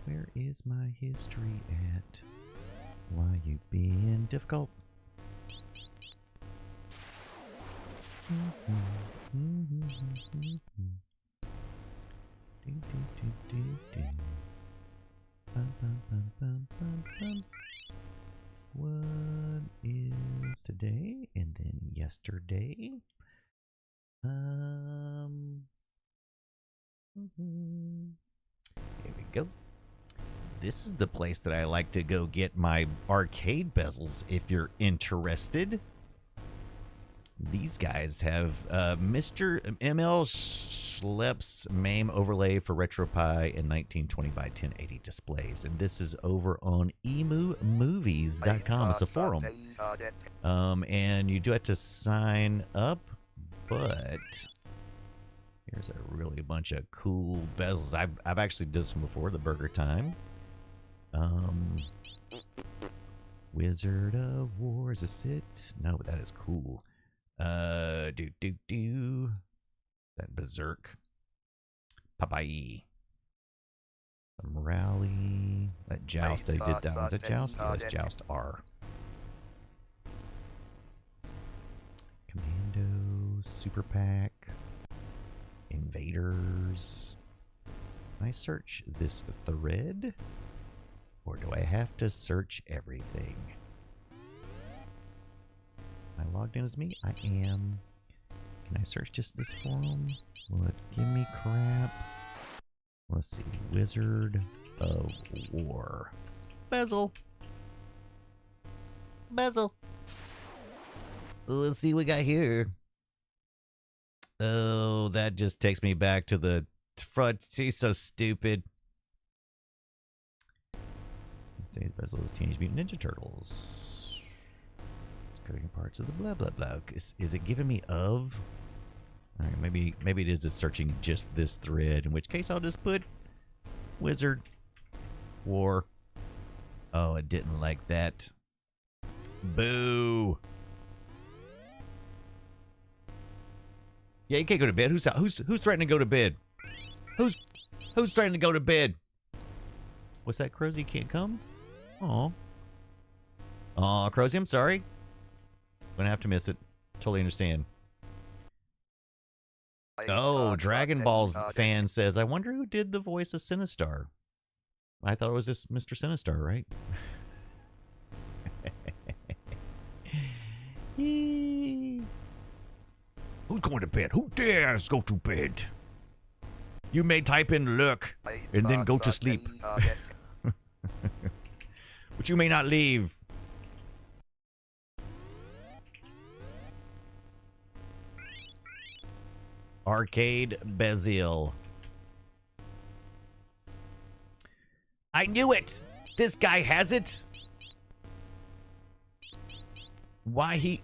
Speaker 1: Where is my history at? Why you being difficult? What is today and then yesterday? Here we go. This is the place that I like to go get my arcade bezels if you're interested. These guys have Mr. ML Schlepp's MAME overlay for RetroPie and 1920 by 1080 displays. And this is over on emumovies.com. It's a forum. And you do have to sign up, but here's a really bunch of cool bezels. I've actually done this one before, the Burger Time. Wizard of War, is this it? No, that is cool. That Berserk. Popeye. Some Rally. That Joust, I did that one. Is that Joust? Yeah, that's Joust R. Commando, Super Pack. Invaders. Can I search this thread? Or do I have to search everything? Am I logged in as me? I am. Can I search just this forum? Will it give me crap? Let's see. Wizard of War. Bezel. Bezel. Let's see what we got here. Oh, that just takes me back to the front. She's so stupid. Today's bezel is Teenage Mutant Ninja Turtles. It's coding parts of the blah blah blah. Is it giving me of? All right, maybe it is just searching just this thread. In which case, I'll just put Wizard War. Oh, it didn't like that. Boo. Yeah, you can't go to bed. Who's threatening to go to bed? Who's threatening to go to bed? What's that, Crosy? Can't come? Aw. Aw, Crosy, I'm sorry. Gonna have to miss it. Totally understand. Oh, Dragon Ball's fan says, I wonder who did the voice of Sinistar. I thought it was just Mr. Sinistar, right? Who's going to bed? Who dares go to bed? You may type in Lurk and then go to sleep. But you may not leave. Arcade Bezil. I knew it! This guy has it! Why he...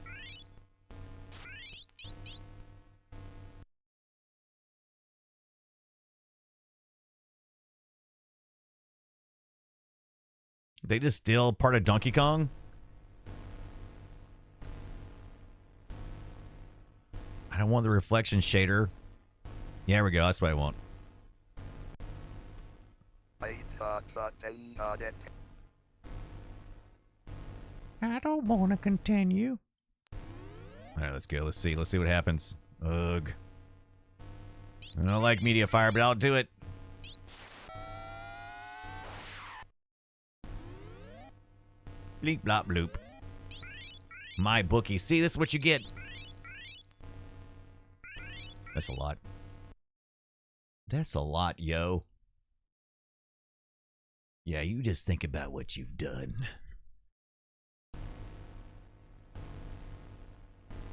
Speaker 1: They just steal part of Donkey Kong? I don't want the reflection shader. Yeah, there we go. That's what I want. I don't want to continue. All right, let's go. Let's see. Let's see what happens. Ugh. I don't like Media Fire, but I'll do it. Bleep, blop, bloop. My bookie. See, this is what you get. That's a lot. That's a lot, yo. Yeah, you just think about what you've done.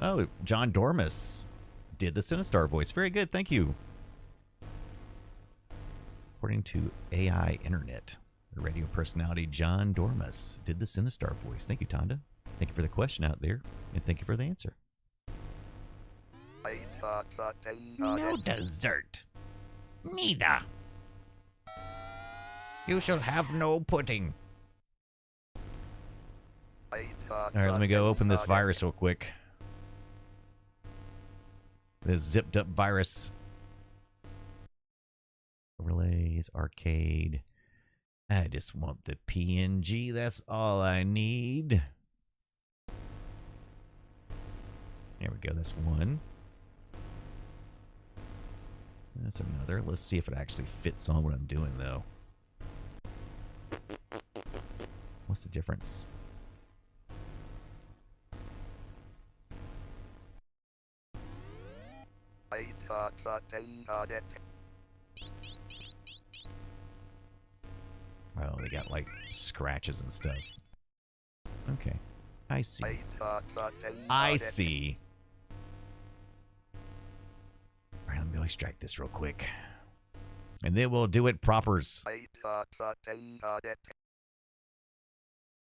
Speaker 1: Oh, John Dormus did the Sinistar voice. Very good, thank you. According to AI Internet, the radio personality John Dormus did the Sinistar voice. Thank you, Tonda. Thank you for the question out there, and thank you for the answer. No dessert. Neither. You shall have no pudding. Alright, let me go open this virus real quick. This zipped up virus. Overlays, arcade. I just want the PNG. That's all I need. There we go. That's one. That's another. Let's see if it actually fits on what I'm doing, though. What's the difference? Oh, they got like scratches and stuff. Okay. I see. I see. Alright, let me go extract this real quick. And then we'll do it propers. I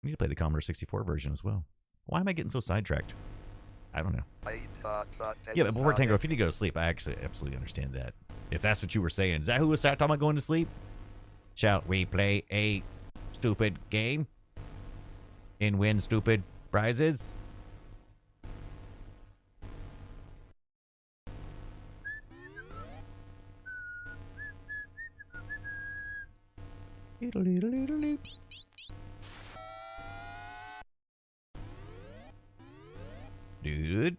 Speaker 1: need to play the Commodore 64 version as well. Why am I getting so sidetracked? I don't know. Yeah, but before Tango, if you need to go to sleep, I actually absolutely understand that. If that's what you were saying. Is that who was talking about going to sleep? Shall we play a stupid game? And win stupid prizes? Dude.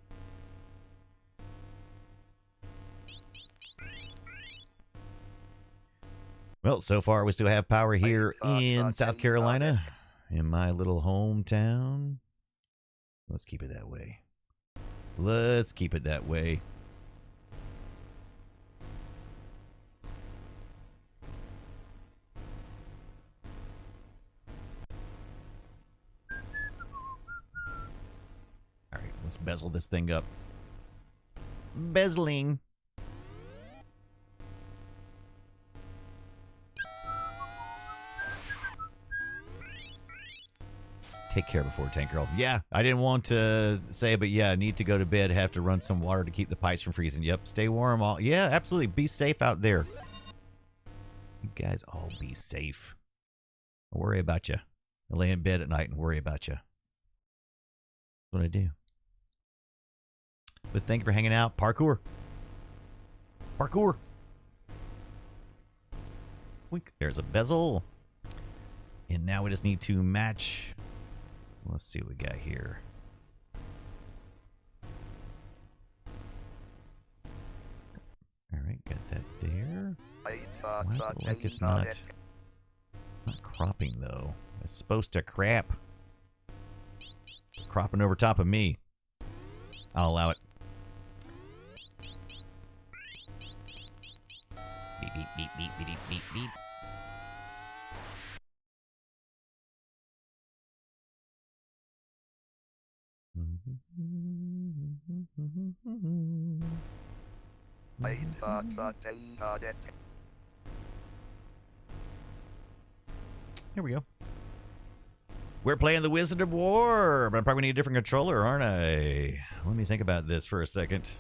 Speaker 1: Well, so far we still have power here in South Carolina, in my little hometown. Let's keep it that way. Let's keep it that way. All right, let's bezel this thing up. Bezeling. Take care before Tank Girl. Yeah, I didn't want to say, but yeah, I need to go to bed. Have to run some water to keep the pipes from freezing. Yep, stay warm. All yeah, absolutely. Be safe out there. You guys all be safe. Don't worry about you. I lay in bed at night and worry about you. That's what I do. But thank you for hanging out. Parkour. Parkour. Wink. There's a bezel. And now we just need to match. Let's see what we got here. All right, got that there. Why is it like it's not cropping though? It's supposed to crap. It's cropping over top of me. I'll allow it. Beep beep beep beep beep beep beep. Here we go. We're playing the Wizard of War, but I probably need a different controller, aren't I? Let me think about this for a second.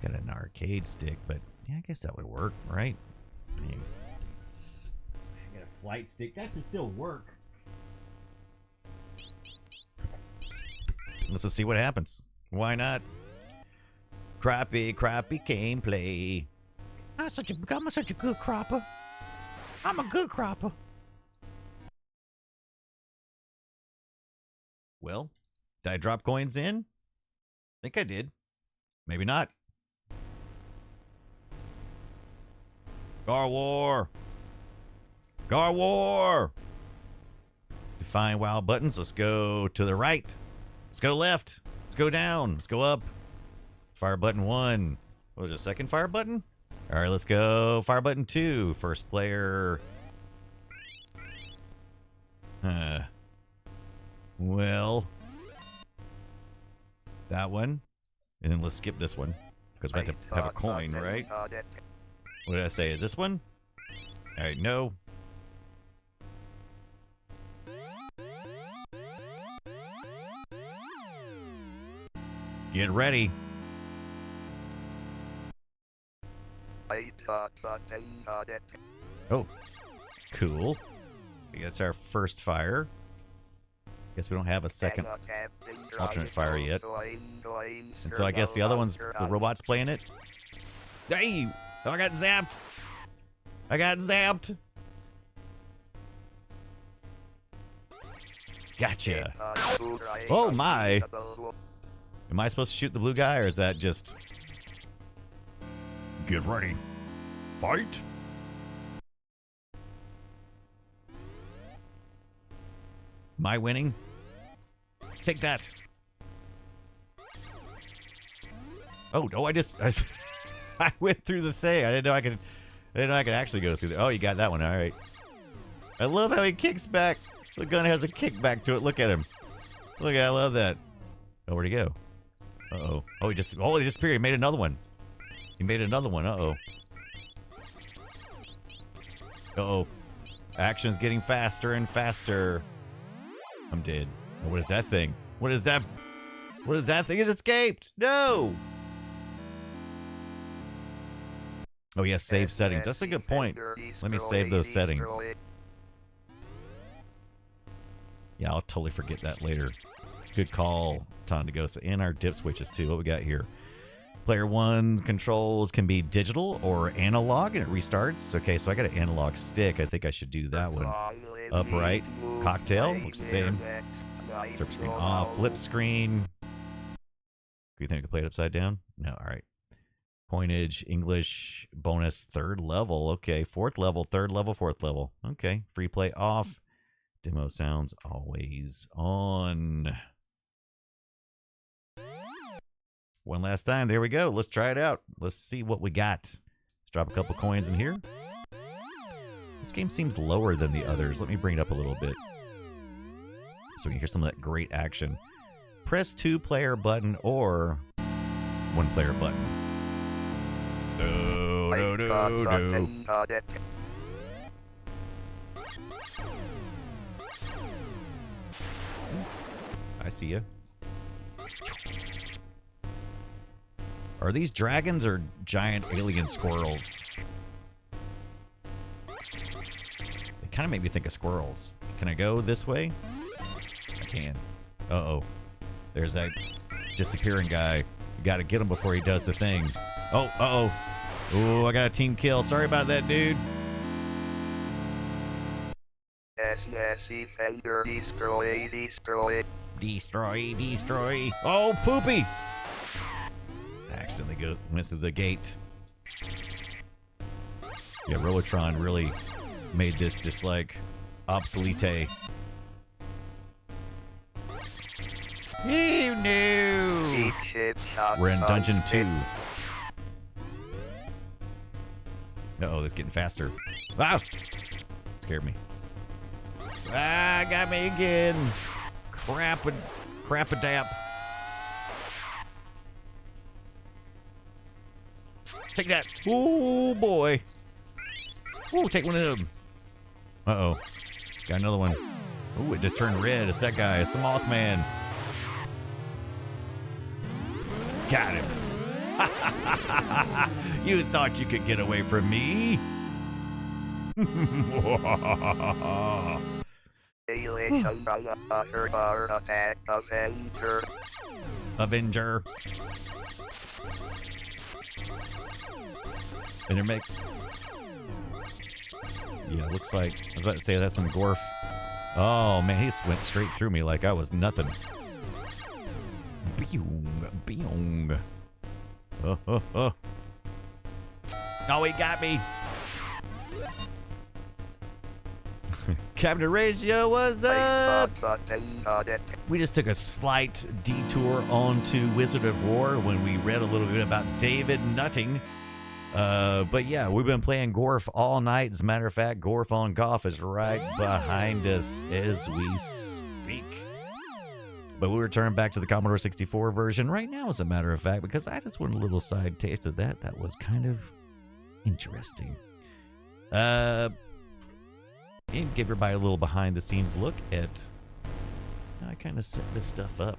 Speaker 1: Got an arcade stick, but yeah, I guess that would work, right? I mean, I got a flight stick. That should still work. Let's just see what happens. Why not? Crappie, crappie gameplay. I'm such a good cropper. I'm a good cropper. Well, did I drop coins in? I think I did. Maybe not. Gar War. Gar War. Define WoW buttons. Let's go to the right. Let's go left. Let's go down. Let's go up. Fire button 1. What was it, second fire button? All right, let's go. Fire button 2. First player. Well, that one. And then let's skip this one. Because we have to have a coin, right? What did I say? Is this one? All right, no. Get ready. Oh, cool. I guess our first fire. Guess we don't have a second alternate fire yet. And so I guess the other one's the robot's playing it. Hey! Oh, I got zapped! I got zapped! Gotcha. Oh my! Am I supposed to shoot the blue guy, or is that just... Get ready. Fight! Am I winning? Take that! Oh, no, I went through the thing. I didn't know I could actually go through the... Oh, you got that one, alright. I love how he kicks back. The gun has a kickback to it. Look at him. Look, I love that. Oh, where'd he go? Uh-oh. Oh, he disappeared. He made another one. He made another one. Uh-oh. Uh-oh. Action's getting faster and faster. I'm dead. Oh, what is that thing? What is that? What is that thing? It escaped. No! Oh, yes, save settings. That's a good point. Let me save those settings. Yeah, I'll totally forget that later. Good call, Tondagosa. And our dip switches, too. What we got here? Player 1 controls can be digital or analog, and it restarts. Okay, so I got an analog stick. I think I should do that one. Upright. Cocktail. Looks the same. Circle screen off. Flip screen. Do you think I can play it upside down? No, all right. Coinage, English, bonus, 3rd level. Okay, 4th level, 3rd level, 4th level. Okay, free play off. Demo sounds always on. One last time. There we go. Let's try it out. Let's see what we got. Let's drop a couple coins in here. This game seems lower than the others. Let me bring it up a little bit so we can hear some of that great action. Press 2-player button or 1-player button. No. I see ya. Are these dragons or giant alien squirrels? They kind of make me think of squirrels. Can I go this way? I can. Uh-oh. There's that disappearing guy. You gotta get him before he does the thing. Oh, uh-oh. Oh, I got a team kill. Sorry about that, dude.
Speaker 2: Defender, destroy.
Speaker 1: Destroy. Oh, poopy! Accidentally went through the gate. Yeah, Robotron really made this just like obsolete. You knew! We're in Dungeon 2. Uh-oh, it's getting faster. Ah! Scared me. Ah, got me again. Crap-a-dap. Take that. Oh, boy. Ooh, take one of them. Uh-oh. Got another one. Ooh, it just turned red. It's that guy. It's the Mothman. Got him. You thought you could get away from me? Avenger. And it makes... Yeah, looks like... I was about to say that's some GORF. Oh, man, he just went straight through me like I was nothing. Beong. Oh, he got me. Captain Horatio, what's up? We just took a slight detour onto Wizard of War when we read a little bit about David Nutting. But yeah, we've been playing GORF all night. As a matter of fact, GORF on Golf is right behind us as we speak. But we'll return back to the Commodore 64 version right now, as a matter of fact, because I just want a little side taste of that. That was kind of interesting. And give everybody a little behind-the-scenes look at how I kind of set this stuff up.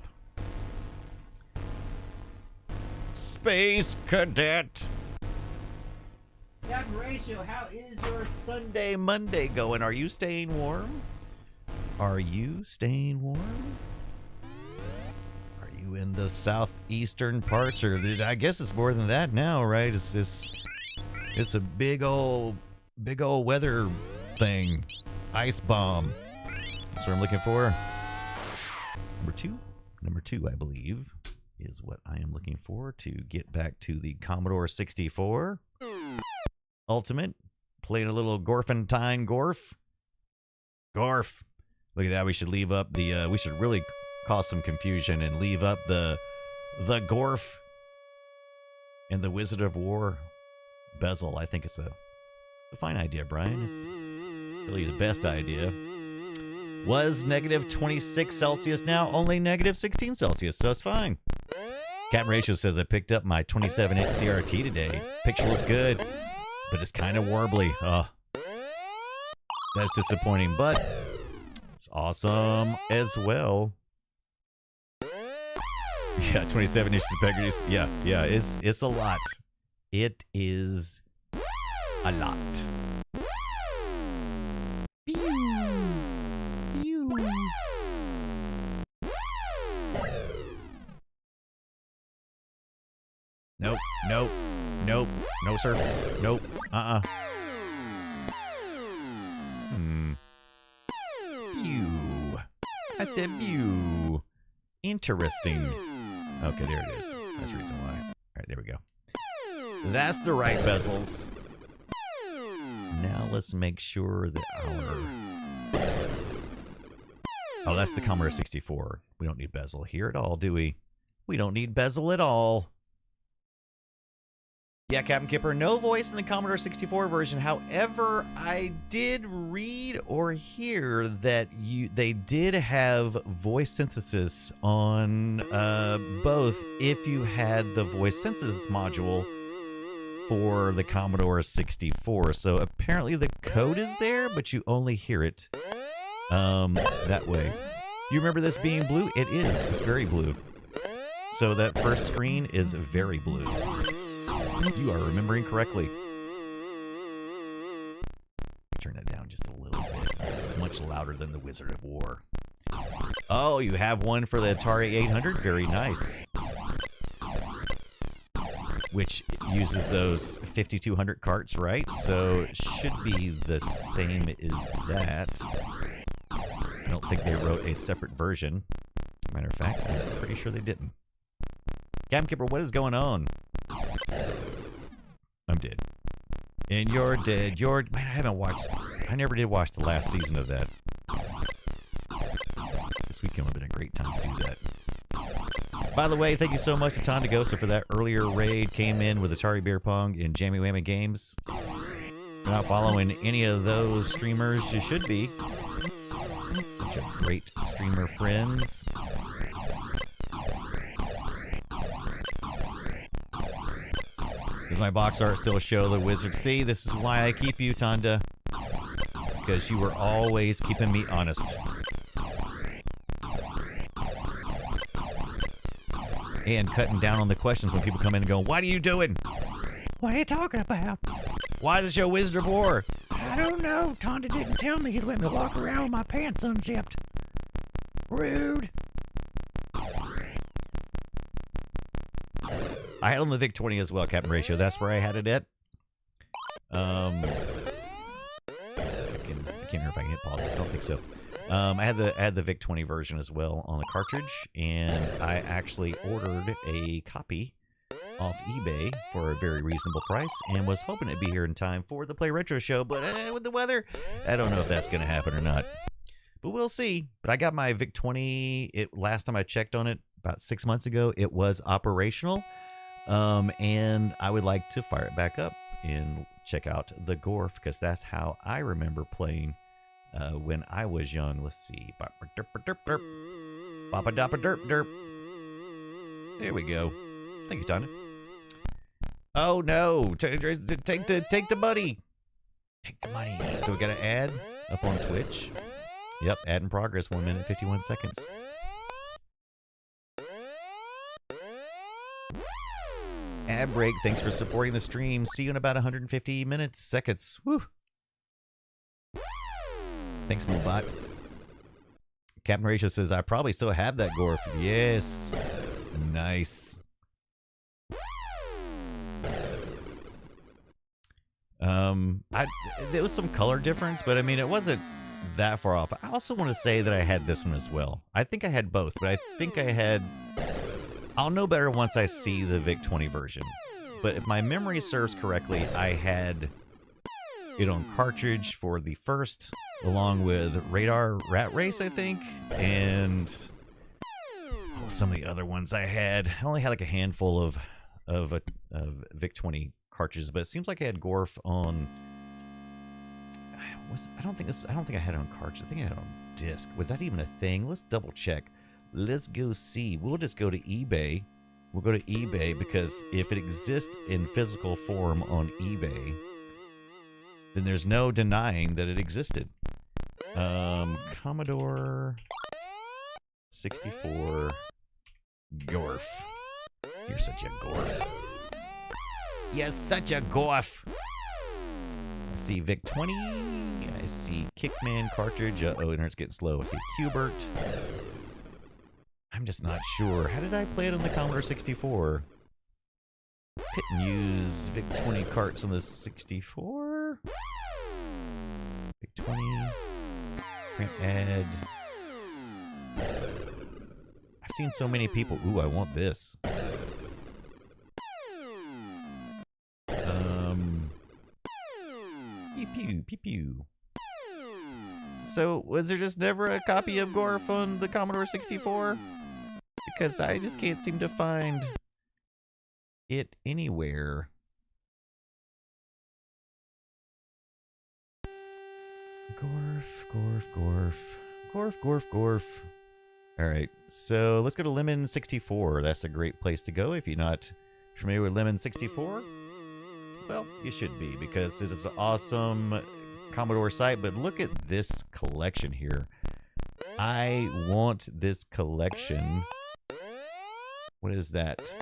Speaker 1: Space Cadet. Captain Horatio, how is your Sunday, Monday going? Are you staying warm? Are you staying warm? Are you in the southeastern parts, or I guess it's more than that now, right? It's a big old weather thing. Ice bomb. That's what I'm looking for. Number two, I believe, is what I am looking for to get back to the Commodore 64 Ultimate. Playing a little Gorfentine GORF. GORF. Look at that. We should leave up the. We should really cause some confusion and leave up the GORF and the Wizard of War bezel. I think it's a fine idea, Brian. really the best idea. Was negative 26 Celsius, now only negative 16 Celsius, so it's fine. Captain Ratio says I picked up my 27-inch CRT today. Picture looks good, but it's kind of warbly. That's disappointing, but it's awesome as well. Yeah, 27 inches of peggy. Yeah, it's a lot. It is a lot. Nope, nope, nope, no sir, nope, Pew. I said pew. Interesting. Okay, there it is. That's the reason why. All right, there we go. That's the right bezels. Now let's make sure that our... Oh, that's the Commodore 64. We don't need bezel here at all, do we? We don't need bezel at all. Yeah, Captain Kipper, no voice in the Commodore 64 version. However, I did read or hear that they did have voice synthesis on both if you had the voice synthesis module for the Commodore 64. So apparently the code is there, but you only hear it that way. You remember this being blue? It is. It's very blue. So that first screen is very blue. You are remembering correctly. Turn that down just a little bit. It's much louder than the Wizard of War. Oh, you have one for the Atari 800? Very nice. Which uses those 5200 carts, right? So it should be the same as that. I don't think they wrote a separate version. Matter of fact, I'm pretty sure they didn't. Captain Kipper, what is going on? I'm dead. And you're dead. Man, I never did watch the last season of that. This weekend would have been a great time to do that. By the way, thank you so much to Tom DeGosa for that earlier raid. Came in with Atari Beer Pong and Jammy Whammy Games. If you're not following any of those streamers, you should be. Bunch of great streamer friends. Does my box art still show the wizard? See, this is why I keep you, Tonda. Because you were always keeping me honest. And cutting down on the questions when people come in and go, what are you doing? What are you talking about? Why does it show Wizard of War? I don't know. Tonda didn't tell me he'd let me walk around with my pants unzipped. Rude. I had on the VIC-20 as well, Captain Ratio. That's where I had it at. I can't remember if I can hit pause. I don't think so. I had the VIC-20 version as well on the cartridge, and I actually ordered a copy off eBay for a very reasonable price, and was hoping it'd be here in time for the Play Retro show. But with the weather, I don't know if that's going to happen or not. But we'll see. But I got my VIC-20. Last time I checked on it, about 6 months ago, it was operational. And I would like to fire it back up and check out the GORF, because that's how I remember playing when I was young. Let's see. Bop-a-dop-a-derp-derp. There we go. Thank you, Donna. Oh, no. Take the money. Take the money. So we got to add up on Twitch. Yep, ad in progress. 1 minute, 51 seconds. Ad break. Thanks for supporting the stream. See you in about 150 seconds. Woo. Thanks, Moobot. Captain Ratio says, I probably still have that GORF. Yes. Nice. There was some color difference, but I mean, it wasn't that far off. I also want to say that I had this one as well. I think I had both, but I think I had... I'll know better once I see the VIC-20 version. But if my memory serves correctly, I had it on cartridge for the first, along with Radar Rat Race, I think, and some of the other ones I had. I only had like a handful of VIC-20 cartridges, but it seems like I had GORF on... I don't think I had it on cartridge. I think I had it on disc. Was that even a thing? Let's double check. Let's go see. We'll just go to eBay. We'll go to eBay because if it exists in physical form on eBay, then there's no denying that it existed. Commodore 64 GORF. You're such a GORF. You're such a GORF. I see Vic 20. I see Kickman cartridge. Oh, internet's getting slow. I see Qbert. I'm just not sure. How did I play it on the Commodore 64? Couldn't use Vic 20 carts on the 64. Vic 20. Print ad. I've seen so many people. Ooh, I want this. Pew pew pew pew. So, was there just never a copy of GORF on the Commodore 64? Because I just can't seem to find it anywhere. GORF. Alright, so let's go to Lemon 64. That's a great place to go if you're not familiar with Lemon 64. Well, you should be, because it is an awesome Commodore site, but look at this collection here. I want this collection. What is that?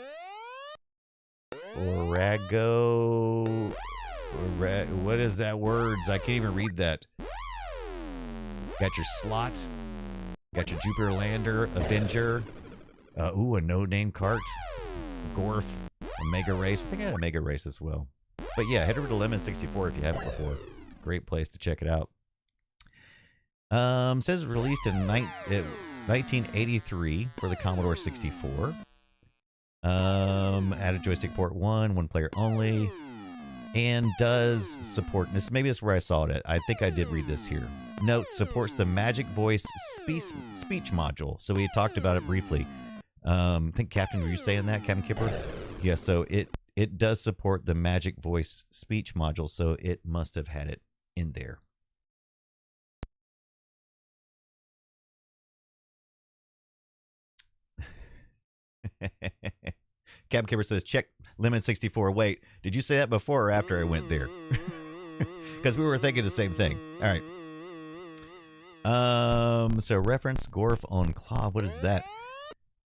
Speaker 1: Orago. What is that words? I can't even read that. Got your slot. Got your Jupiter Lander, Avenger. Ooh, a no-name cart. GORF. A Mega Race. I think I had a Mega Race as well. But yeah, head over to Lemon 64 if you haven't before. Great place to check it out. Says released in 1983 for the Commodore 64. Added joystick port 1 player only, and does support this. Maybe that's where I saw it. I think I did read this here. Note, supports the Magic Voice speech module. So we talked about it briefly. I think Captain, were you saying that, Captain Kipper? Yeah. So it does support the Magic Voice speech module. So it must have had it in there. Cab Kipper says, check Lemon 64. Wait, did you say that before or after I went there? Because we were thinking the same thing. All right. So reference GORF on Claw. What is that?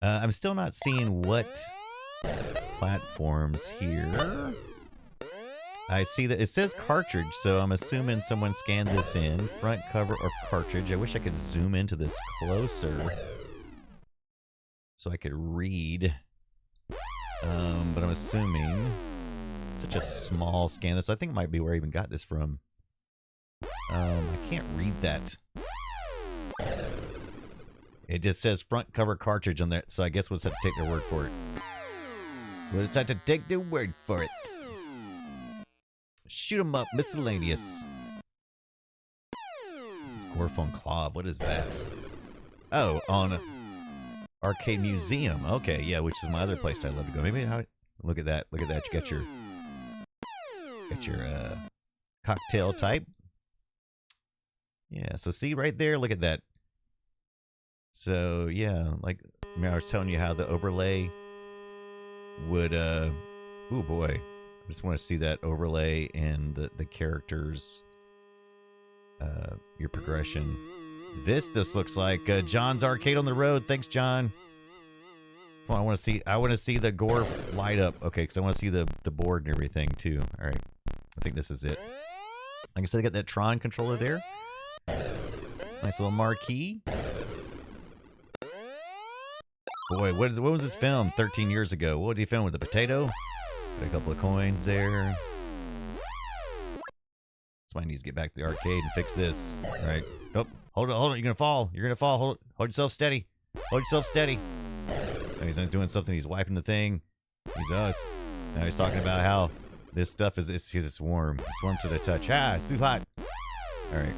Speaker 1: I'm still not seeing what platforms here. I see that it says cartridge, so I'm assuming someone scanned this in. Front cover or cartridge. I wish I could zoom into this closer so I could read. But I'm assuming such a small scan. This I think might be where I even got this from. I can't read that. It just says front cover cartridge on there, so I guess we'll just have to take their word for it. We'll just have to take their word for it. Shoot 'em up, miscellaneous. This is GORF on Claw. What is that? Oh, on Arcade Museum. Okay, yeah, which is my other place I love to go. Maybe look at that. Look at that. You got your cocktail type. Yeah, so see right there, look at that. So yeah, like I was telling you how the overlay would oh boy. I just want to see that overlay and the characters, your progression. This just looks like John's Arcade on the Road. Thanks, John. Well, I want to see the GORF light up. Okay, because I want to see the board and everything too. All right, I think this is it. Like I said, I got that Tron controller there. Nice little marquee. Boy, what was this film 13 years ago? What did he film with the potato? Got a couple of coins there. Somebody needs to get back to the arcade and fix this. All right. Nope. Hold on. You're gonna fall. Hold yourself steady. Hold yourself steady. Now he's doing something. He's wiping the thing. He's us. Now he's talking about how this stuff is it's warm. It's warm to the touch. Ah, it's too hot. All right.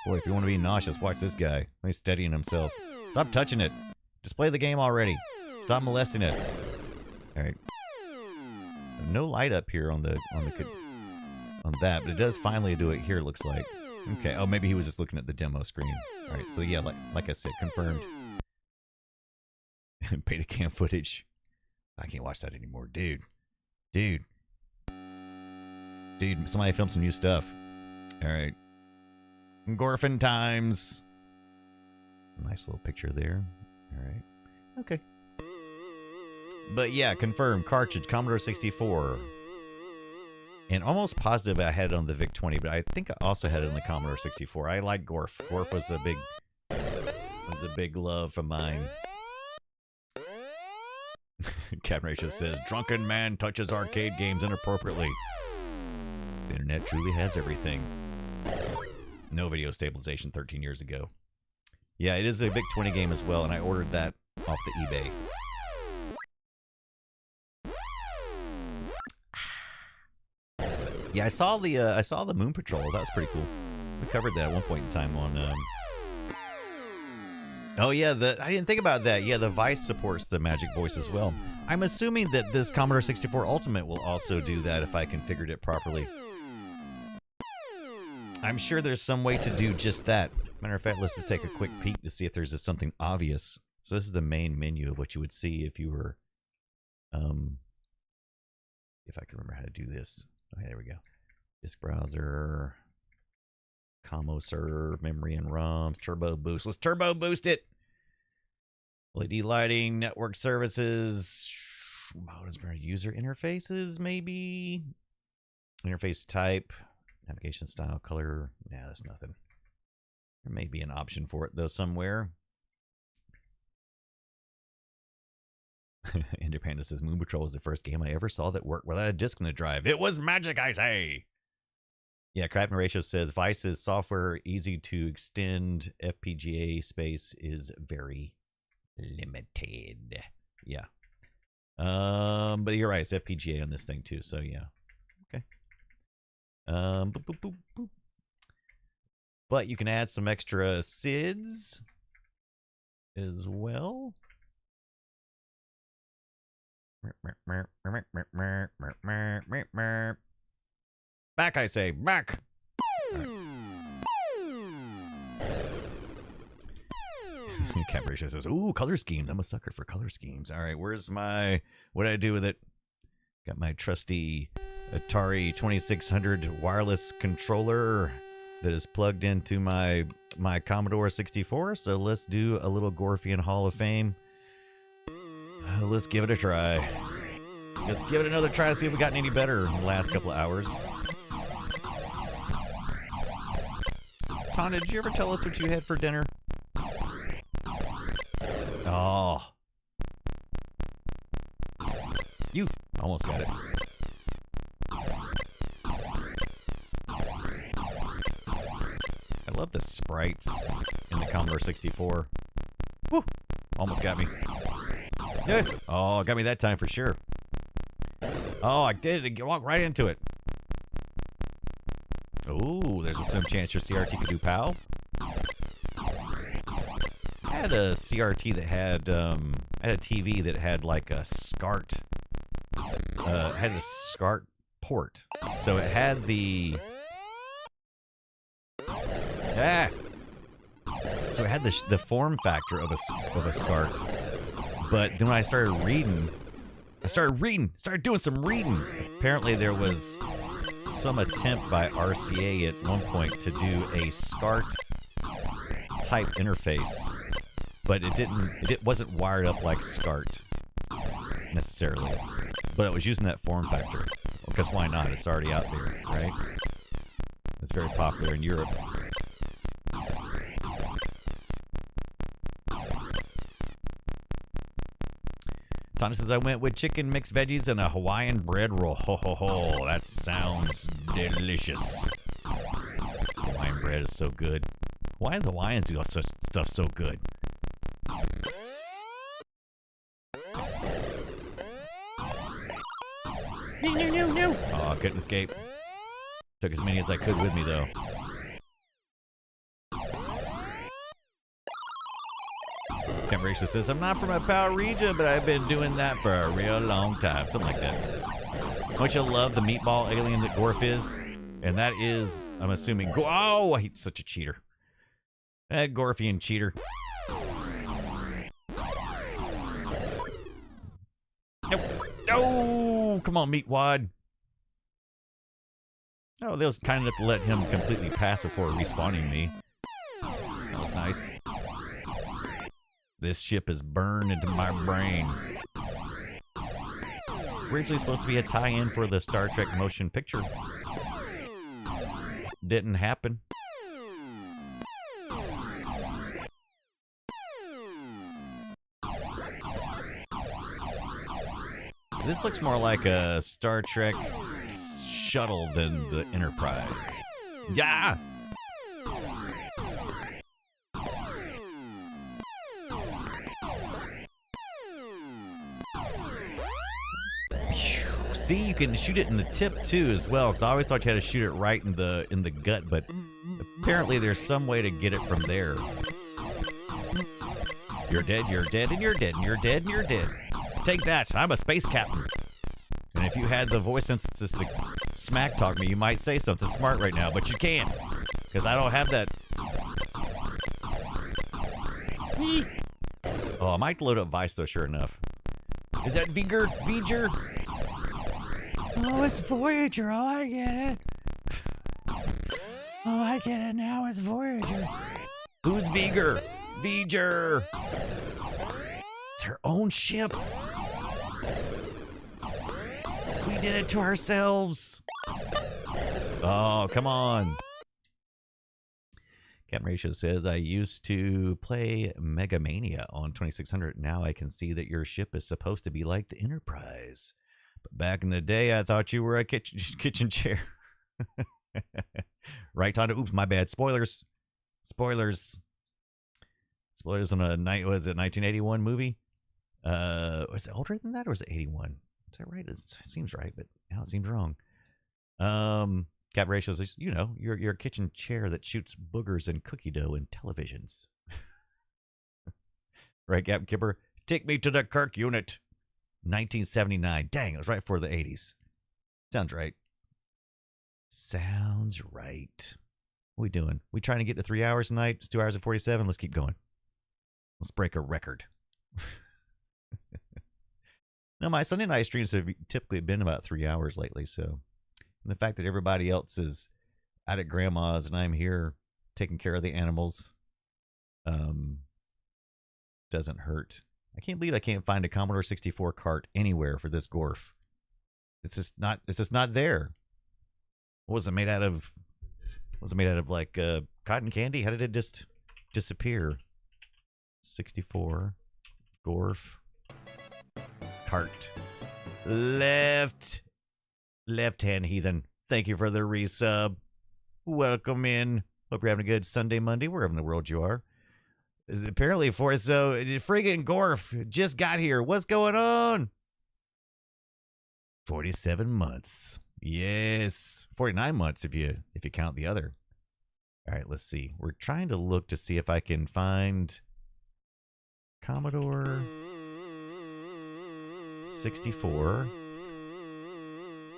Speaker 1: Boy, if you want to be nauseous, watch this guy. He's steadying himself. Stop touching it. Just play the game already. Stop molesting it. All right. No light up here on on that, but it does finally do it here, looks like. Okay, oh, maybe he was just looking at the demo screen. All right, so yeah, like I said, confirmed. Beta cam footage. I can't watch that anymore. Dude, somebody filmed some new stuff. All right. Gorfin times. Nice little picture there. All right. Okay. But yeah, confirmed. Cartridge, Commodore 64. And almost positive I had it on the VIC-20, but I think I also had it on the Commodore 64. I like GORF. GORF was a big love of mine. Captain Ratio says, drunken man touches arcade games inappropriately. The internet truly has everything. No video stabilization 13 years ago. Yeah, it is a VIC-20 game as well, and I ordered that off the eBay. Yeah, I saw the Moon Patrol. That was pretty cool. We covered that at one point in time on. Oh yeah, I didn't think about that. Yeah, the Vice supports the Magic Voice as well. I'm assuming that this Commodore 64 Ultimate will also do that if I configured it properly. I'm sure there's some way to do just that. Matter of fact, let's just take a quick peek to see if there's just something obvious. So this is the main menu of what you would see if you were, if I can remember how to do this. Okay, there we go. Disk browser, commo serve, memory and ROMs, turbo boost. Let's turbo boost it. LED lighting, network services, user interfaces, maybe. Interface type, navigation style, color. Yeah, that's nothing. There may be an option for it though somewhere. Ender Panda says Moon Patrol was the first game I ever saw that worked without a disc in the drive. It was magic, I say. Yeah, Crafton Ratio says Vice's software easy to extend. FPGA space is very limited. Yeah. But you're right, it's FPGA on this thing too, so yeah. Okay. Boop, boop, boop, boop. But you can add some extra SIDs as well. Back, I say, back. Cap Ratio says, ooh, color schemes. I'm a sucker for color schemes. All right, where's my, what did I do with it? Got my trusty Atari 2600 wireless controller that is plugged into my Commodore 64. So let's do a little Gorfian Hall of Fame. Let's give it a try. Let's give it another try to see if we gotten any better in the last couple of hours. Tana, did you ever tell us what you had for dinner? Oh. You almost got it. I love the sprites in the Commodore 64. Woo! Almost got me. Yeah. Oh, got me that time for sure. Oh, I did it. Walked right into it. Oh, there's a slim chance your CRT could do POW. I had a CRT that had, I had a TV that had like a SCART, had a SCART port. So it had the, so it had the form factor of a SCART. But then when I started doing some reading. Apparently there was some attempt by RCA at one point to do a SCART type interface, but it wasn't wired up like SCART necessarily, but it was using that form factor because why not? It's already out there, right? It's very popular in Europe. Tana says, I went with chicken, mixed veggies, and a Hawaiian bread roll. Ho, ho, ho. That sounds delicious. Hawaiian bread is so good. Why do the Hawaiians do such stuff so good? No. Oh, I couldn't escape. Took as many as I could with me, though. Cameracia says, I'm not from a POW region, but I've been doing that for a real long time. Something like that. Don't you love the meatball alien that GORF is? And that is, I'm assuming, oh, he's such a cheater. That Gorfian cheater. Nope. Oh, come on, Meatwad. Oh, they was kind enough to let him completely pass before respawning me. That was nice. This ship is burned into my brain. Originally supposed to be a tie-in for the Star Trek motion picture. Didn't happen. This looks more like a Star Trek shuttle than the Enterprise. Yeah! See, you can shoot it in the tip too as well, because I always thought you had to shoot it right in the gut, but apparently there's some way to get it from there. You're dead, you're dead, and you're dead, and you're dead, and you're dead. Take that, I'm a space captain. And if you had the voice synthesis to smack talk me, you might say something smart right now, but you can't, because I don't have that. Oh, I might load up Vice though, sure enough. Is that Viger? Oh, it's Voyager. Oh, I get it. Oh, I get it now. It's Voyager. Who's Viger? Viger. It's her own ship. We did it to ourselves. Oh, come on. Captain Ratio says, I used to play Mega Mania on 2600. Now I can see that your ship is supposed to be like the Enterprise. But back in the day, I thought you were a kitchen chair. Right, Tonda. Oops, my bad. Spoilers. Spoilers on a night. Was it 1981 movie? Was it older than that, or was it 81? Is that right? It seems right, but now it seems wrong. Cap Ratio says, you know, you're a kitchen chair that shoots boogers and cookie dough in televisions. Right, Cap Kipper? Take me to the Kirk unit. 1979. Dang, it was right before the 80s. Sounds right. Sounds right. What are we doing? We trying to get to 3 hours tonight? It's 2 hours and 47. Let's keep going. Let's break a record. No, my Sunday night streams have typically been about 3 hours lately, so. And the fact that everybody else is out at grandma's and I'm here taking care of the animals doesn't hurt. I can't believe I can't find a Commodore 64 cart anywhere for this GORF. It's just not there. What was it made out of? Was it made out of like cotton candy? How did it just disappear? 64 GORF cart. Left hand heathen. Thank you for the resub. Welcome in. Hope you're having a good Sunday, Monday, wherever in the world you are. Apparently, so friggin' GORF just got here. What's going on? 47 months. Yes, 49 months if you count the other. All right, let's see. We're trying to look to see if I can find Commodore 64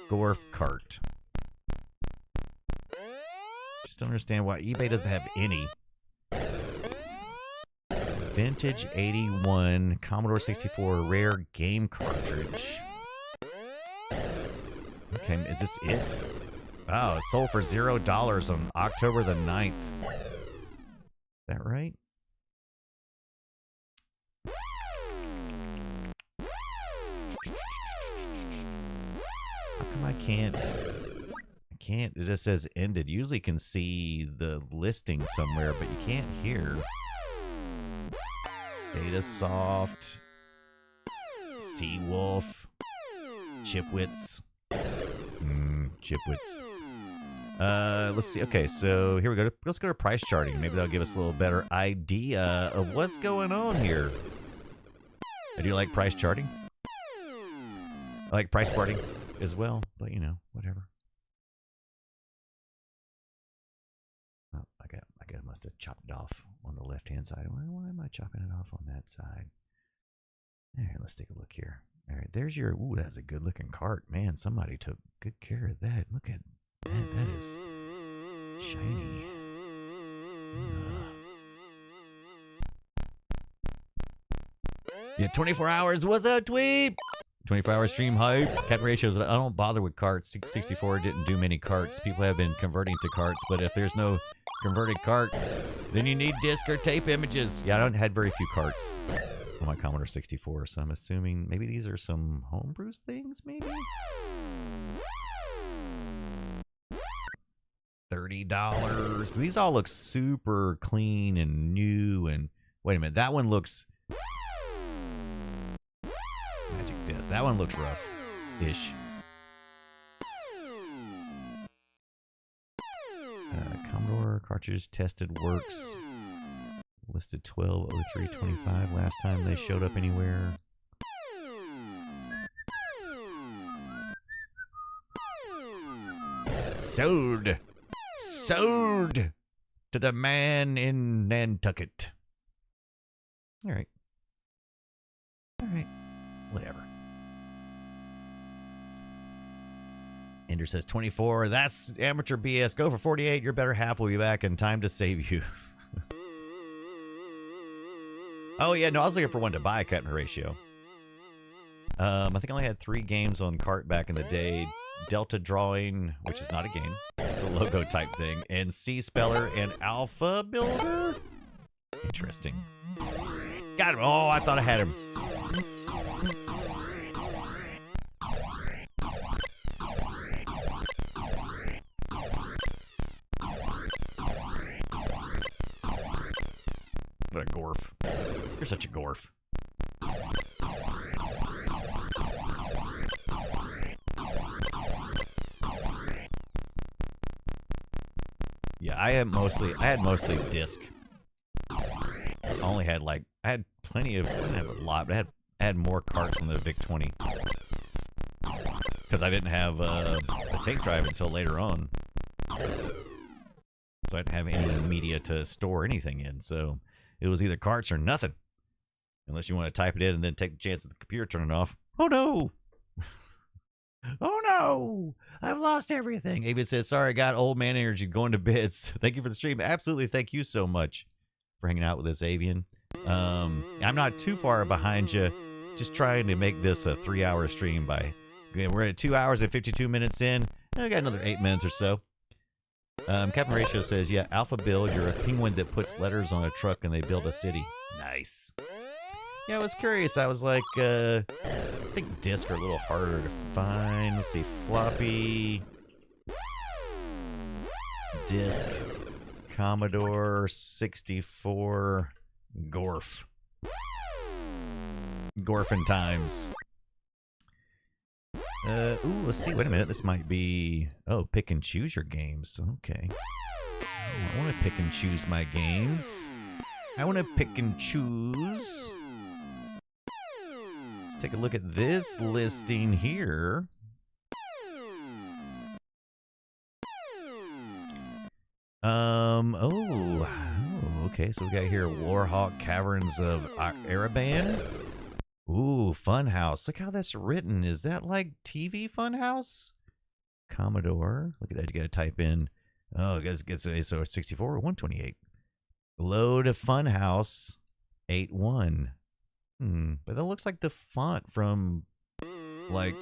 Speaker 1: GORF cart. Just don't understand why eBay doesn't have any. Vintage 81 Commodore 64 rare game cartridge. Okay, is this it? Wow, it sold for $0 on October the 9th. Is that right? How come I can't? It just says ended. Usually can see the listing somewhere, but you can't hear. Data Soft, Seawolf, Chipwits. Chipwits. Let's see. Okay, so here we go. Let's go to price charting. Maybe that'll give us a little better idea of what's going on here. I do like price charting. I like price charting as well, but you know, whatever. Oh, I must have chopped it off on the left-hand side. Why am I chopping it off on that side? All right, let's take a look here. All right, there's your... Ooh, that's a good-looking cart. Man, somebody took good care of that. Look at Man, that is shiny. Yeah, 24 hours. What's up, Tweep? 24-hour stream hype. Cap ratios. I don't bother with carts. 64 didn't do many carts. People have been converting to carts, but if there's no converted cart, then you need disc or tape images. Yeah, I don't had very few carts on my Commodore 64, so I'm assuming maybe these are some homebrew things, maybe? $30. These all look super clean and new. And wait a minute, that one looks magic disc. That one looks rough-ish. Commodore cartridges tested works. Listed 12/03/25 last time they showed up anywhere. Sold to the man in Nantucket. All right. Whatever. Ender says 24. That's amateur BS. Go for 48. Your better half will be back in time to save you. Oh, yeah. No, I was looking for one to buy, Captain Horatio. I think I only had 3 games on cart back in the day. Delta Drawing, which is not a game. It's a logo type thing. And C Speller and Alpha Builder. Interesting. Got him. Oh, I thought I had him. What a GORF. You're such a GORF. Yeah, I had mostly disc. I only had I had plenty of, I didn't have a lot, but I had more carts on the VIC-20. Because I didn't have a tape drive until later on. So I didn't have any media to store anything in, so it was either carts or nothing. Unless you want to type it in and then take the chance of the computer turning off. Oh no! Oh no! I've lost everything. Abe says, sorry, I got old man energy going to bed. So thank you for the stream. Absolutely, thank you so much for hanging out with us, Avian. I'm not too far behind you. Just trying to make this a 3-hour stream by... We're at 2 hours and 52 minutes in. I got another 8 minutes or so. Captain Ratio says, yeah, Alpha Build, you're a penguin that puts letters on a truck and they build a city. Nice. Yeah, I was curious. I was like, I think disc are a little harder to find. Let's see, floppy, disc, Commodore 64, GORF. Gorfin times. Ooh, let's see. Wait a minute. This might be... Oh, pick and choose your games. Okay. I want to pick and choose my games. I want to pick and choose. Let's take a look at this listing here. Oh, okay. So we got here Warhawk Caverns of Araban. Ooh, Funhouse. Look how that's written. Is that like TV Funhouse? Commodore. Look at that. You got to type in. Oh, it gets so 64 or 128. Load Funhouse 81. But that looks like the font from like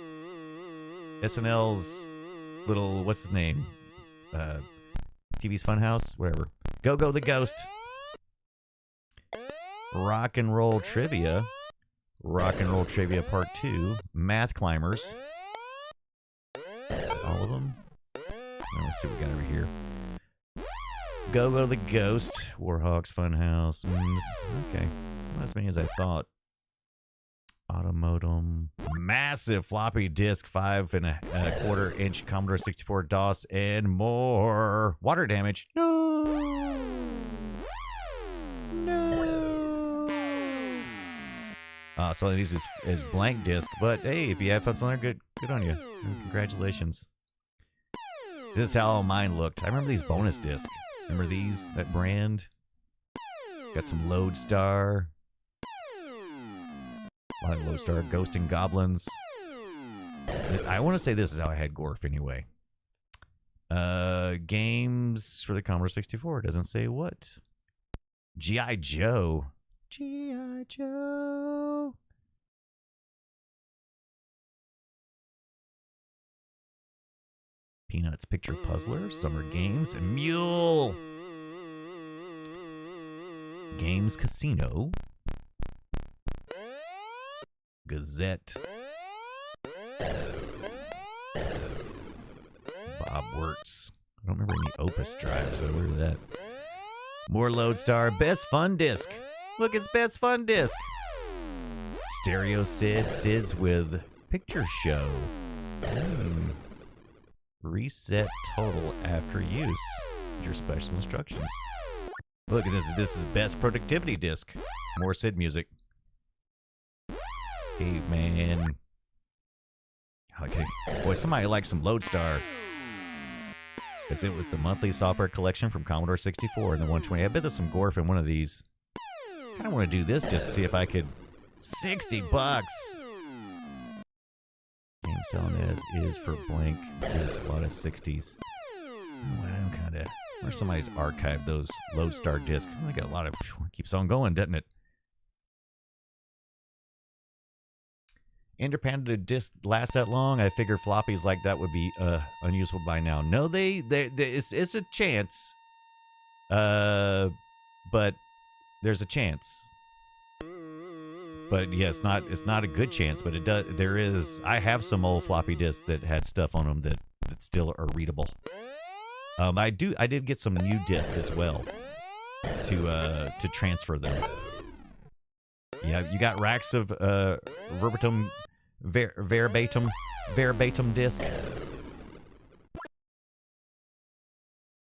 Speaker 1: SNL's little, what's his name? TV's Funhouse, whatever. Go the Ghost. Rock and Roll Trivia. Rock and Roll Trivia Part 2. Math Climbers. All of them? Let's see what we got over here. Go the Ghost. Warhawks Funhouse. Okay. Not as many as I thought. Automodem. Massive floppy disk. 5.25 inch Commodore 64 DOS and more. Water damage. No. So it is blank disc, but hey, if you have fun on there, good on you. Congratulations. This is how mine looked. I remember these bonus discs. Remember these? That brand? Got some Lodestar. A lot of Lodestar. Ghost and Goblins. I want to say this is how I had GORF anyway. Games for the Commodore 64. It doesn't say what. G.I. Joe. G.I. Joe. Peanuts Picture Puzzler, Summer Games, and Mule. Games Casino. Gazette. Bob Wertz. I don't remember any Opus drives, so where's that? More Lodestar. Best Fun Disc. Look, it's Best Fun Disc. Stereo Sid. Sid's with Picture Show. Reset total after use. Your special instructions. Look at this. This is Best Productivity Disc. More Sid music. Caveman. Okay. Boy, somebody likes some Lodestar. Because it was the monthly software collection from Commodore 64 and the 120. I bet there's some GORF in one of these. I kind of want to do this just to see if I could. $60. Game selling as is for blank disc. A lot of 60s. Well, I'm kind of. Where somebody's archived those Lodestar discs. I got a lot of. Keeps on going, doesn't it? Independent disc lasts that long? I figure floppies like that would be unusable by now. No, it's a chance. But there's a chance. But yeah, it's not a good chance, but there is. I have some old floppy disks that had stuff on them that still are readable. I did get some new discs as well to transfer them. Yeah, you got racks of verbatim disc.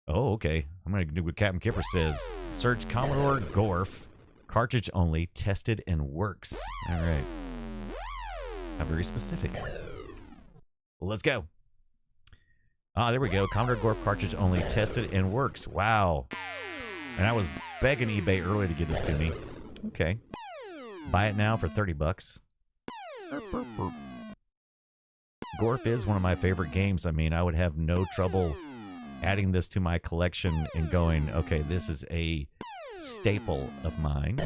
Speaker 1: Oh, okay. I'm gonna do what Captain Kipper says. Search Commodore GORF, cartridge only, tested and works. All right. How very specific. Well, let's go. Ah, there we go. Commodore GORF cartridge only, tested and works. Wow. And I was begging eBay earlier to give this to me. Okay. Buy it now for $30. GORF is one of my favorite games. I mean, I would have no trouble adding this to my collection and going, okay, this is a staple of mine.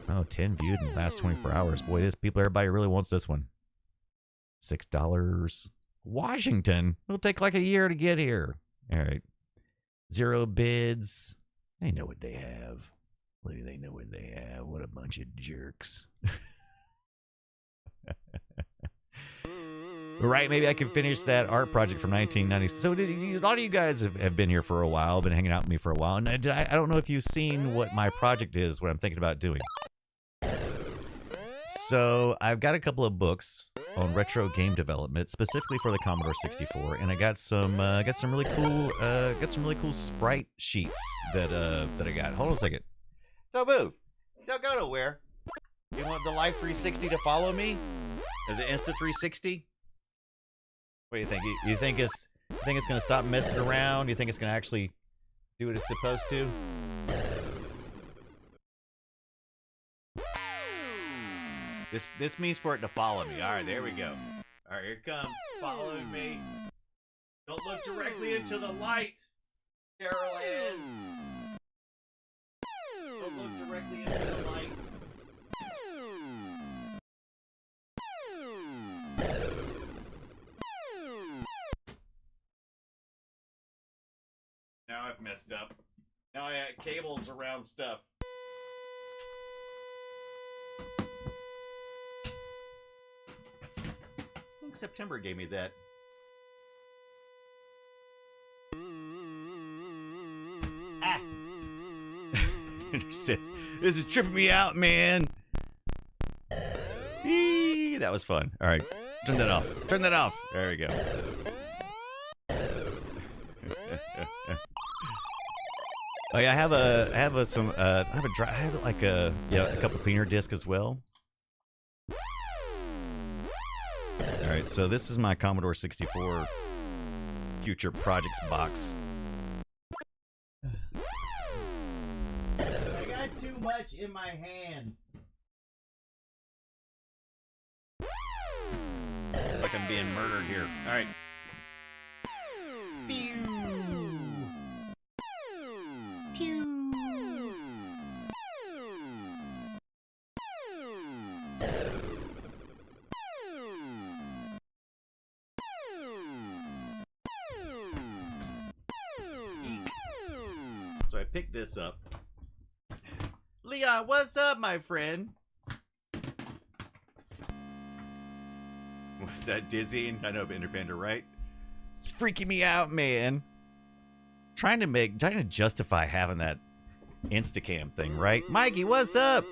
Speaker 1: Oh, 10 viewed in the last 24 hours. Boy, everybody really wants this one. $6. Washington. It'll take like a year to get here. All right. 0 bids. They know what they have. They know what they have. What a bunch of jerks. Right, maybe I can finish that art project from 1990. So a lot of you guys have been here for a while, been hanging out with me for a while, and I don't know if you've seen what my project is, what I'm thinking about doing. So I've got a couple of books on retro game development, specifically for the Commodore 64, and I got some really cool sprite sheets that I got. Hold on a second. Don't move. Don't go nowhere. You want the Live 360 to follow me? Or the Insta 360? What do you think? You think it's going to stop messing around? You think it's going to actually do what it's supposed to? This means for it to follow me. All right, there we go. All right, here it comes. Following me. Don't look directly into the light, Carol Ann. Don't look directly into the light. Now I've messed up. Now I got cables around stuff. I think September gave me that. Ah! Says, this is tripping me out, man. Eee, that was fun. All right, turn that off. Turn that off. There we go. Oh yeah, I have a couple cleaner discs as well. All right, so this is my Commodore 64 future projects box. I got too much in my hands. Like I'm being murdered here. All right. Pew! Pew! Eek. So I picked this up. Leon, what's up, my friend? Was that dizzying? I know, Bender, right? It's freaking me out, man. Trying to justify having that Instacam thing, right? Mikey, what's up?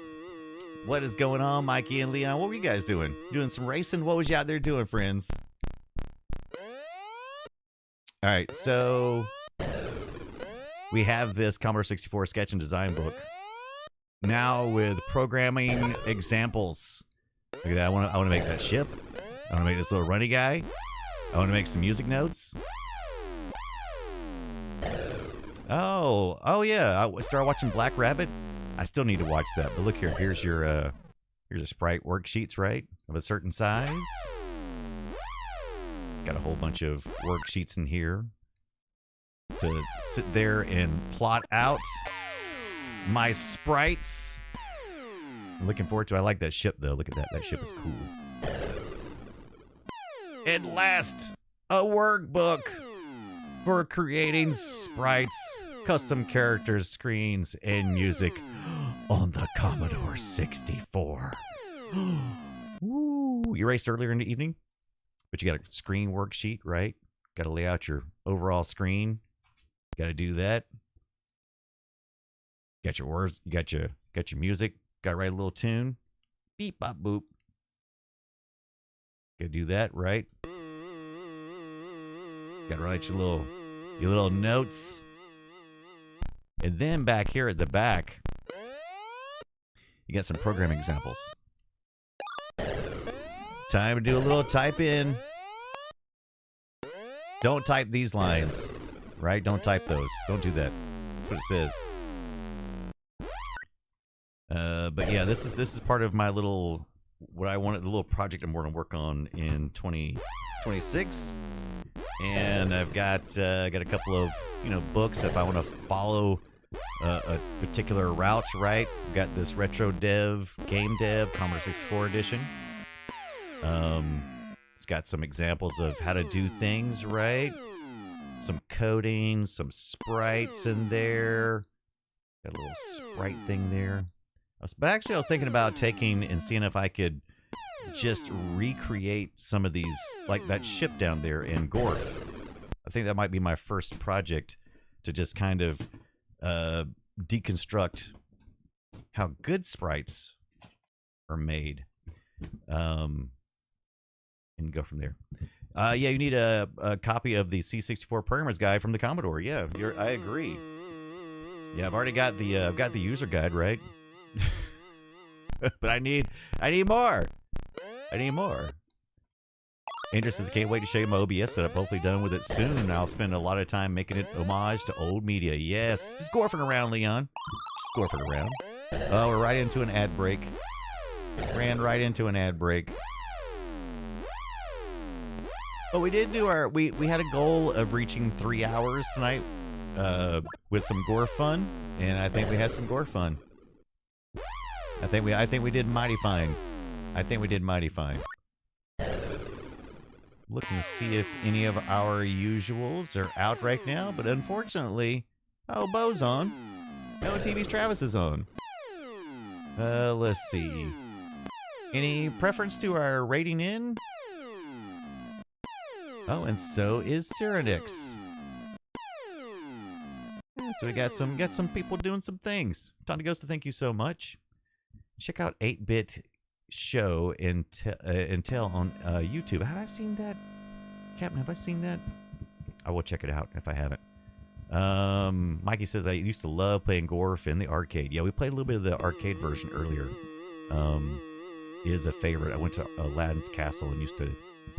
Speaker 1: What is going on, Mikey and Leon? What were you guys doing? Doing some racing? What was you out there doing, friends? All right, so we have this Commodore 64 sketch and design book now with programming examples. Look at that. I want to make that ship. I want to make this little runny guy. I want to make some music notes. Oh yeah. I started watching Black Rabbit. I still need to watch that. But look here. Here's your here's a sprite worksheets, right? Of a certain size. Got a whole bunch of worksheets in here to sit there and plot out my sprites. I'm looking forward to it. I like that ship, though. Look at that. That ship is cool. At last, a workbook for creating sprites, custom characters, screens, and music on the Commodore 64. Woo. You raced earlier in the evening, but you got a screen worksheet, right? Got to lay out your overall screen. Got to do that. Got your words. You got your music. Got to write a little tune. Beep, bop, boop. Got to do that, right? Got to write your little notes. And then back here at the back, you got some programming examples. Time to do a little type in. Don't type these lines, right? Don't type those. Don't do that. That's what it says. But yeah, this is part of my little the little project I'm going to work on in 2026. And I've got a couple of books if I want to follow a particular route, right? I've got this retro game dev Commodore 64 edition. It's got some examples of how to do things, right? Some coding, some sprites in there. Got a little sprite thing there. But actually, I was thinking about taking and seeing if I could just recreate some of these, like that ship down there in GORF. I think that might be my first project to just kind of deconstruct how good sprites are made. And go from there. Yeah, you need a copy of the C64 Programmer's Guide from the Commodore. Yeah, I agree. Yeah, I've already got the user guide, right? But I need more. I need more. Andrew says, can't wait to show you my OBS setup. Hopefully done with it soon, and I'll spend a lot of time making it homage to old media. Yes. Just gorfing around, Leon. Just gorfing around. Oh, we're right into an ad break. Ran right into an ad break. But we did do we had a goal of reaching 3 hours tonight with some GORF fun, and I think we had some GORF fun. I think we did mighty fine. I think we did mighty fine. Looking to see if any of our usuals are out right now, but unfortunately, Bo's on. TV's Travis is on. Let's see. Any preference to our rating in? Oh, and so is Cyrenix. Yeah, so we got some people doing some things. Tony Ghost, thank you so much. Check out 8-Bit Show Intel on YouTube. Have I seen that? Captain, have I seen that? I will check it out if I haven't. Mikey says, I used to love playing GORF in the arcade. Yeah, we played a little bit of the arcade version earlier. Is a favorite. I went to Aladdin's Castle and used to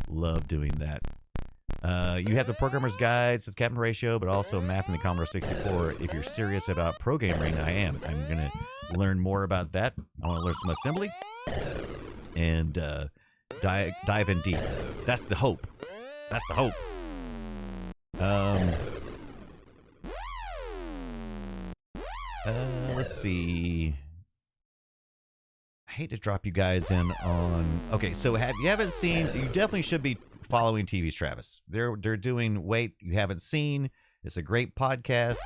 Speaker 1: love doing that. You have the Programmer's Guide, says Captain Ratio, but also Mapping the Commodore 64. If you're serious about programming, I am. I'm going to learn more about that. I want to learn some assembly and dive in deep. That's the hope. That's the hope. Let's see. I hate to drop you guys in on. Okay, so you haven't seen? You definitely should be following TV's Travis. They're doing Wait You Haven't Seen. It's a great podcast.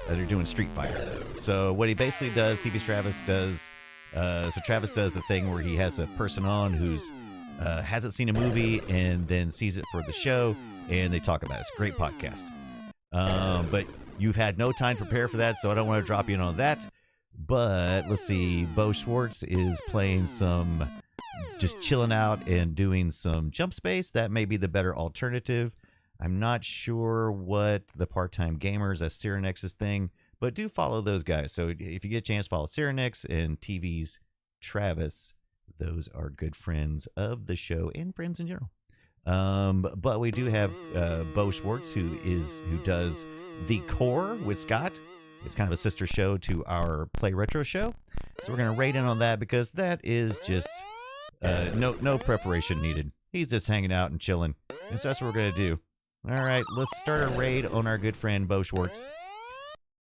Speaker 1: They're doing Street Fighter. So what he basically does, TV's Travis does. So Travis does the thing where he has a person on who's hasn't seen a movie and then sees it for the show, and they talk about it. It's a great podcast. But you've had no time to prepare for that, so I don't want to drop you in on that. But let's see, Bo Schwartz is playing some, just chilling out and doing some jump space. That may be the better alternative. I'm not sure what the part-time gamers as Cyrenex's thing, but do follow those guys. So if you get a chance, follow Cyrenex and TV's Travis. Those are good friends of the show and friends in general. But we do have Bo Schwartz, who does The Core with Scott. It's kind of a sister show to our Play Retro show. So we're going to raid in on that because that is just no preparation needed. He's just hanging out and chilling. And so that's what we're going to do. All right, let's start a raid on our good friend Bo Schwartz.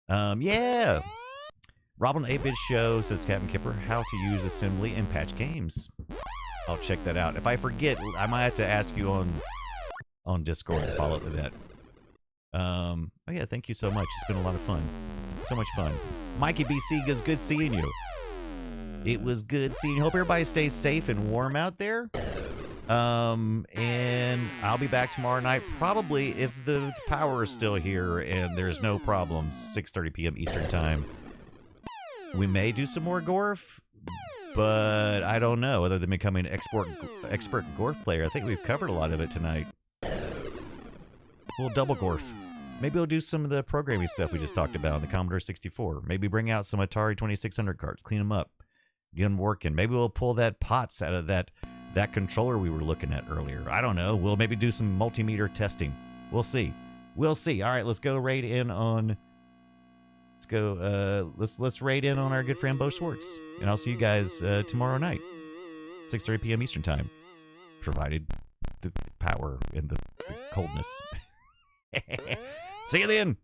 Speaker 1: Yeah. Robin 8-Bit Show, says Captain Kipper, how to use assembly and patch games. I'll check that out. If I forget, I might have to ask you on Discord to follow up with that. Oh yeah, thank you so much. It's been a lot of fun. So much fun. Mikey BC, it's good seeing you. It was good seeing you. Hope everybody stays safe and warm out there. And I'll be back tomorrow night, probably if the power is still here and there's no problems, 6:30 p.m. Eastern Time. We may do some more GORF, but I don't know. Other than becoming an expert GORF player, I think we've covered a lot of it tonight. We'll double GORF. Maybe we'll do some of the programming stuff we just talked about on the Commodore 64. Maybe bring out some Atari 2600 cards, clean them up, get them working. Maybe we'll pull that POTS out of that controller we were looking at earlier. I don't know. We'll maybe do some multimeter testing. We'll see. We'll see. All right, let's go raid in on. Let's raid in on our good friend Bo Schwartz, and I'll see you guys tomorrow night, 6:30 p.m. Eastern Time, provided the power and the coldness. See you then.